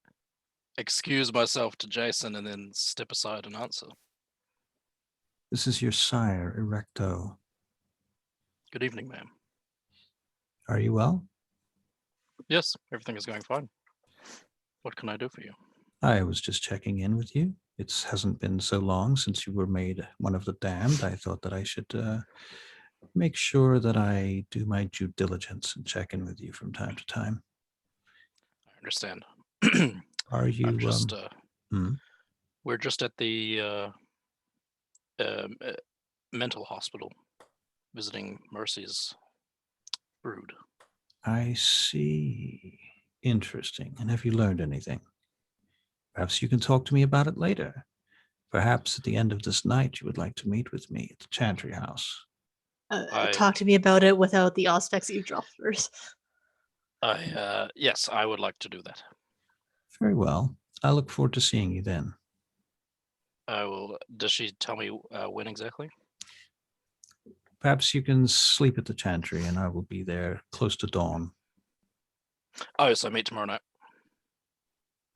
excuse myself to Jason and then step aside and answer. This is your sire, Erecto. Good evening, ma'am. Are you well? Yes, everything is going fine. What can I do for you? I was just checking in with you. It hasn't been so long since you were made one of the damned. I thought that I should make sure that I do my due diligence and check in with you from time to time. I understand. Are you? I'm just, hmm? We're just at the mental hospital visiting Mercy's brood. I see. Interesting. And have you learned anything? Perhaps you can talk to me about it later. Perhaps at the end of this night, you would like to meet with me at the Chantry House. Talk to me about it without the Auspex eavesdroppers. Yes, I would like to do that. Very well. I look forward to seeing you then. I will. Does she tell me when exactly? Perhaps you can sleep at the Chantry and I will be there close to dawn. Oh, so meet tomorrow night.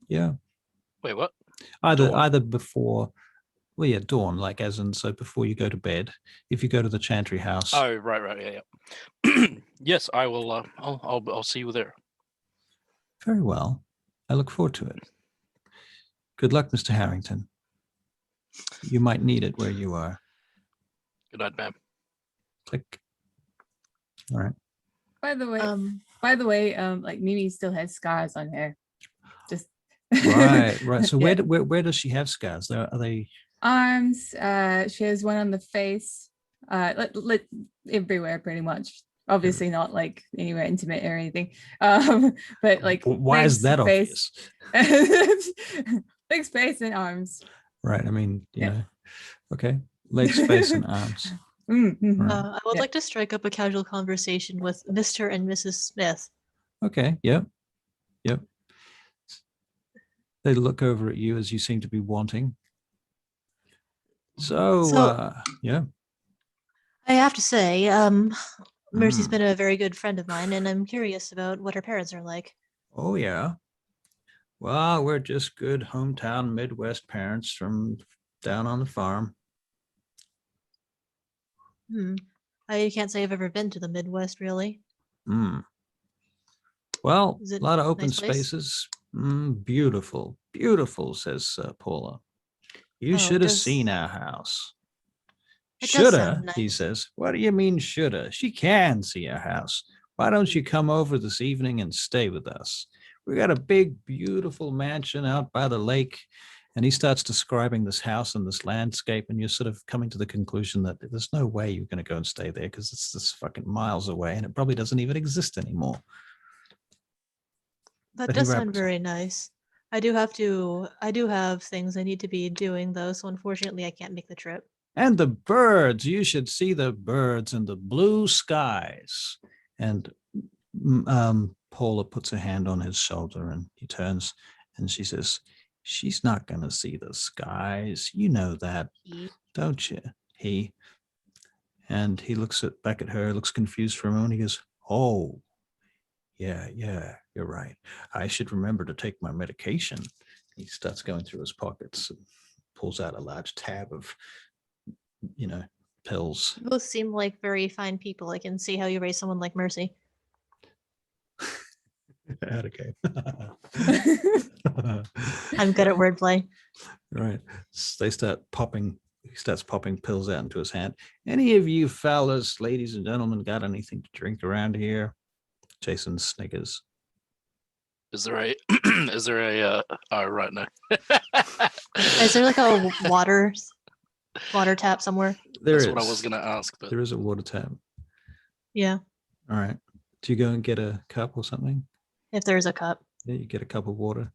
Yeah. Wait, what? Either before, well, yeah, dawn, like as in, so before you go to bed, if you go to the Chantry House. Oh, right, yeah. Yes, I will. I'll see you there. Very well. I look forward to it. Good luck, Mr. Harrington. You might need it where you are. Good night, ma'am. Click. All right. By the way, like Mimi still has scars on her. Just Right. So Yeah. where does she have scars? Are they arms? She has one on the face. Everywhere pretty much. Obviously not like anywhere intimate or anything. But like why is legs, that face. obvious? Legs, face, and arms. Right. I mean, you Yeah. know. Okay. Legs, face, and arms. Mhm. Right. I would Yeah. like to strike up a casual conversation with Mr. and Mrs. Smith. Okay. Yep. They look over at you as you seem to be wanting. So, yeah. I have to say, Mercy's Mm. been a very good friend of mine, and I'm curious about what her parents are like. Oh, yeah. Well, we're just good hometown Midwest parents from down on the farm. I can't say I've ever been to the Midwest, really. Mm. Well, Is a it lot of a open nice place? spaces. Beautiful, beautiful, says Paula. You Oh, should have does- seen our house. It does Shoulda, sound he nice. says. What do you mean shoulda? She can see our house. Why don't you come over this evening and stay with us? We got a big, beautiful mansion out by the lake. And he starts describing this house and this landscape, and you're sort of coming to the conclusion that there's no way you're going to go and stay there because it's just fucking miles away and it probably doesn't even exist anymore. That But he does sound wraps- very nice. I do have things I need to be doing though, so unfortunately I can't make the trip. And the birds, you should see the birds and the blue skies. And Paula puts a hand on his shoulder and he turns and she says, she's not going to see the skies. You know that, don't you? And he looks back at her, looks confused for a moment. He goes, oh, yeah, you're right. I should remember to take my medication. He starts going through his pockets and pulls out a large tab of pills. You both seem like very fine people. I can see how you raise someone like Mercy. Okay. I'm good at wordplay. Right. They start popping. He starts popping pills out into his hand. Any of you fellas, ladies and gentlemen, got anything to drink around here? Jason sniggers. Is there a? Oh, right now. Is there like a water tap somewhere? That's what I was gonna ask, but there is a water tap. Yeah, All right. Do you go and get a cup or something? if there's a cup. Yeah, you get a cup of water.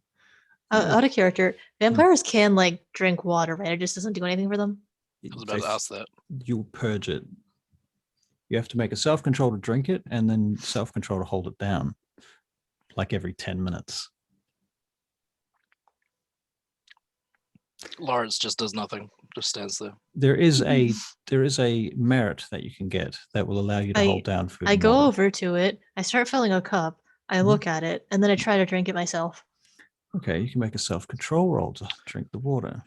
Out of character, vampires can like drink water, right? It just doesn't do anything for them. I was about to ask that. You purge it. You have to make a self-control to drink it and then self-control to hold it down, like every 10 minutes. Lawrence just does nothing, just stands there. There is a merit that you can get that will allow you to hold down food. I and go water. over to it. I start filling a cup. I look at it, and then I try to drink it myself. Okay, you can make a self-control roll to drink the water.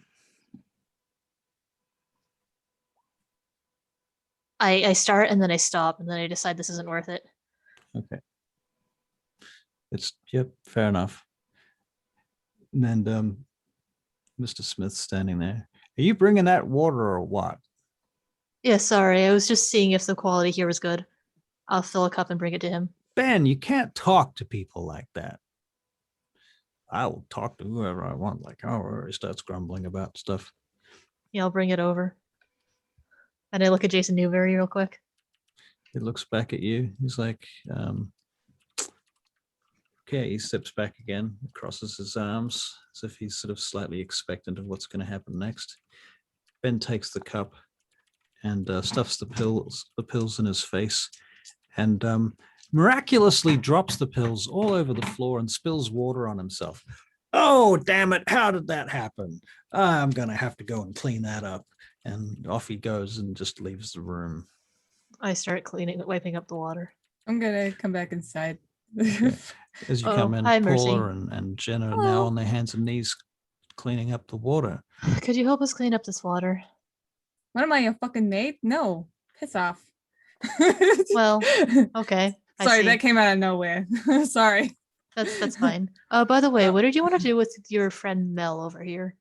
I start and then I stop, and then I decide this isn't worth it. Okay. Fair enough. And Mr. Smith's standing there. Are you bringing that water or what? Yeah, sorry. I was just seeing if the quality here was good. I'll fill a cup and bring it to him. Ben, you can't talk to people like that. I will talk to whoever I want. Like, oh, he starts grumbling about stuff. Yeah, I'll bring it over. And I look at Jason Newberry real quick. He looks back at you. He's like, Okay, he steps back again, crosses his arms as if he's sort of slightly expectant of what's going to happen next. Ben takes the cup and stuffs the pills in his face, and miraculously drops the pills all over the floor and spills water on himself. Oh, damn it. How did that happen? I'm going to have to go and clean that up. And off he goes and just leaves the room. I start wiping up the water. I'm gonna come back inside. Okay. As you come in, hi, Mercy. Paula and Jen are now Hello. on their hands and knees cleaning up the water. Could you help us clean up this water? What am I, a fucking maid? No, piss off. Well, okay. I Sorry, see. that came out of nowhere. Sorry. That's fine. By the way, Oh. what did you want to do with your friend Mel over here?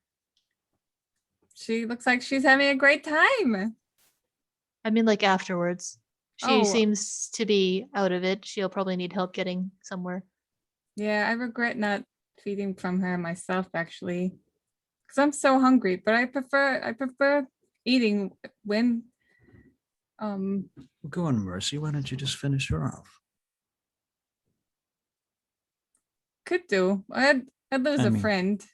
She looks like she's having a great time. I mean, like afterwards. She Oh. seems to be out of it. She'll probably need help getting somewhere. Yeah, I regret not feeding from her myself actually, because I'm so hungry. But I prefer eating when. Well, go on, Mercy. Why don't you just finish her off? Could do. I'd lose I a mean, friend.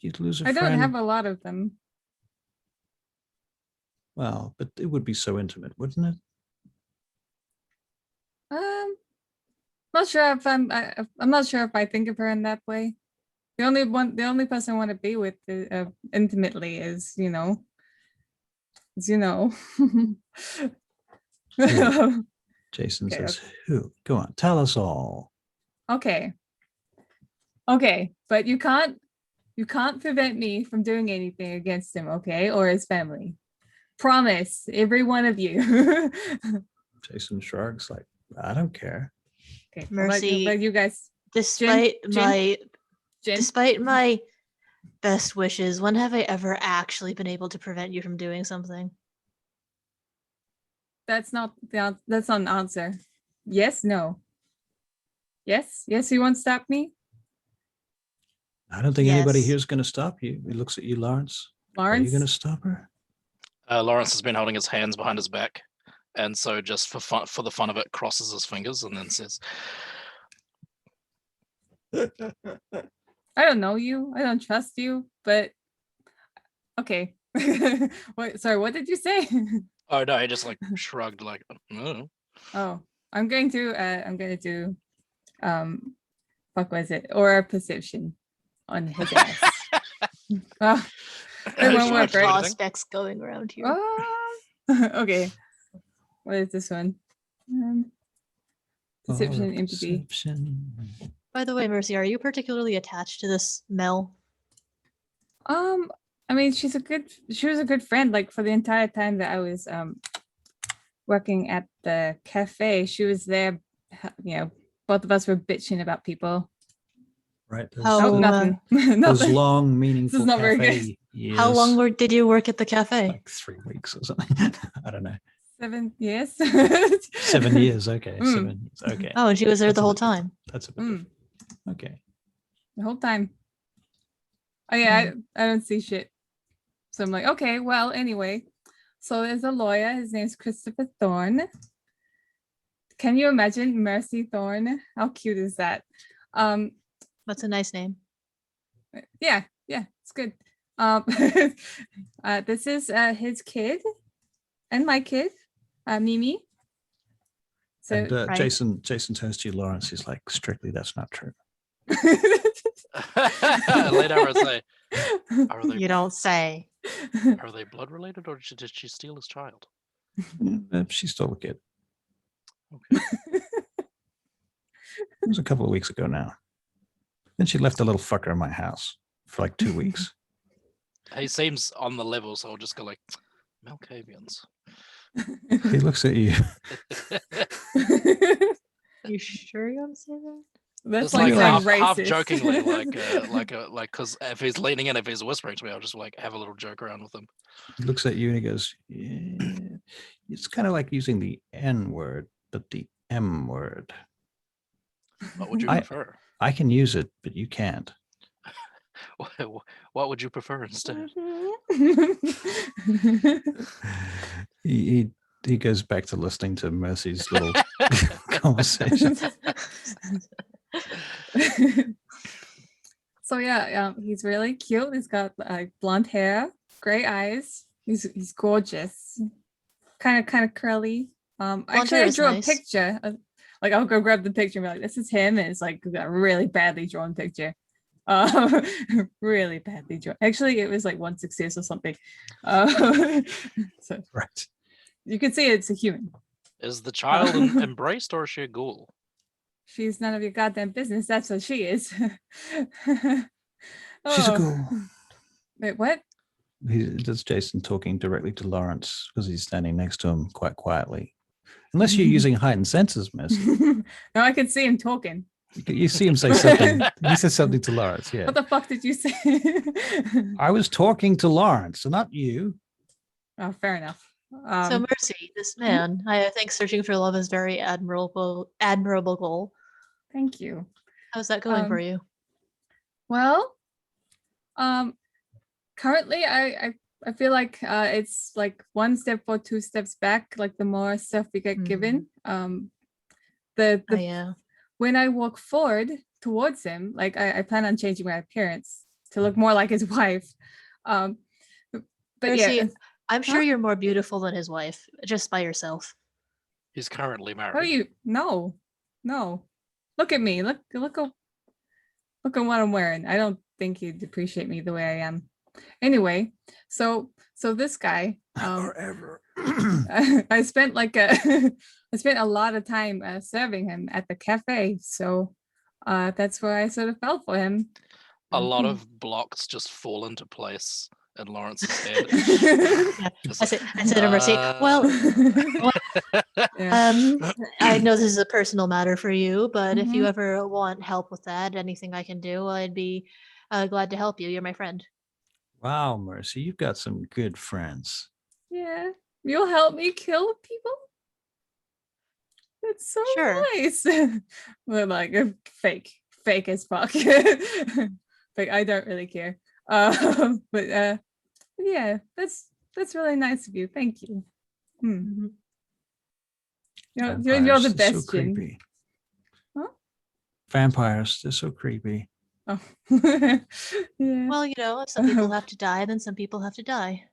You'd lose a I friend. don't have a lot of them. Well, but it would be so intimate, wouldn't it? Not sure if I'm not sure if I think of her in that way. The only person I want to be with intimately is Jason Okay, says, who? Go on, tell us all. Okay, but you can't prevent me from doing anything against him, okay, or his family. Promise, every one of you. Jason shrugs like, I don't care. Okay, Mercy, let you guys. Despite Jen? despite my best wishes, when have I ever actually been able to prevent you from doing something? That's not an answer. Yes, no. Yes, you won't stop me, I don't think anybody Yes. here is going to stop you. He looks at you, Lawrence. Are you Lawrence. going to stop her? Lawrence has been holding his hands behind his back, and so just for the fun of it, crosses his fingers and then says, I don't know you. I don't trust you, but okay. Sorry, what did you say? "Oh no," he just like shrugged, like, "Oh." Oh, I'm going to do fuck was it? Or perception on his ass. Oh, it won't work, right? Prospects going around here. Oh. Okay. What is this one? Perception and empathy. Perception. By the way, Mercy, are you particularly attached to this Mel? I mean, she was a good friend. Like for the entire time that I was working at the cafe, she was there. Both of us were bitching about people. Right. How- Oh, nothing. Those Nothing. long, meaningful not very cafe good. years. How long did you work at the cafe? Like 3 weeks or something. I don't know. 7 years. 7 years. Okay. Mm. 7 years. Okay. Oh, and she was there That's the a whole bit different. time. That's a bit Mm. different. Okay. The whole time. Oh yeah, I don't see shit. So I'm like, okay, well, anyway. So there's a lawyer. His name's Christopher Thorne. Can you imagine Mercy Thorne? How cute is that? That's a nice name. Yeah, it's good. This is his kid and my kid, Mimi. So And right. Jason turns to you, Lawrence. He's like, strictly, that's not true. Lean over and say, "Are they You don't say. are they blood related, or did she steal his child?" She's still a kid. Okay. It was a couple of weeks ago now. Then she left a little fucker in my house for like 2 weeks. He seems on the level, so I'll just go like, "Malkavians." He looks at you. You sure you want to say that? That's It's like like saying half racist. jokingly, like because if he's leaning in, if he's whispering to me, I'll just like have a little joke around with him. He looks at you and he goes, yeah. It's kind of like using the N word, but the M word. What would you I- prefer? I can use it, but you can't. What would you prefer instead? He goes back to listening to Mercy's little conversation. So yeah, he's really cute. He's got blonde hair, gray eyes. He's gorgeous. Kind of curly. Actually, hair I is drew a nice. picture. Like I'll go grab the picture and be like, "This is him." And it's like a really badly drawn picture. Really badly drawn. Actually, it was like 1/60 or something. So Right. you can see it's a human. Is the child embraced or is she a ghoul? She's none of your goddamn business. That's what she is. She's a Oh. ghoul. Wait, what? That's Jason talking directly to Lawrence because he's standing next to him quite quietly. Unless you're using heightened senses, Mercy. No, I can see him talking. You see him say something. He says something to Lawrence. Yeah. What the fuck did you say? I was talking to Lawrence, not you. Oh, fair enough. So Mercy, this man, I think searching for love is very admirable goal. Thank you. How's that going for you? Well, currently I feel like it's like one step or two steps back, like the more stuff we get given. Yeah. When I walk forward towards him, like I plan on changing my appearance to look more like his wife. But Mercy, yeah, I'm sure you're more beautiful than his wife, just by yourself. He's currently married. how are you? No. Look at me. Look at what I'm wearing. I don't think he'd appreciate me the way I am. Anyway, so this guy, Forever. I spent I spent a lot of time serving him at the cafe. So that's where I sort of fell for him. A lot of blocks just fall into place in Lawrence's head. Yeah. Just I said to Mercy, well, Yeah. I know this is a personal matter for you, but if you Mhm. ever want help with that, anything I can do, I'd be glad to help you. You're my friend. Wow, Mercy, you've got some good friends. Yeah. You'll help me kill people? That's so Sure. nice. We're like fake as fuck. Like I don't really care. But yeah, that's really nice of you. Thank you. Mhm. You're the Vampires, they're best, so Jin. creepy. Huh? Vampires, they're so creepy. Oh. Yeah. Well, if some people have to die, then some people have to die.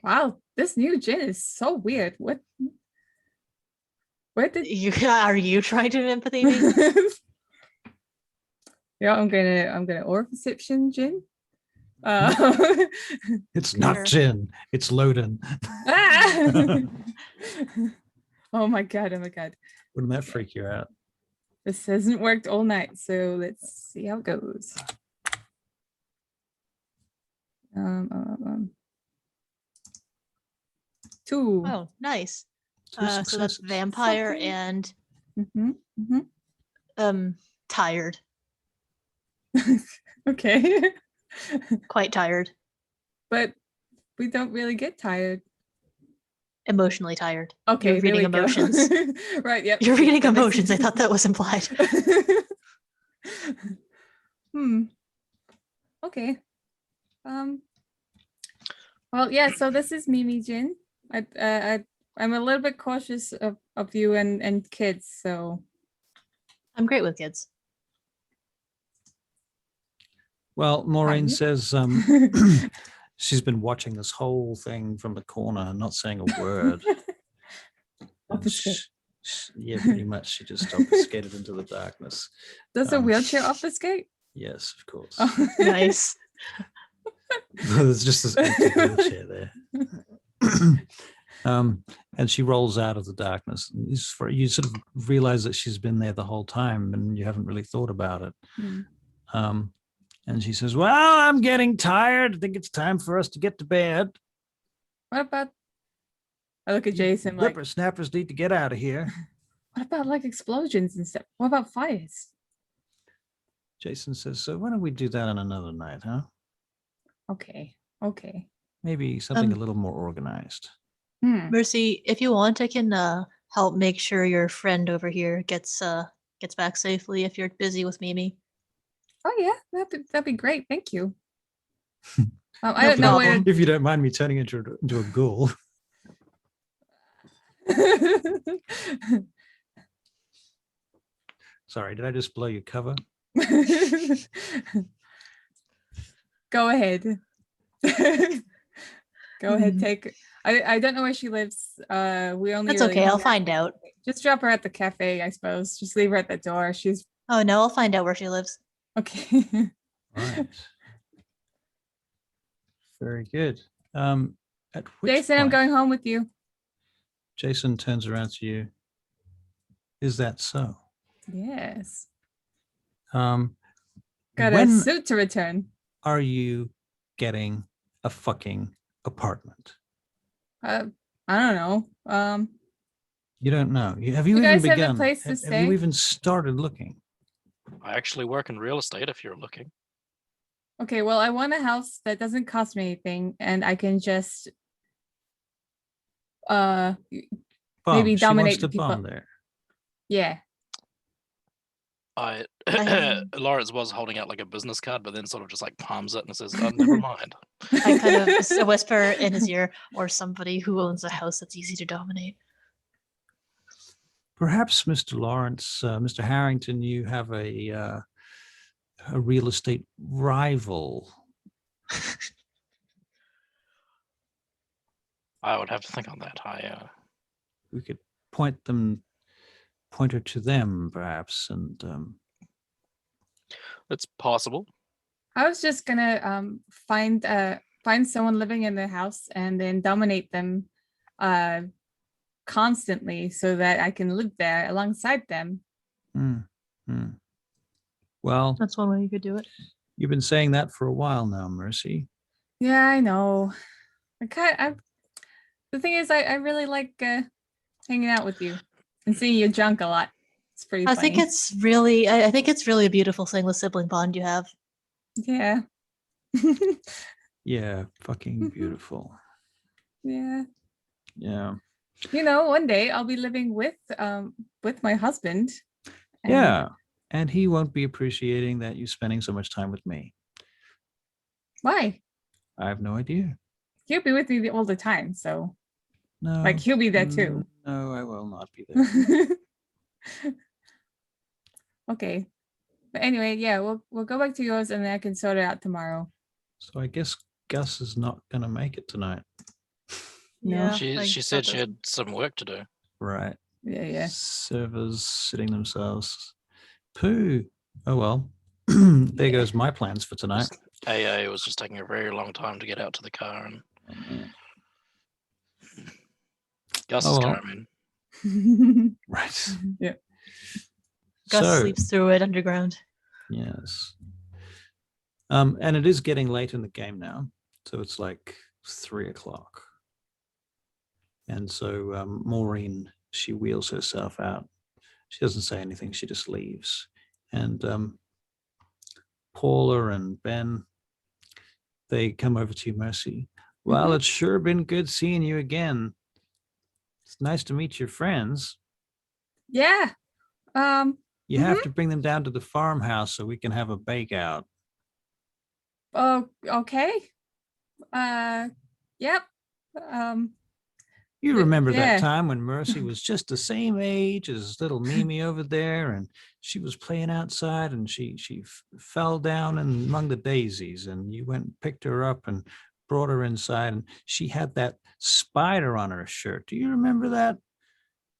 Wow, this new Jin is so weird. What? Where did? Are you trying to empathy me? Yeah, I'm gonna aura perception Jin. It's not Sure. Jin, it's Loden. Ah! Oh my god! Wouldn't that freak you out? This hasn't worked all night, so let's see how it goes. 2. Oh, nice. Two So that's successes. vampire Something. and Mm-hmm. tired. Okay. Quite tired. But we don't really get tired. Emotionally tired. Okay, You're there reading we go. emotions. Right, yep. You're reading that makes emotions. I sense. thought that was implied. Okay. Well, yeah, so this is Mimi Jin. I'm a little bit cautious of you and kids, so I'm great with kids. Well, Maureen Fine. says she's been watching this whole thing from the corner and not saying a word. Obfuscate. Yeah, pretty much. She just obfuscated into the darkness. Does a wheelchair obfuscate? Yes, of course. Oh. Nice. There's just this empty wheelchair there. And she rolls out of the darkness. And you sort of realize that she's been there the whole time and you haven't really thought about it. And she says, well, I'm getting tired. I think it's time for us to get to bed. What about? I look at Jason like. Whippersnappers need to get out of here. What about like explosions and stuff? What about fires? Jason says, so why don't we do that on another night, huh? Okay. Maybe something a little more organized. Mercy, if you want, I can help make sure your friend over here gets back safely if you're busy with Mimi. Oh yeah, that'd be great. Thank you. I No don't know where. If you don't mind me turning into a ghoul. Sorry, did I just blow your cover? Go ahead. Go ahead, Mhm. take. I don't know where she lives. We only That's really okay. I'll hung out- find out. Just drop her at the cafe, I suppose. Just leave her at the door. She's Oh no, I'll find out where she lives. okay. Right. Very good. At which Jason, I'm point, going home with you. Jason turns around to you. Is that so? Yes. Um, Got a when suit to return. are you getting a fucking apartment? I don't know. You don't know. Have you You even guys have a begun? place to Have stay? you even started looking? I actually work in real estate if you're looking. Okay, well, I want a house that doesn't cost me anything, and I can just Bomb. maybe She wants dominate to people. bomb there. Yeah. I I- Lawrence was holding out like a business card, but then sort of just like palms it and says, oh, "Never mind." I kind of just a whisper in his ear, or somebody who owns a house that's easy to dominate. Perhaps, Mr. Lawrence, Mr. Harrington, you have a real estate rival. I would have to think on that. We could point her to them, perhaps, and It's possible. I was just gonna find someone living in the house and then dominate them constantly so that I can live there alongside them. Well, That's one way you could do it. you've been saying that for a while now, Mercy. Yeah, I know. The thing is, I really like hanging out with you and seeing you drunk a lot. It's pretty I funny. think it's really, I think it's really a beautiful thing, the sibling bond you have. Yeah. Yeah, fucking beautiful. Yeah. Yeah. You know, one day I'll be living with my husband. and- Yeah. And he won't be appreciating that you spending so much time with me. Why? I have no idea. He'll be with me all the time, so No. like he'll be there too. No, I will not be there. Okay. But anyway, yeah, we'll go back to yours and then I can sort it out tomorrow. So I guess Gus is not gonna make it tonight. No. She said she had some work to do. Right. Yeah. Servers sitting themselves. Pooh. Oh well. There goes my plans for tonight. Just, AA was just taking a very long time to get out to the car, and Gus's Oh, well. car, I mean. Right. Yeah. Gus So, sleeps through it underground. yes. And it is getting late in the game now. So it's like 3:00. And so Maureen, she wheels herself out. She doesn't say anything. She just leaves. And Paula and Ben, they come over to you, Mercy. Well, it's sure been good seeing you again. It's nice to meet your friends. Yeah. You have to bring them down to the farmhouse so we can have a bake out. Oh, okay. Yep. You remember yeah. that time when Mercy was just the same age as little Mimi over there, and she was playing outside, and she fell down among the daisies, and you went and picked her up and brought her inside, and she had that spider on her shirt. Do you remember that?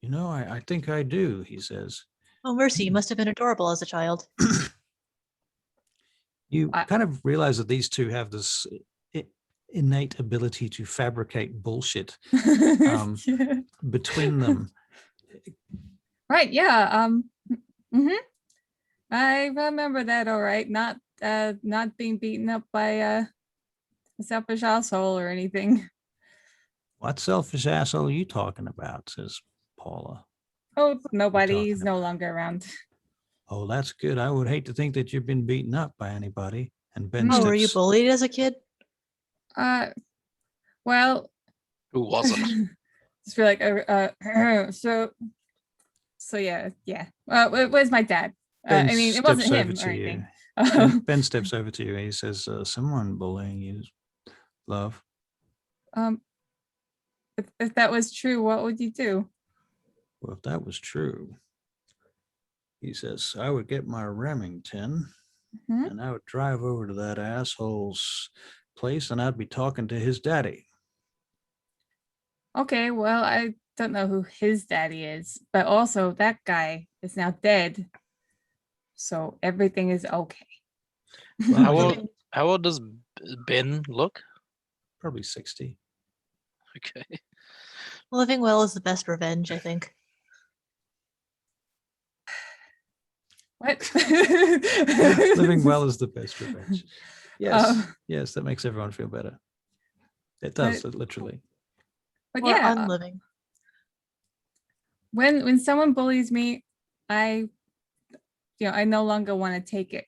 You know, I think I do, he says. Oh, Mercy, you must have been adorable as a child. You kind of realize that these two have this innate ability to fabricate bullshit Yeah. between them. Right. Yeah. I remember that. All right. Not being beaten up by a selfish asshole or anything. What selfish asshole are you talking about? Says Paula. Oh, nobody. talking He's no longer around. Oh, that's good. I would hate to think that you've been beaten up by anybody. And Ben No. Oh, were you steps. bullied as a kid? Well, Who wasn't? just feel like so yeah. Where's my dad? Ben I mean, it wasn't steps him over or to you. anything. Ben steps over to you and he says, someone bullying you, love. If that was true, what would you do? Well, if that was true, He says, I would get my Remington Mhm. and I would drive over to that asshole's place and I'd be talking to his daddy. Okay, well, I don't know who his daddy is, but also that guy is now dead. So everything is okay. Well, How you- old, how old does Ben look? Probably 60. Okay. Living well is the best revenge, I think. What? Living well is the best revenge. Yes, Oh. yes, that makes everyone feel better. It But- does, literally. But Or yeah, unliving. when someone bullies me, I no longer want to take it.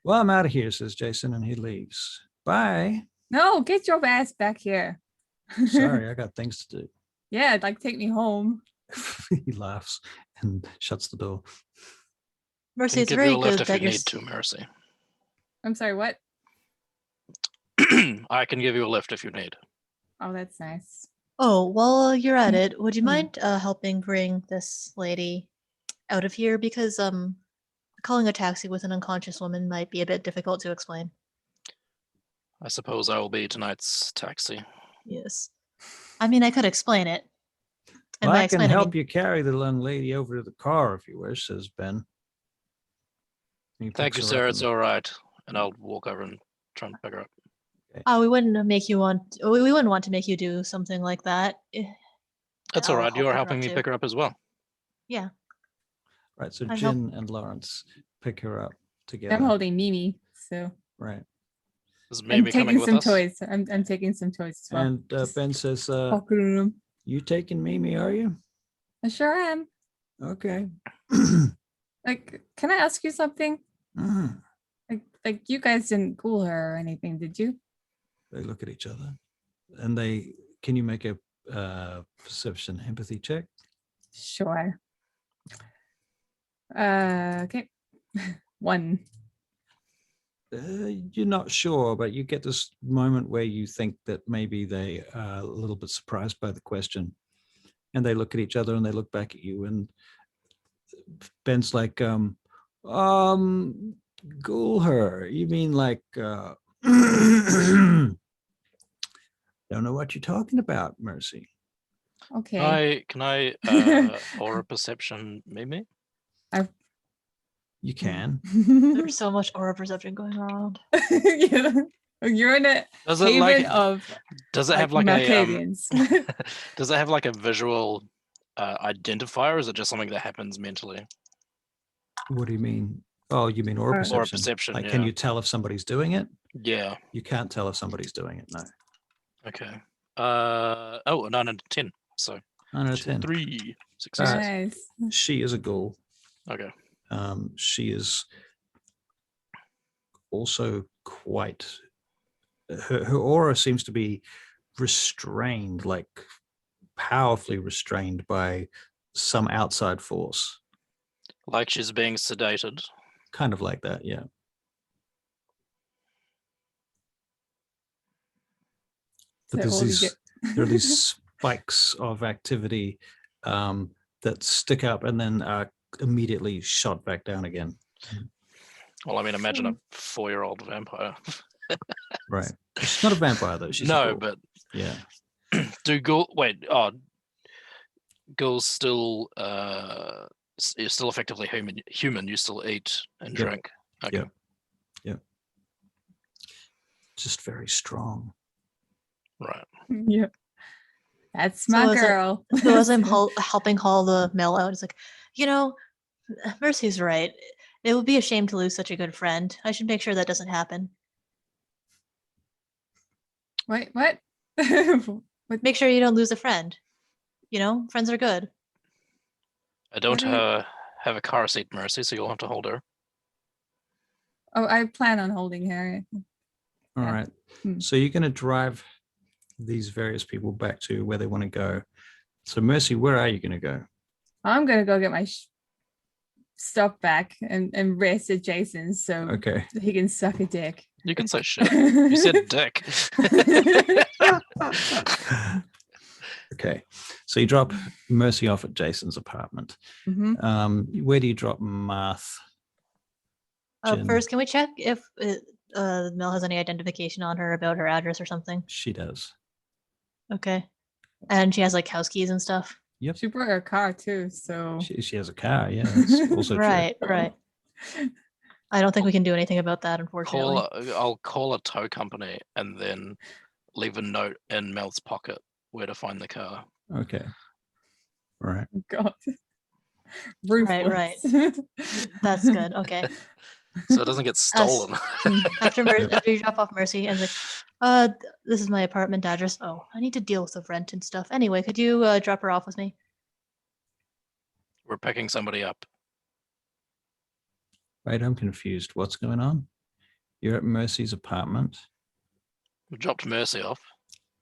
Well, I'm out of here, says Jason, and he leaves. Bye. No, get your ass back here. Sorry, I got things to do. Yeah, like take me home. He laughs and shuts the door. Mercy, Can it's give very you a lift good if that you you're. need to, Mercy. I'm sorry, what? I can give you a lift if you need. Oh, that's nice. Oh, while you're at it, would you Mm. mind helping bring this lady out of here? Because calling a taxi with an unconscious woman might be a bit difficult to explain. I suppose I will be tonight's taxi. Yes. I mean, I could explain it. And Well, by I can explain, I help mean, you carry the young lady over to the car if you wish, says Ben. He Thank picks you, her up sir. and- It's all right. And I'll walk over and try and pick her up. we wouldn't make you want. We wouldn't want to make you do something like that. That's all I'll right. help You're pick her helping up me too. pick her up as well. Yeah. Right, so I help- Jin and Lawrence pick her up I'm together. holding Mimi, so Right. Is I'm maybe coming taking with some us? toys. I'm taking some toys as well. And Just Ben says, pocketing them. you taking Mimi, are you? I sure am. Okay. Like, can I ask you something? Mhm. Like you guys didn't cool her or anything, did you? They look at each other and can you make a perception empathy check? Sure. Okay. 1. You're not sure, but you get this moment where you think that maybe they are a little bit surprised by the question, and they look at each other and they look back at you, and Ben's like, ghoul her. You mean like, don't know what you're talking about, Mercy. Okay. Can I aura perception Mimi? You can. There's so much aura perception going around. Yeah. You're in a Does it haven like of does it have like a Macadians. does it have like a visual identifier, or is it just something that happens mentally? What do you mean? Oh, you mean aura Aura perception? Aura perception, Like, can yeah. you tell if somebody's doing it? Yeah. You can't tell if somebody's doing it. No. Okay. Oh, a 9 out of 10. So 9 out of 10. 3 successes. Nice. She is a ghoul. Okay. She is also quite. Her aura seems to be restrained, like powerfully restrained by some outside force. Like she's being sedated. Kind of like that, yeah. But So there's what we these, get- there are these spikes of activity that stick up and then are immediately shot back down again. Well, I mean, imagine a 4-year-old vampire. Right. She's not a vampire though. She's a No, ghoul. but Yeah. do ghouls still you're still effectively human. You still eat and Yep. drink. Okay. Yep. Just very strong. Right. Yeah. That's So my is it- girl. So as I'm helping haul the mail out, it's like, Mercy's right. It would be a shame to lose such a good friend. I should make sure that doesn't happen. Wait, what? Make sure you don't lose a friend. Friends are good. I don't do you- have a car seat, Mercy, so you'll have to hold her. Oh, I plan on holding her. All Yeah. right. Hmm. So you're going to drive these various people back to where they want to go. So Mercy, where are you going to go? I'm gonna go get my stuff back and rest at Jason's so Okay. he can suck a dick. You can say shit. You said dick. Okay, so you drop Mercy off at Jason's apartment. Where do you drop Marth? Jen? First, can we check if Mel has any identification on her about her address or something? She does. Okay. And she has like house keys and stuff. Yep. She brought her car too, so She has a car. Yeah, that's also Right. I don't think we can do anything about that, unfortunately. I'll call a tow company and then leave a note in Mel's pocket where to find the car. true. Okay. All right. God. Right. That's good. Okay. So it doesn't get stolen. After you drop off Mercy, and like, this is my apartment address. Oh, I need to deal with the rent and stuff. Anyway, could you drop her off with me? We're picking somebody up. Wait, I'm confused. What's going on? You're at Mercy's apartment. We dropped Mercy off.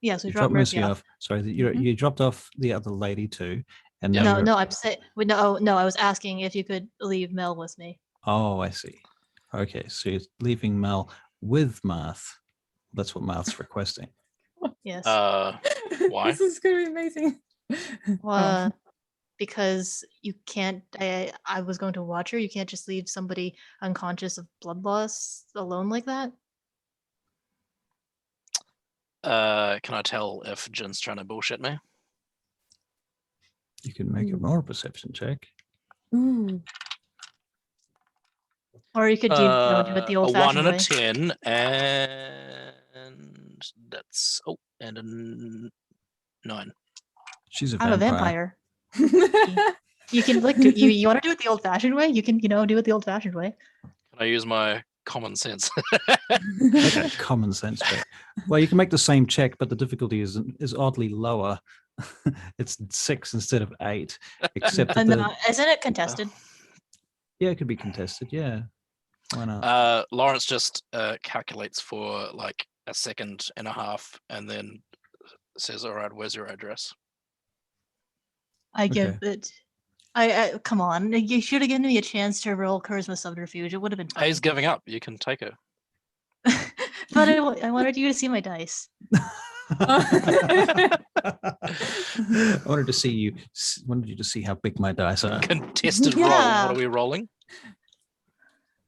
Yes, we You dropped Mercy off. Sorry, you dropped off the other lady too. And Yeah. now No, I'm saying no. I was asking if you could leave Mel with me. Oh, I see. Okay, so you're leaving Mel with Marth. That's what Marth's requesting. Yes. Why? This is gonna be amazing. Because you can't. I was going to watch her. You can't just leave somebody unconscious of blood loss alone like that. Can I tell if Jin's trying to bullshit me? You can make a roll perception check. Ooh. Or you could do it the A 1 old-fashioned and a way. 10, and that's and a 9. She's a I'm vampire. a vampire. You can you want to do it the old-fashioned way? You can do it the old-fashioned way. Can I use my common sense? Okay, common sense check. Well, you can make the same check, but the difficulty is oddly lower. It's 6 instead of 8. Except that No, isn't it contested? yeah, it could be contested. Yeah, why not? Lawrence just calculates for like a second and a half, and then says, "All right, where's your address?" I give Okay. it. I come on. You should have given me a chance to roll charisma subterfuge. It would have been fun. He's giving up. You can take her. But I wanted you to see my dice. I wanted you to see how big my dice are. Contested roll. Yeah. What are we rolling?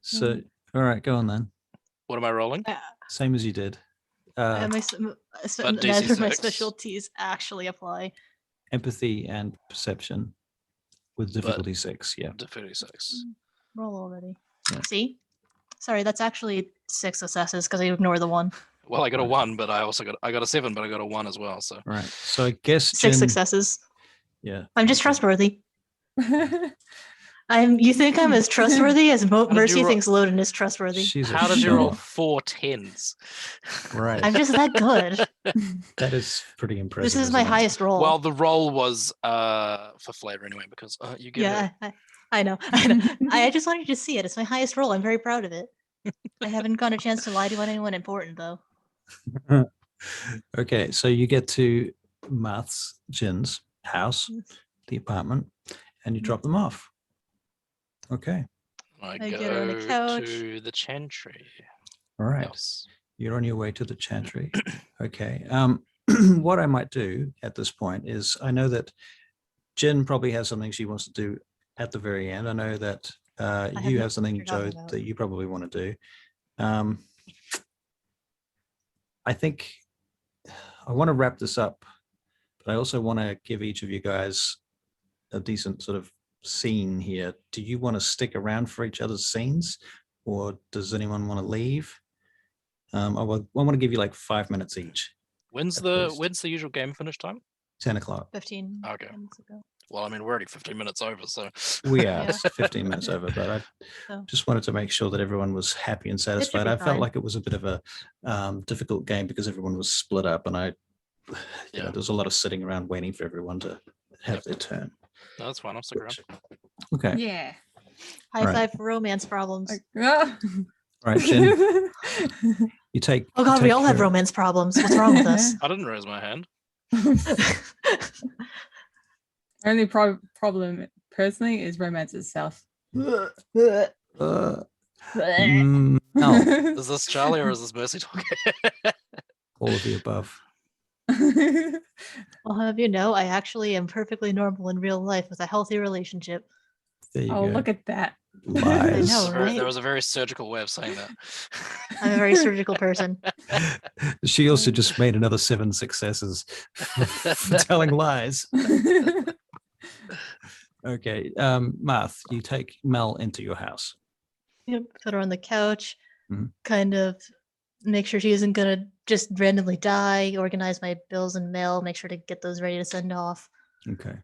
So, all right, go on then. What am I rolling? Same as you did. Neither DC of my 6. specialties actually apply. Empathy and perception with difficulty 6. Yeah. Difficulty 6. Roll already. Yeah. See? Sorry, that's actually 6 successes because I ignore the 1. Well, I got a 1, but I got a 7, but I got a 1 as well. So Right. So I guess 6 Jen, successes. Yeah. I'm just trustworthy. You think I'm as trustworthy as Mercy roll- thinks Loden is trustworthy. She's a how did you roll show. 4 10s? Right. I'm just that good. That is pretty impressive. This is my isn't it? highest roll. Well, the roll was for flavor anyway, because you get yeah, I know. I just wanted you to see it. It's my highest roll. I'm very proud of it. I haven't gotten a chance to lie to anyone important though. Okay, so you get to Jin's house, the apartment, and you drop them off. Okay. I I go get her on the couch. to the chantry. All right. House. You're on your way to the chantry. Okay. What I might do at this point is I know that Jen probably has something she wants to do at the very end. I know that you have something, you're Joe, talking about. that you probably want to do. I think I want to wrap this up, but I also want to give each of you guys a decent sort of scene here. Do you want to stick around for each other's scenes, or does anyone want to leave? I want to give you like 5 minutes each. When's at the least. usual game finish time? 10 o'clock. 15 Okay. minutes ago. Well, I mean, we're already 15 minutes over, so We are Yeah. 15 minutes over, but I So, just wanted to make sure that everyone was happy and satisfied. be I felt fine. like it was a bit of a difficult game because everyone was split up, and Yeah. there was a lot of sitting around waiting for everyone to have Yep. their turn. no, that's fine. I'll stick around. Okay. Yeah. high Right. five for romance problems. Like, ah. All right, Jen, you take. Oh you god, we take all have care- romance problems. What's wrong with us? I didn't raise my hand. Only problem personally is romance itself. No. Is this Charlie or is this Mercy talking? All of the above. I'll have you know, I actually am perfectly normal in real life with a healthy relationship. There you Oh, go. look at that. Lies. know, right? There was a very surgical way of saying that. I'm a very surgical person. She also just made another 7 successes for telling lies. Okay, Marth, you take Mel into your house. Yep, put her on the couch, Mhm. kind of make sure she isn't gonna just randomly die, organize my bills and mail, make sure to get those ready to send off. Okay.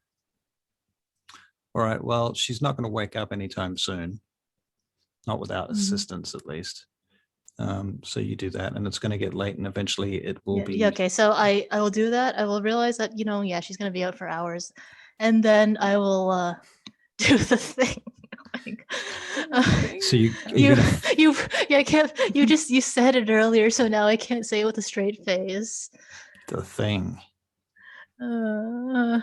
All right. Well, she's not going to wake up anytime soon. Not without Mhm. assistance, at least. So you do that, and it's going to get late, and eventually it will be. Yeah, okay, so I will do that. I will realize that, yeah, she's gonna be out for hours. And then I will do the thing. Like, So you gonna, I can't you said it earlier, so now I can't say it with a straight face. the thing. Uh,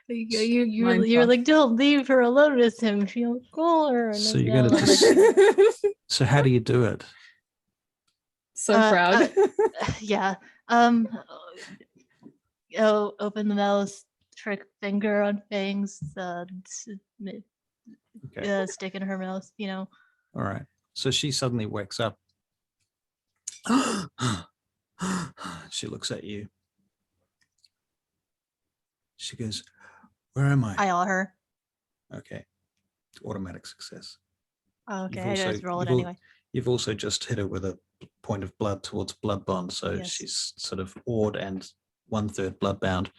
you're Mindfuck. like, don't leave her alone with him. She'll call her. And So then you're gonna I'm just- So how do you do it? So proud. yeah. Open the mouth, trick finger on fangs, Okay. stick in her mouth. All right. So she suddenly wakes up. She looks at you. She goes, "Where am I?" I awe her. Okay. Automatic success. Oh, okay, You've I also- just roll it you've al- anyway. You've also just hit her with a point of blood towards blood bond, so Yes. she's sort of awed and 1/3 blood bound.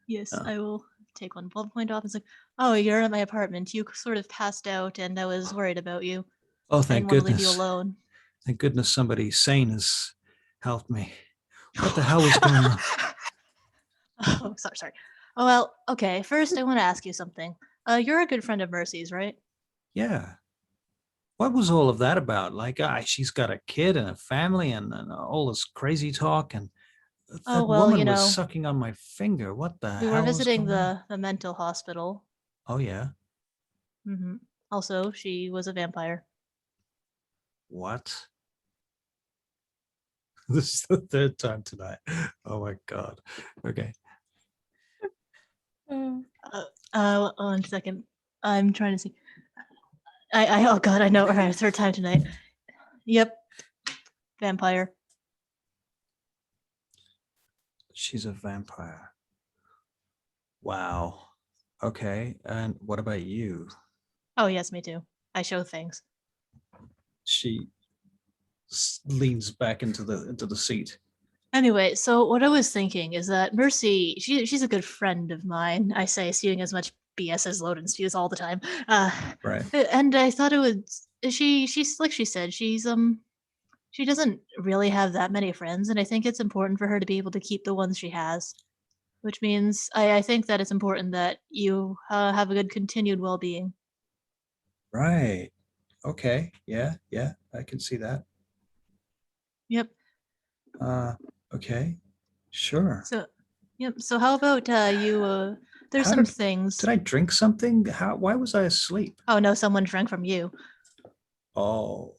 Yes, Oh. I will take one blood point off. It's like, oh, you're at my apartment. You sort of passed out, and I was worried about you. Oh, I thank didn't want to leave you goodness. alone. Thank goodness somebody sane has helped me. What the hell was going on? Oh, sorry. Oh, well, okay. First, I want to ask you something. You're a good friend of Mercy's, right? Yeah. What was all of that about? Like, she's got a kid and a family and all this crazy talk, and Oh, that well, woman was sucking on my finger. What the we hell were was visiting going on? the mental hospital. Oh, yeah. Hmm. Also, she was a vampire. What? This is the 3rd time tonight. Oh my God. Okay. Oh. 1 second. I'm trying to see. Oh God, I know. All right, 3rd time tonight. Yep, vampire. She's a vampire. Wow. Okay. And what about you? Oh yes, me too. I show things. She leans back into the seat. Anyway, so what I was thinking is that Mercy, she's a good friend of mine. I say, spewing as much BS as Loden spews all the time. Right. And I thought it was she's like she said, she doesn't really have that many friends, and I think it's important for her to be able to keep the ones she has. Which means I think that it's important that you have a good continued well-being. Right. Okay. Yeah. Yeah. I can see that. Yep. Okay. Sure. So, yep. So how about you? There's How some did- things. Did I drink something? Why was I asleep? Oh no, someone drank from you. Oh.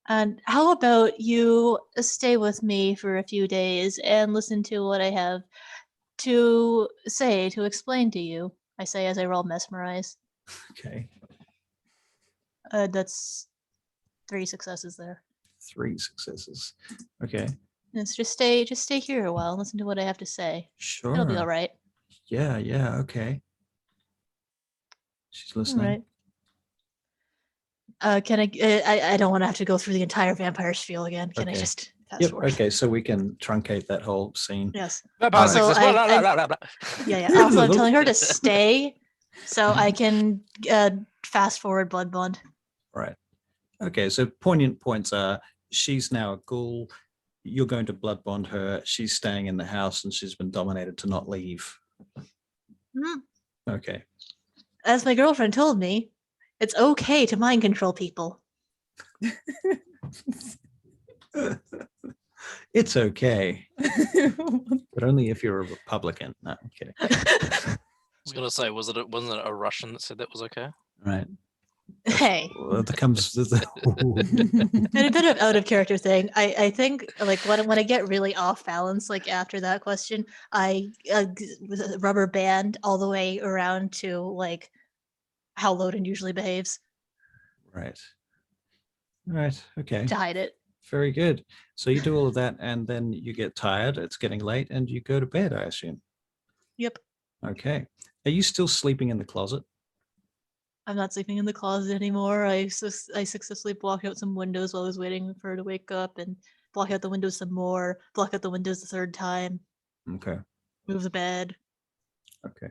And how about you stay with me for a few days and listen to what I have to say to explain to you? I say as I roll mesmerize. Okay. That's 3 successes there. 3 successes. Okay. It's just stay here a while. Listen to what I have to say. Sure. It'll be all right. Yeah. Yeah. Okay. She's All listening. right. Can I don't want to have to go through the entire vampire spiel again. Can I Okay. just fast Yep. forward? Okay. So we can truncate that whole scene. Yes. Vampire Also, success, blah, blah, blah, blah, blah. Yeah. Also, I'm telling her to stay so I can fast forward blood bond. Right. Okay. So poignant points are: she's now a ghoul. You're going to blood bond her. She's staying in the house, and she's been dominated to not leave. Mhm. Okay. As my girlfriend told me, it's okay to mind control people. It's okay, but only if you're a Republican. No, I'm kidding. I was gonna say, wasn't it a Russian that said that was okay? Right. Hey, That comes. and a bit of out of character thing. I think like when I get really off balance, like after that question, I rubber band all the way around to like how Loden usually behaves Right. Right. Okay. to hide it. Very good. So you do all of that, and then you get tired. It's getting late, and you go to bed, I assume. Yep. Okay. Are you still sleeping in the closet? I'm not sleeping in the closet anymore. I successfully blocked out some windows while I was waiting for her to wake up, and block out the windows some more. Block out the windows the third time. Okay. Move the bed. Okay.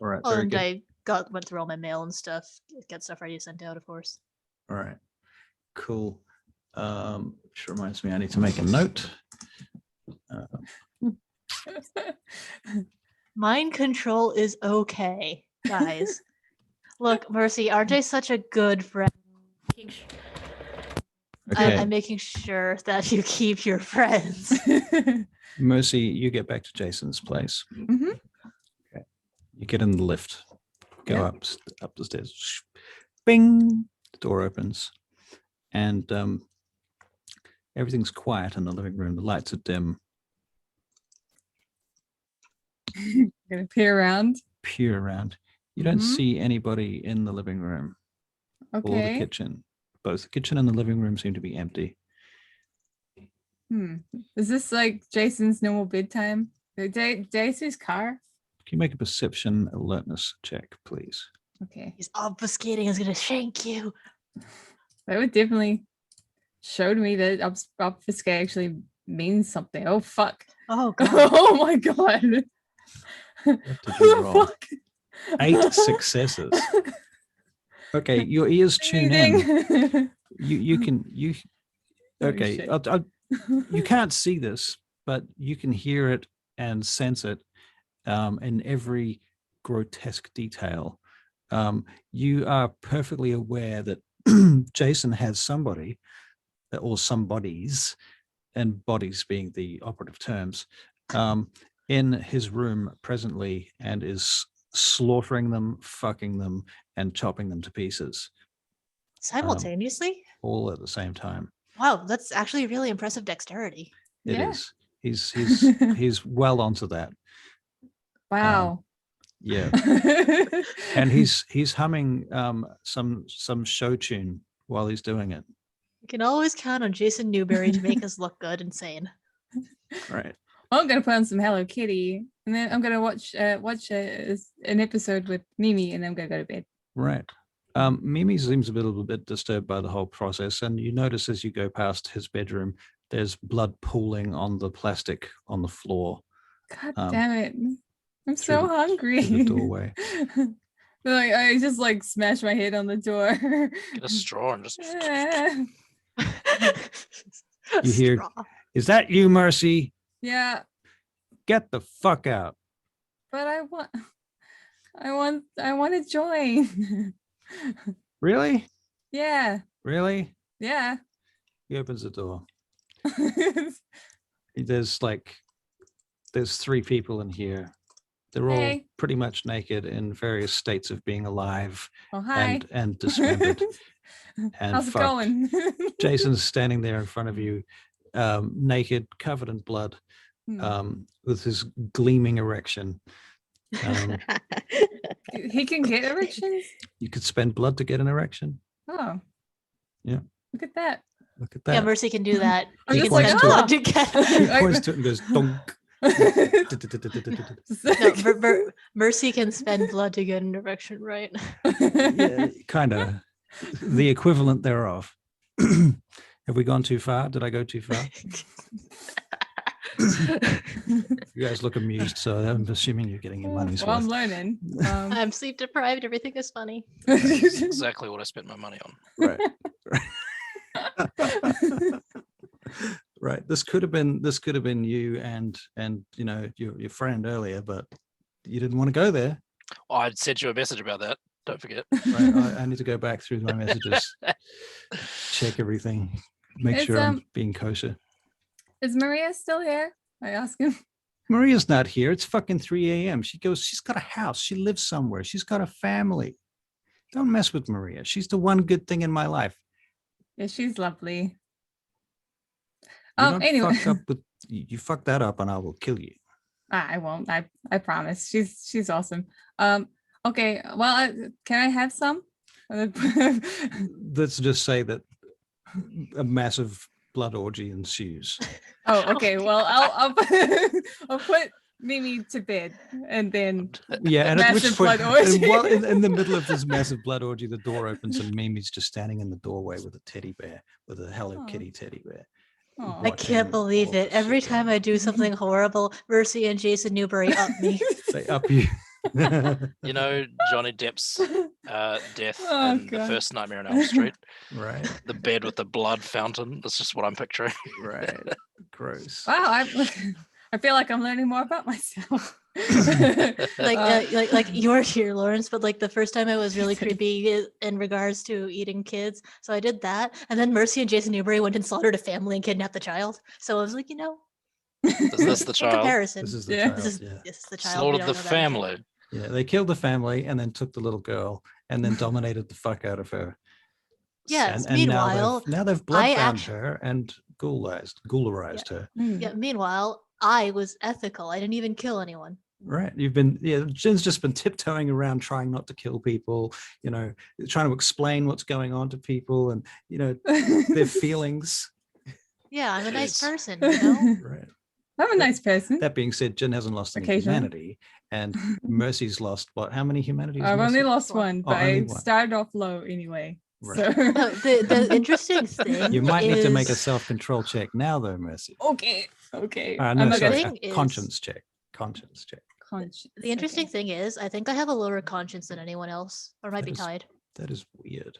All right. Oh, Very and good. I went through all my mail and stuff. Get stuff ready to send out, of course. All right. Cool. Which reminds me, I need to make a note. Mind control is okay, guys. Look, Mercy, aren't I such a good friend? Okay. I'm making sure that you keep your friends. Mercy, you get back to Jason's place. Mhm. Okay. You get in the lift. Go Yeah. up the stairs. Bing. The door opens, and everything's quiet in the living room. The lights are dim. Gonna peer around. Peer around. You don't Mhm. see anybody in the living room or the Okay. kitchen. Both the kitchen and the living room seem to be empty. Is this like Jason's normal bedtime? Did I see his car? Can you make a perception alertness check, please? Okay. He's obfuscating. He's gonna shank you. That would definitely showed me that obfuscate actually means something. Oh fuck. Oh god. Oh my god. What did you roll? Fuck. 8 successes. Okay, your ears tune in. Ding. You can Oh, okay. shit. You can't see this, but you can hear it and sense it in every grotesque detail. You are perfectly aware that Jason has somebody or somebodies, and bodies being the operative terms, in his room presently, and is slaughtering them, fucking them, and chopping them to pieces Simultaneously? all at the same time. Wow, that's actually really impressive dexterity. It Yeah. is. He's well onto that. Wow. Yeah. And he's humming some show tune while he's doing it. You can always count on Jason Newberry to make us look good and sane. Right. Well, I'm gonna put on some Hello Kitty, and then I'm gonna watch an episode with Mimi, and then I'm gonna go to bed. Right. Mimi seems a little bit disturbed by the whole process, and you notice as you go past his bedroom, there's blood pooling on the plastic on the floor. God damn it! I'm through so the- hungry. through the doorway. Like I just like smash my head on the door. Get a straw and just. You hear- Straw. Is that you, Mercy? Yeah, Get the fuck out. but I want to join. Really? Yeah, Really? yeah. He opens the door. There's 3 people in here. They're all Hey. pretty much naked in various states of being alive Oh hi. and dismembered and How's it fucked. going? Jason's standing there in front of you, naked, covered in blood, with his gleaming erection. He can get erections. You could spend blood to get an erection. Oh. Yeah. Look at that. Look at that. Yeah, Mercy can do that. I'm She just can like, spend "Ah!" blood to He get. points to it and goes, donk. No, Mercy can spend blood to get an erection, right? Yeah, kind of. The equivalent thereof. Have we gone too far? Did I go too far? You guys look amused, so I'm assuming you're getting your money's Well, I'm worth. learning. I'm sleep deprived. Everything is funny. That's exactly what I spent my money on. Right. Right. This could have been you and your friend earlier, but you didn't want to go there. Oh, I sent you a message about that. Don't forget. Right. I need to go back through my messages, check everything, make It's, sure I'm being kosher. Is Maria still here? I ask him. Maria's not here. It's fucking 3 a.m. She's got a house. She lives somewhere. She's got a family. Don't mess with Maria. She's the one good thing in my life. Yeah, she's lovely. You don't Anyway, fuck up with you fuck that up and I will kill you. I won't. I promise. She's awesome. Okay. Well, can I have some? Let's just say that a massive blood orgy ensues. Oh, okay. Well, I'll I'll put Mimi to bed and then Yeah, and at which Massive point, blood orgy. and while in the middle of this massive blood orgy, the door opens and Mimi's just standing in the doorway with a teddy bear, with a Hello Aw. Kitty teddy bear. Aw. I watching can't believe all it. this Every shit time going I do something horrible, Mercy and Jason Newbury up me. on. They up you. You know Johnny Depp's death Oh, in the God. first Nightmare on Elm Street. Right, The bed with the blood fountain. That's just what I'm picturing. right. Gross. Wow, I feel like I'm learning more about myself. Like you're here, Lawrence, but like the first time I was really creepy in regards to eating kids. So I did that. And then Mercy and Jason Newbury went and slaughtered a family and kidnapped the child. So I was like, Is this the in child? comparison. This is the Yeah. child. This is Yeah. this is the child. we Slaughtered don't the know about yet. family. Yeah, they killed the family and then took the little girl and then dominated the fuck out of her. Yes. And Meanwhile, now they've blood I found actu- her and ghoulerized her. Mm. yeah. Meanwhile, I was ethical. I didn't even kill anyone. Right. Jin's just been tiptoeing around trying not to kill people, trying to explain what's going on to people and, their feelings. Yeah, I'm a nice Jeez. person. Right. I'm a nice person. That being said, Jin hasn't lost any Occasionally. humanity and Mercy's lost what? How many humanities? I've only Mercy? lost One. one, Oh, but I only one. started off low anyway. Right. So The interesting thing You might need to make a is- self-control check now, though, Mercy. okay. No, I'm not sorry, gonna- a Thing is- conscience check. Conscience check. conscious. The interesting thing is, I think I have a lower conscience than anyone else, or might That be is- tied. That is weird.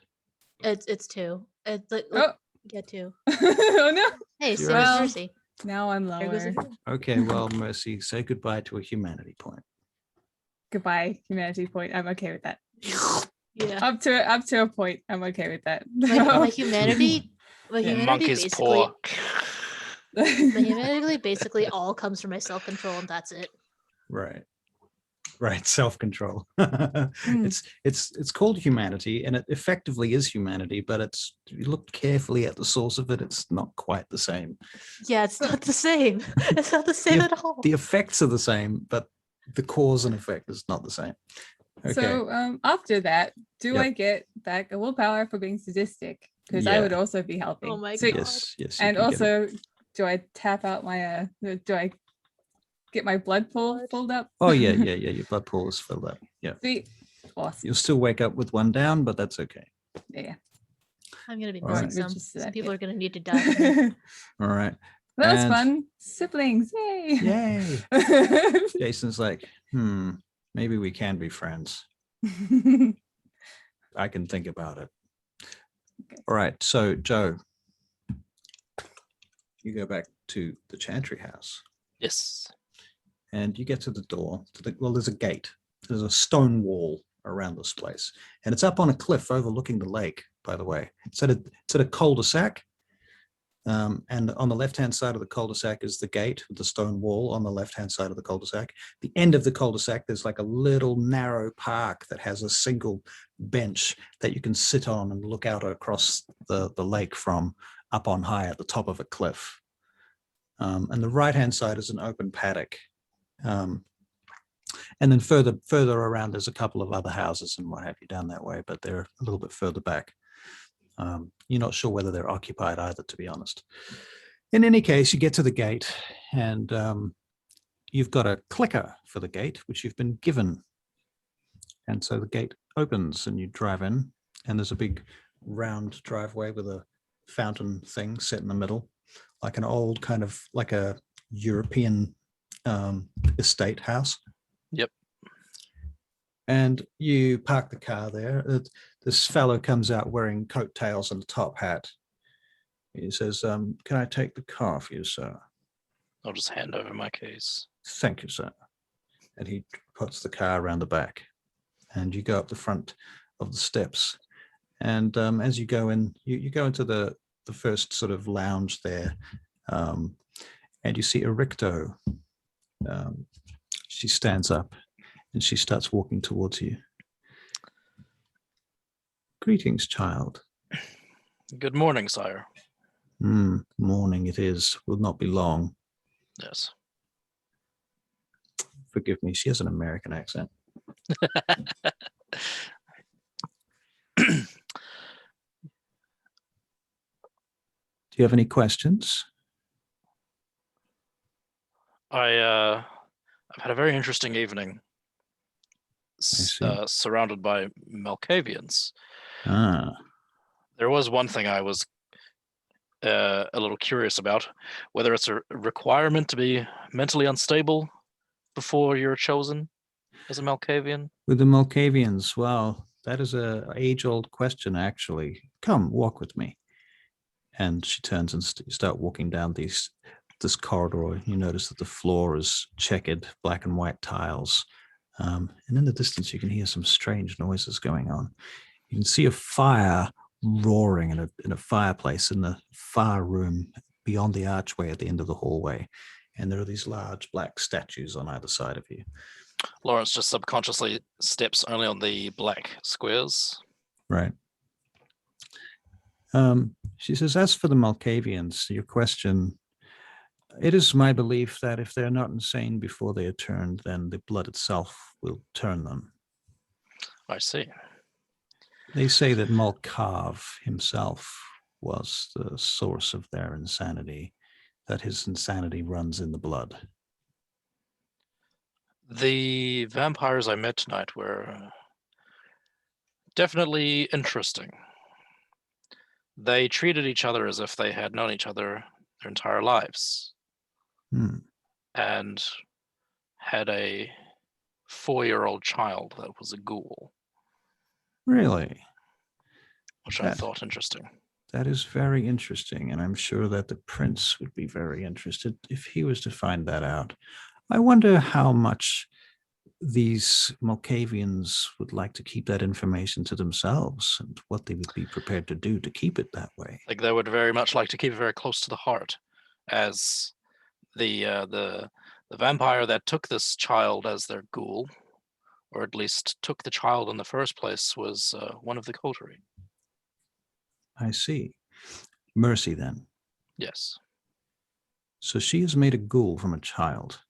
It's two. It's like, Oh. yeah, two. Oh no! Hey, You're same right. as Well, Mercy. Now I'm There goes lower. again. Okay, well, Mercy, say goodbye to a humanity point. Goodbye, humanity point. I'm okay with that. Yeah. Up to a point, I'm okay with that. My humanity, my Yeah. humanity Monkey's basically, paw. my humanity basically all comes from my self control, and that's it. Right. Right. Self-control. Hmm. It's called humanity, and it effectively is humanity, but if you look carefully at the source of it, it's not quite the same. Yeah, it's not the same. It's not the same at all. The effects are the same, but the cause and effect is not the same. Okay. So after that, do Yep. I get back a willpower for being sadistic? Because I would Yeah. also be helping. Oh my So- God. Yes. You And can get it. also, do I tap out my do I get my blood pool Blood. filled up? Oh yeah. Your blood pool is filled up. Yeah. Sweet. Awesome. You'll still wake up with one down, but that's okay. Yeah. I'm gonna be All missing right. some. Just Some that people bit. are gonna need to die. from me. That All right. was And- fun. Siblings. Yay. Yay. Jason's like, maybe we can be friends. I can think about it. Okay. All right. So, Joe, you go back to the Chantry house Yes. and you get to the door. There's a gate. There's a stone wall around this place. And it's up on a cliff overlooking the lake, by the way. It's at a cul-de-sac. And on the left-hand side of the cul-de-sac is the gate with the stone wall on the left-hand side of the cul-de-sac. The end of the cul-de-sac, there's like a little narrow park that has a single bench that you can sit on and look out across the lake from up on high at the top of a cliff. And the right-hand side is an open paddock. And then further around, there's a couple of other houses and what have you down that way, but they're a little bit further back. You're not sure whether they're occupied either, to be honest. In any case, you get to the gate and you've got a clicker for the gate, which you've been given. And so the gate opens and you drive in and there's a big round driveway with a fountain thing set in the middle, like an old kind of like a European estate house. Yep. And you park the car there. This fellow comes out wearing coattails and a top hat. He says, can I take the car for you, sir? I'll just hand over my keys. Thank you, sir. And he puts the car around the back. And you go up the front of the steps. And as you go in, you go into the first sort of lounge there. And you see Ericto. She stands up and she starts walking towards you. Greetings, child. Good morning, sire. Morning it is. Will not be long. Yes. Forgive me, she has an American accent. Do you have any questions? I've had a very interesting evening. see. Surrounded by Malkavians. Ah, There was one thing I was a little curious about, whether it's a requirement to be mentally unstable before you're chosen as a Malkavian. with the Malkavians, well, that is a age-old question, actually. Come, walk with me. And she turns and start walking down this corridor. You notice that the floor is checkered, black and white tiles. And in the distance, you can hear some strange noises going on. You can see a fire roaring in a fireplace in the far room beyond the archway at the end of the hallway. And there are these large black statues on either side of you. Lawrence just subconsciously steps only on the black squares. Right. She says, as for the Malkavians, your question, it is my belief that if they're not insane before they are turned, then the blood itself will turn them. I see. They say that Malkav himself was the source of their insanity, that his insanity runs in the blood. The vampires I met tonight were definitely interesting. They treated each other as if they had known each other their entire lives. And had a 4-year-old child that was a ghoul. Really? Which I thought interesting. That is very interesting, and I'm sure that the prince would be very interested if he was to find that out. I wonder how much these Malkavians would like to keep that information to themselves and what they would be prepared to do to keep it that way. Like they would very much like to keep it very close to the heart, as the vampire that took this child as their ghoul, or at least took the child in the first place, was one of the coterie. I see. Mercy, then. Yes. So she has made a ghoul from a child.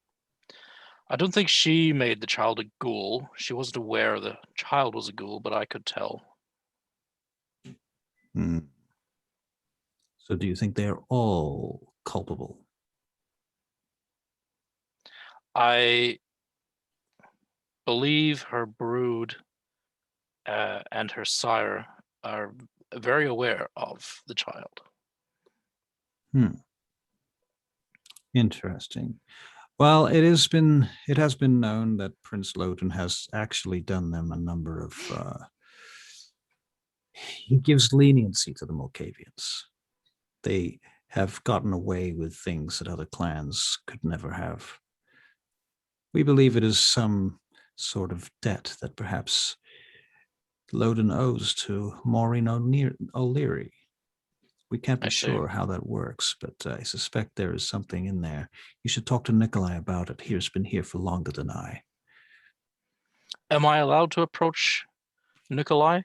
I don't think she made the child a ghoul. She wasn't aware the child was a ghoul, but I could tell. So do you think they're all culpable? I believe her brood and her sire are very aware of the child. Interesting. Well, it has been known that Prince Loden has actually done them a number of. He gives leniency to the Malkavians. They have gotten away with things that other clans could never have. We believe it is some sort of debt that perhaps Loden owes to Maureen O'Leary. We can't be sure how that works, but I suspect there is something in there. You should talk to Nikolai about it. He's been here for longer than I. Am I allowed to approach Nikolai?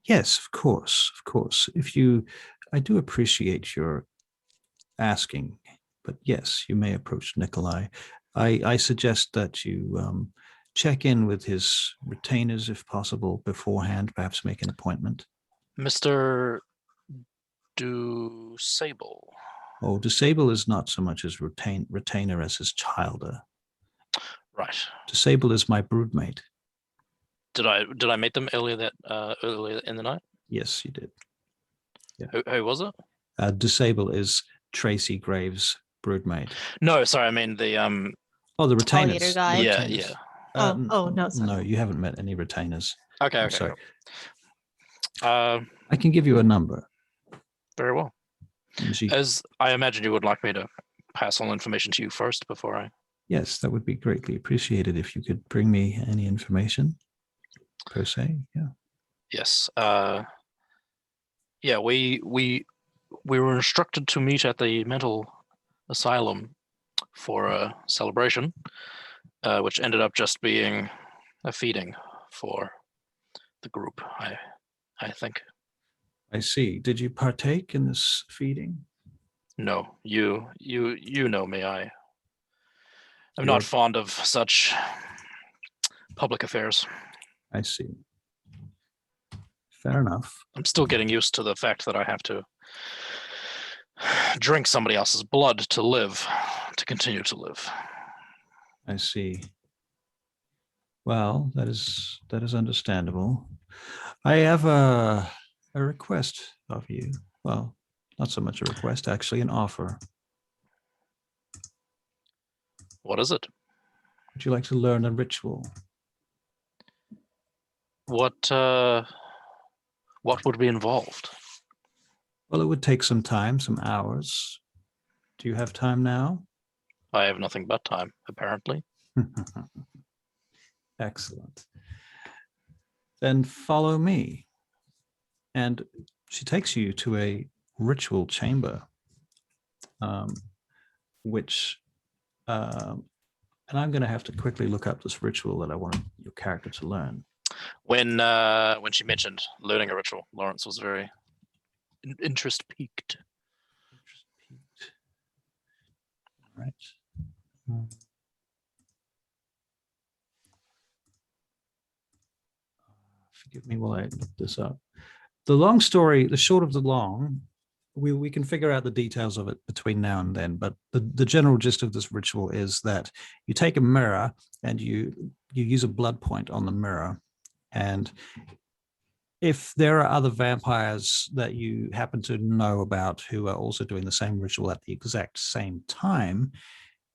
Yes, of course, of course. I do appreciate your asking, but yes, you may approach Nikolai. I suggest that you check in with his retainers if possible beforehand, perhaps make an appointment. Mr. Dusable. Oh, Disable is not so much his retainer as his childer. Right. Disable is my broodmate. Did I meet them earlier in the night? Yes, you did. Yeah. Who was it? Disable is Tracy Graves' broodmate. No, sorry, I mean the the retainers. Guy. The yeah, retainers. yeah. No, sorry. No, you haven't met any retainers. Okay, I'm sorry. I can give you a number. Very well. As I imagine you would like me to pass on information to you first before I. Yes, that would be greatly appreciated if you could bring me any information, per se. Yeah. Yes. Yeah, we were instructed to meet at the mental asylum for a celebration, which ended up just being a feeding for the group. I I think. I see. Did you partake in this feeding? No, you know me. I'm You're- not fond of such public affairs. I see. Fair enough. I'm still getting used to the fact that I have to drink somebody else's blood to live, to continue to live. I see. Well, that is understandable. I have a request of you. Well, not so much a request, actually, an offer. What is it? Would you like to learn a ritual? What would be involved? Well, it would take some time, some hours. Do you have time now? I have nothing but time, apparently. Excellent. Then follow me. And she takes you to a ritual chamber, which, and I'm going to have to quickly look up this ritual that I want your character to learn. When she mentioned learning a ritual, Lawrence was very interest piqued. All right. Forgive me while I look this up. The short of the long, we can figure out the details of it between now and then, but the general gist of this ritual is that you take a mirror and you use a blood point on the mirror, and if there are other vampires that you happen to know about who are also doing the same ritual at the exact same time,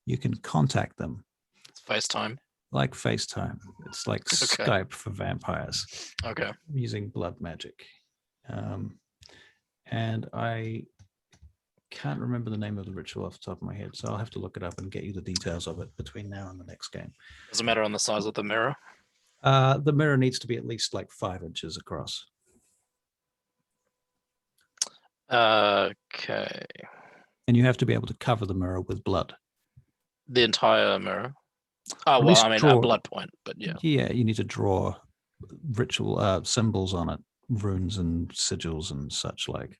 you can contact them. It's FaceTime. Like FaceTime. It's like Okay. Skype for vampires. Okay. Using blood magic. And I can't remember the name of the ritual off the top of my head, so I'll have to look it up and get you the details of it between now and the next game. Does it matter on the size of the mirror? The mirror needs to be at least like 5 inches across. Okay. And you have to be able to cover the mirror with blood. The entire mirror. Oh, At well, least I mean, a draw- blood point, but yeah. Yeah, you need to draw ritual symbols on it, runes and sigils and such like.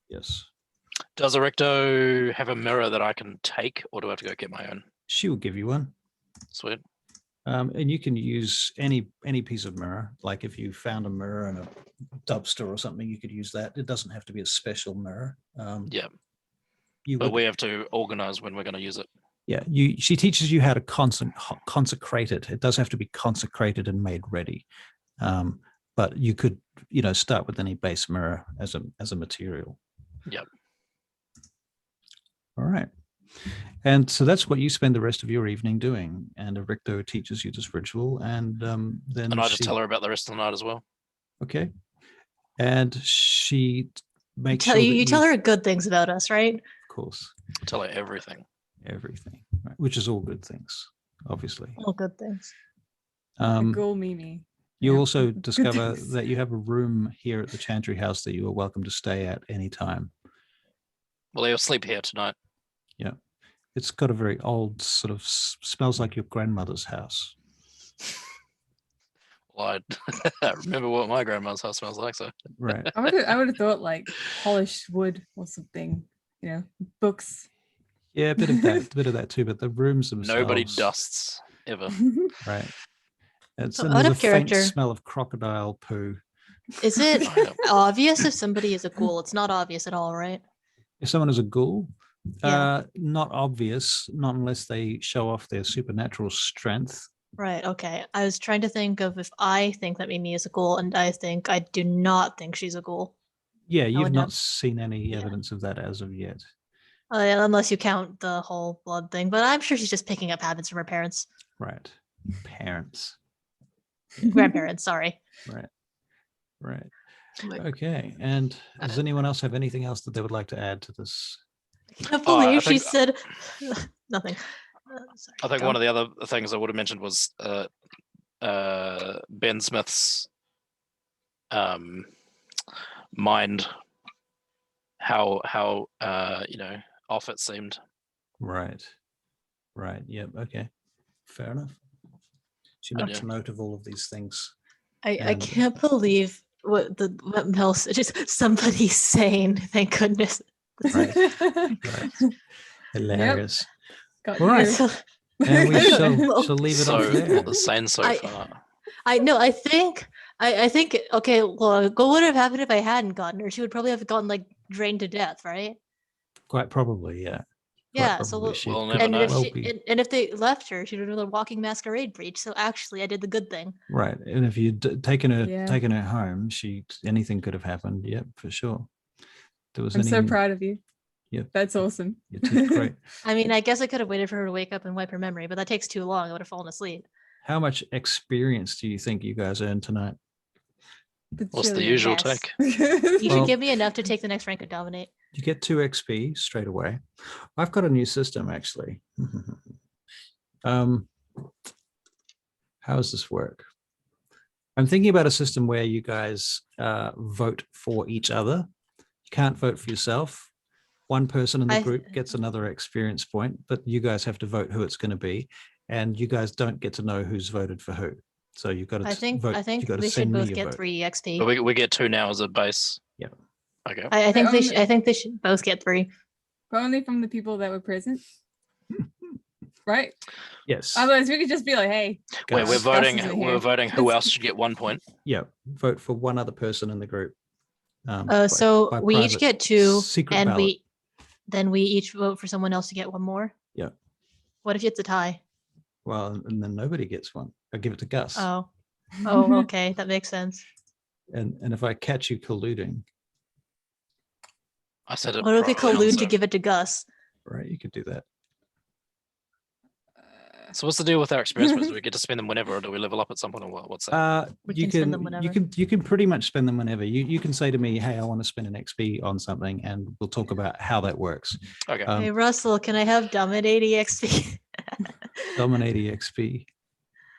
Yes. Does Erecto have a mirror that I can take, or do I have to go get my own? She will give you one. Sweet. And you can use any piece of mirror. Like if you found a mirror in a dumpster or something, you could use that. It doesn't have to be a special mirror. Yeah. You But would, we have to organize when we're going to use it. yeah. She teaches you how to consecrate it. It does have to be consecrated and made ready. But you could, start with any base mirror as a material. Yep. All right. And so that's what you spend the rest of your evening doing. And Ericto teaches you this ritual, and then And I just tell her about the rest of the night as well. Okay. And she makes Tell sure you, that you tell her good things about us, right? of course, Tell her everything. everything, right, which is all good things, obviously. All good things. Ghoul Mimi. You Yeah. also Good discover things. that you have a room here at the Chantry House that you are welcome to stay at any time. Well, he'll sleep here tonight. It's got a very old sort of smells like your grandmother's house. Well, I remember what my grandma's house smells like, so. Right. I would have thought like polished wood or something, books. Yeah, a bit of that too, but the rooms themselves. Nobody dusts ever. Right. And So and out there's of a faint character- smell of crocodile poo. Is it I know. obvious if somebody is a ghoul? It's not obvious at all, right? If someone is a ghoul, Yeah. not obvious, not unless they show off their supernatural strength. Right. Okay. I was trying to think of if I think that Mimi is a ghoul, and I do not think she's a ghoul. Yeah, you've would not know. seen any Yeah. evidence of that as of yet. Unless you count the whole blood thing, but I'm sure she's just picking up habits from her parents, Right. Parents. grandparents. Sorry. Right. Like, Okay. And does anyone else have anything else that they would like to add to this? I can't Oh, I believe she think- said nothing. Sorry, I think go one on. of the other things I would have mentioned was Ben Smith's mind, how off it seemed. Right. Yep. Okay. Fair enough. She Oh, makes yeah. note of all of these things. I and- can't believe what else? Just somebody sane. Thank goodness. Right. Right. Hilarious. Got All right. you. So, And we Well, shall leave it off So there. sane so I- far. I know. I think. I think. Okay. Well, what would have happened if I hadn't gotten her? She would probably have gotten like drained to death, right? Quite probably, yeah. Quite Yeah. So probably she we'll could never and know. if well she be. and if they left her, she would have been a walking masquerade breach. So actually, I did the good thing. Right. And if you'd taken Yeah. her home, anything could have happened. Yep, for sure. There was I'm so any- proud of you. Yep. That's awesome. You did great. I mean, I guess I could have waited for her to wake up and wipe her memory, but that takes too long. I would have fallen asleep. How much experience do you think you guys earned tonight? What's the Bajillion. usual Yes. take? You Well- should give me enough to take the next rank of dominate. You get 2 XP straight away. I've got a new system actually. How does this work? I'm thinking about a system where you guys vote for each other. You can't vote for yourself. One person in the I- group gets another experience point, but you guys have to vote who it's going to be, and you guys don't get to know who's voted for who. So you've got to I think vote. I think you got to they should send me both your get vote. 3 XP. But we get 2 now as a base. Yep. Okay. I think they only- should. I think they should both get 3. But only from the people that were present. Right? Yes. Otherwise, we could just be like, hey, Wait, we're guys. voting. isn't We're here. voting. Who else should get 1 point? Yeah. Vote for one other person in the group. So by we each private get 2, secret and ballot. then we each vote for someone else to get 1 more. Yeah. What if it's a tie? Well, and then nobody gets one. I give it to Gus. Oh, oh, okay, that makes sense. And if I catch you colluding, I said it. What if we privately on collude to Zoom. give it to Gus? right, you could do that. So what's the deal with our experience points? Do we get to spend them whenever, or do we level up at some point, or what? What's that? We You can spend them you whenever. can pretty much spend them whenever. You can say to me, hey, I want to spend an XP on something, and we'll talk about how that works. Okay. Hey Russell, can I have dominate EXP? Dominate EXP.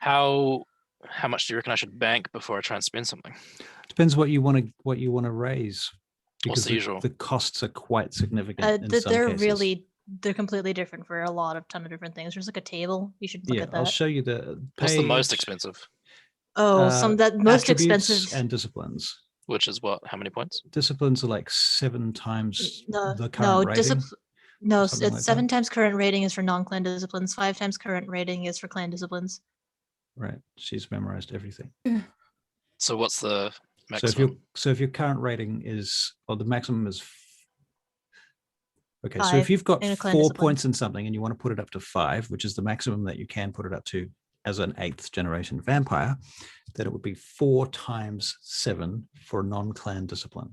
How much do you reckon I should bank before I try and spend something? Depends what you want to raise. What's the usual? The costs are quite significant. in some They're cases. they're completely different for a ton of different things. There's like a table. You should look Yeah, at that. I'll show you the. What's the most page, expensive? Oh, some that most attributes expensive. and disciplines. Which is what? How many points? Disciplines are like 7 times No, the current no, rating. no, something it's like 7 that. times current rating is for non-clan disciplines. 5 times current rating is for clan disciplines. Right, she's memorized everything. So what's the So if your maximum? current rating is, or the maximum is, okay. So if 5 you've got in a 4 clan discipline. points in something and you want to put it up to 5, which is the maximum that you can put it up to as an 8th generation vampire, then it would be 4 times 7 for non-clan discipline,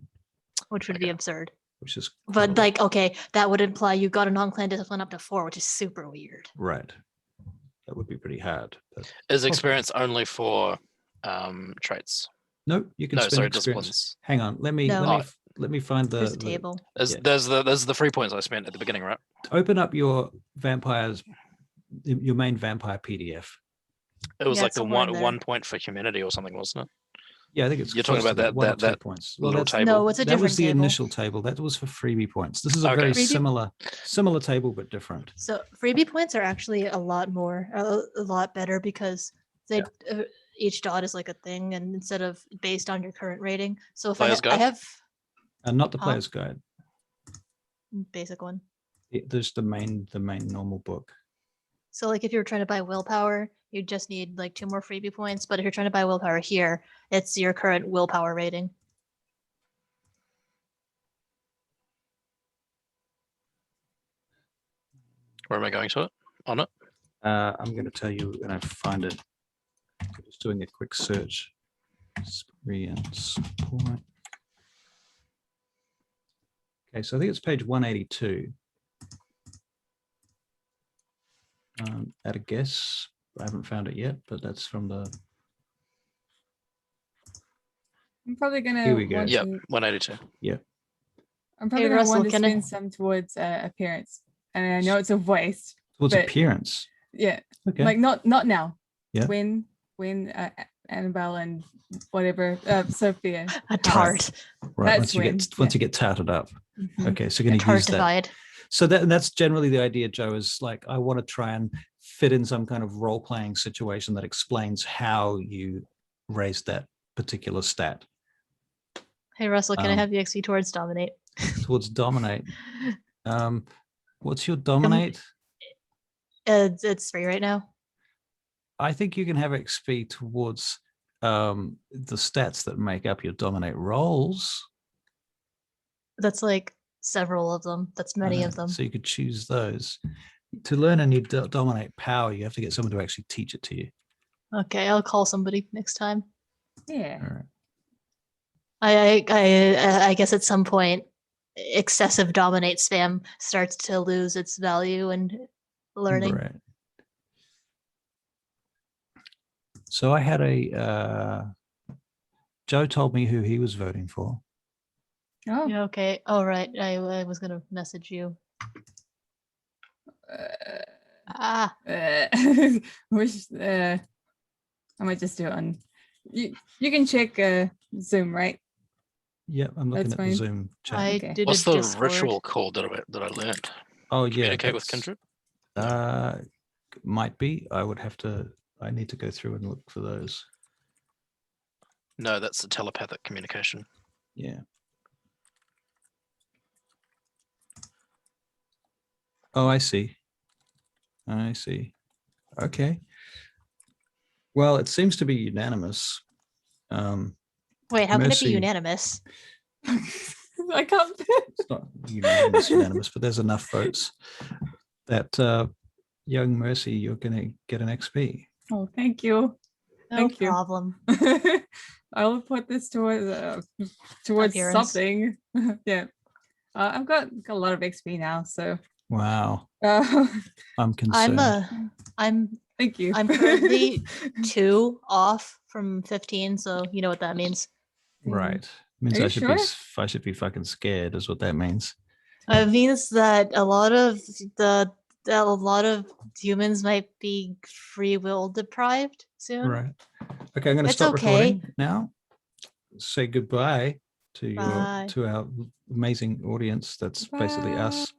Which would be absurd. which is But quite a lot. like, okay, that would imply you got a non-clan discipline up to 4, which is super weird. Right, that would be pretty hard. But Is experience only for traits? no, you can No, spend sorry, experience. disciplines. Hang on, let me No. let me find There's a the table. There's Yeah. there's the 3 points I spent at the beginning, right? open up your main vampire PDF. It was Yeah, like it's the somewhere in 1 there. point for humanity or something, wasn't it? Yeah, I think it's You're talking close to about 1 or 2 that points. little that's- table. No, it's a that different was the table. initial table. That was for freebie points. This is a Okay. very Freebie- similar table but different. So freebie points are actually a lot more, a lot better because they each dot is like a thing, and instead of based on your current rating. So if Player's I guide? have And not the Huh? player's guide. basic one. There's the main normal book. So like if you're trying to buy willpower, you just need like 2 more freebie points. But if you're trying to buy willpower here, it's your current willpower rating. Where am I going to it? On it? I'm going to tell you when I find it. I'm just doing a quick search. Experience point. Okay, so I think it's page 182. At a guess, I haven't found it yet, but that's from the. I'm probably gonna Here we go. want Yep, to, 182. I'm probably gonna Russell, want to can I- spend some towards appearance. And I know it's a waste. Towards But- appearance. Yeah. Okay. Like not now. Yeah. When Annabelle and whatever Sophia. A tart. Right. that's Once you get tarted up. Mhm. Okay. So you're A going to use that. tartified. So that's generally the idea, Joe, is like, I want to try and fit in some kind of role-playing situation that explains how you raised that particular stat. Hey Russell, can I Um, have the XP towards dominate? towards dominate. What's your dominate? It's 3 right now. I think you can have XP towards the stats that make up your dominate rolls. That's like several of them. That's many of them. So you could choose those. To learn a new dominate power, you have to get someone to actually teach it to you. Okay, I'll call somebody next time. Yeah. All right. I guess at some point, excessive dominate spam starts to lose its value and learning. Right. So I had a Joe told me who he was voting for. Oh. Yeah, okay. All right. I was gonna message you. Ah, Wish. I might just do it on. You can check Zoom, right? Yep, I'm looking That's at the fine. Zoom chat. I Okay. did What's a the Discord. ritual called that I learned? Oh yeah, Communicate with that's- kindred. might be. I need to go through and look for those. No, that's the telepathic communication. Yeah. Oh, I see. I see. Okay. Well, it seems to be unanimous. Wait, how can it be Mercy- unanimous? I can't. It's not unanimous, but there's enough votes that young Mercy, you're going to get an XP. Oh, thank you. No Thank you. problem. I'll put this towards Appearance. something. Yeah. I've got a lot of XP now, so Wow, uh, I'm concerned. thank you. I'm currently 2 off from 15, so you know what that means. Right. Means Are I you should sure? I should be fucking scared is what that means. It means that a lot of humans might be free will deprived soon. Right. Okay, I'm going to It's stop okay. recording now. Say goodbye to Bye. to our amazing audience. That's basically Bye. us.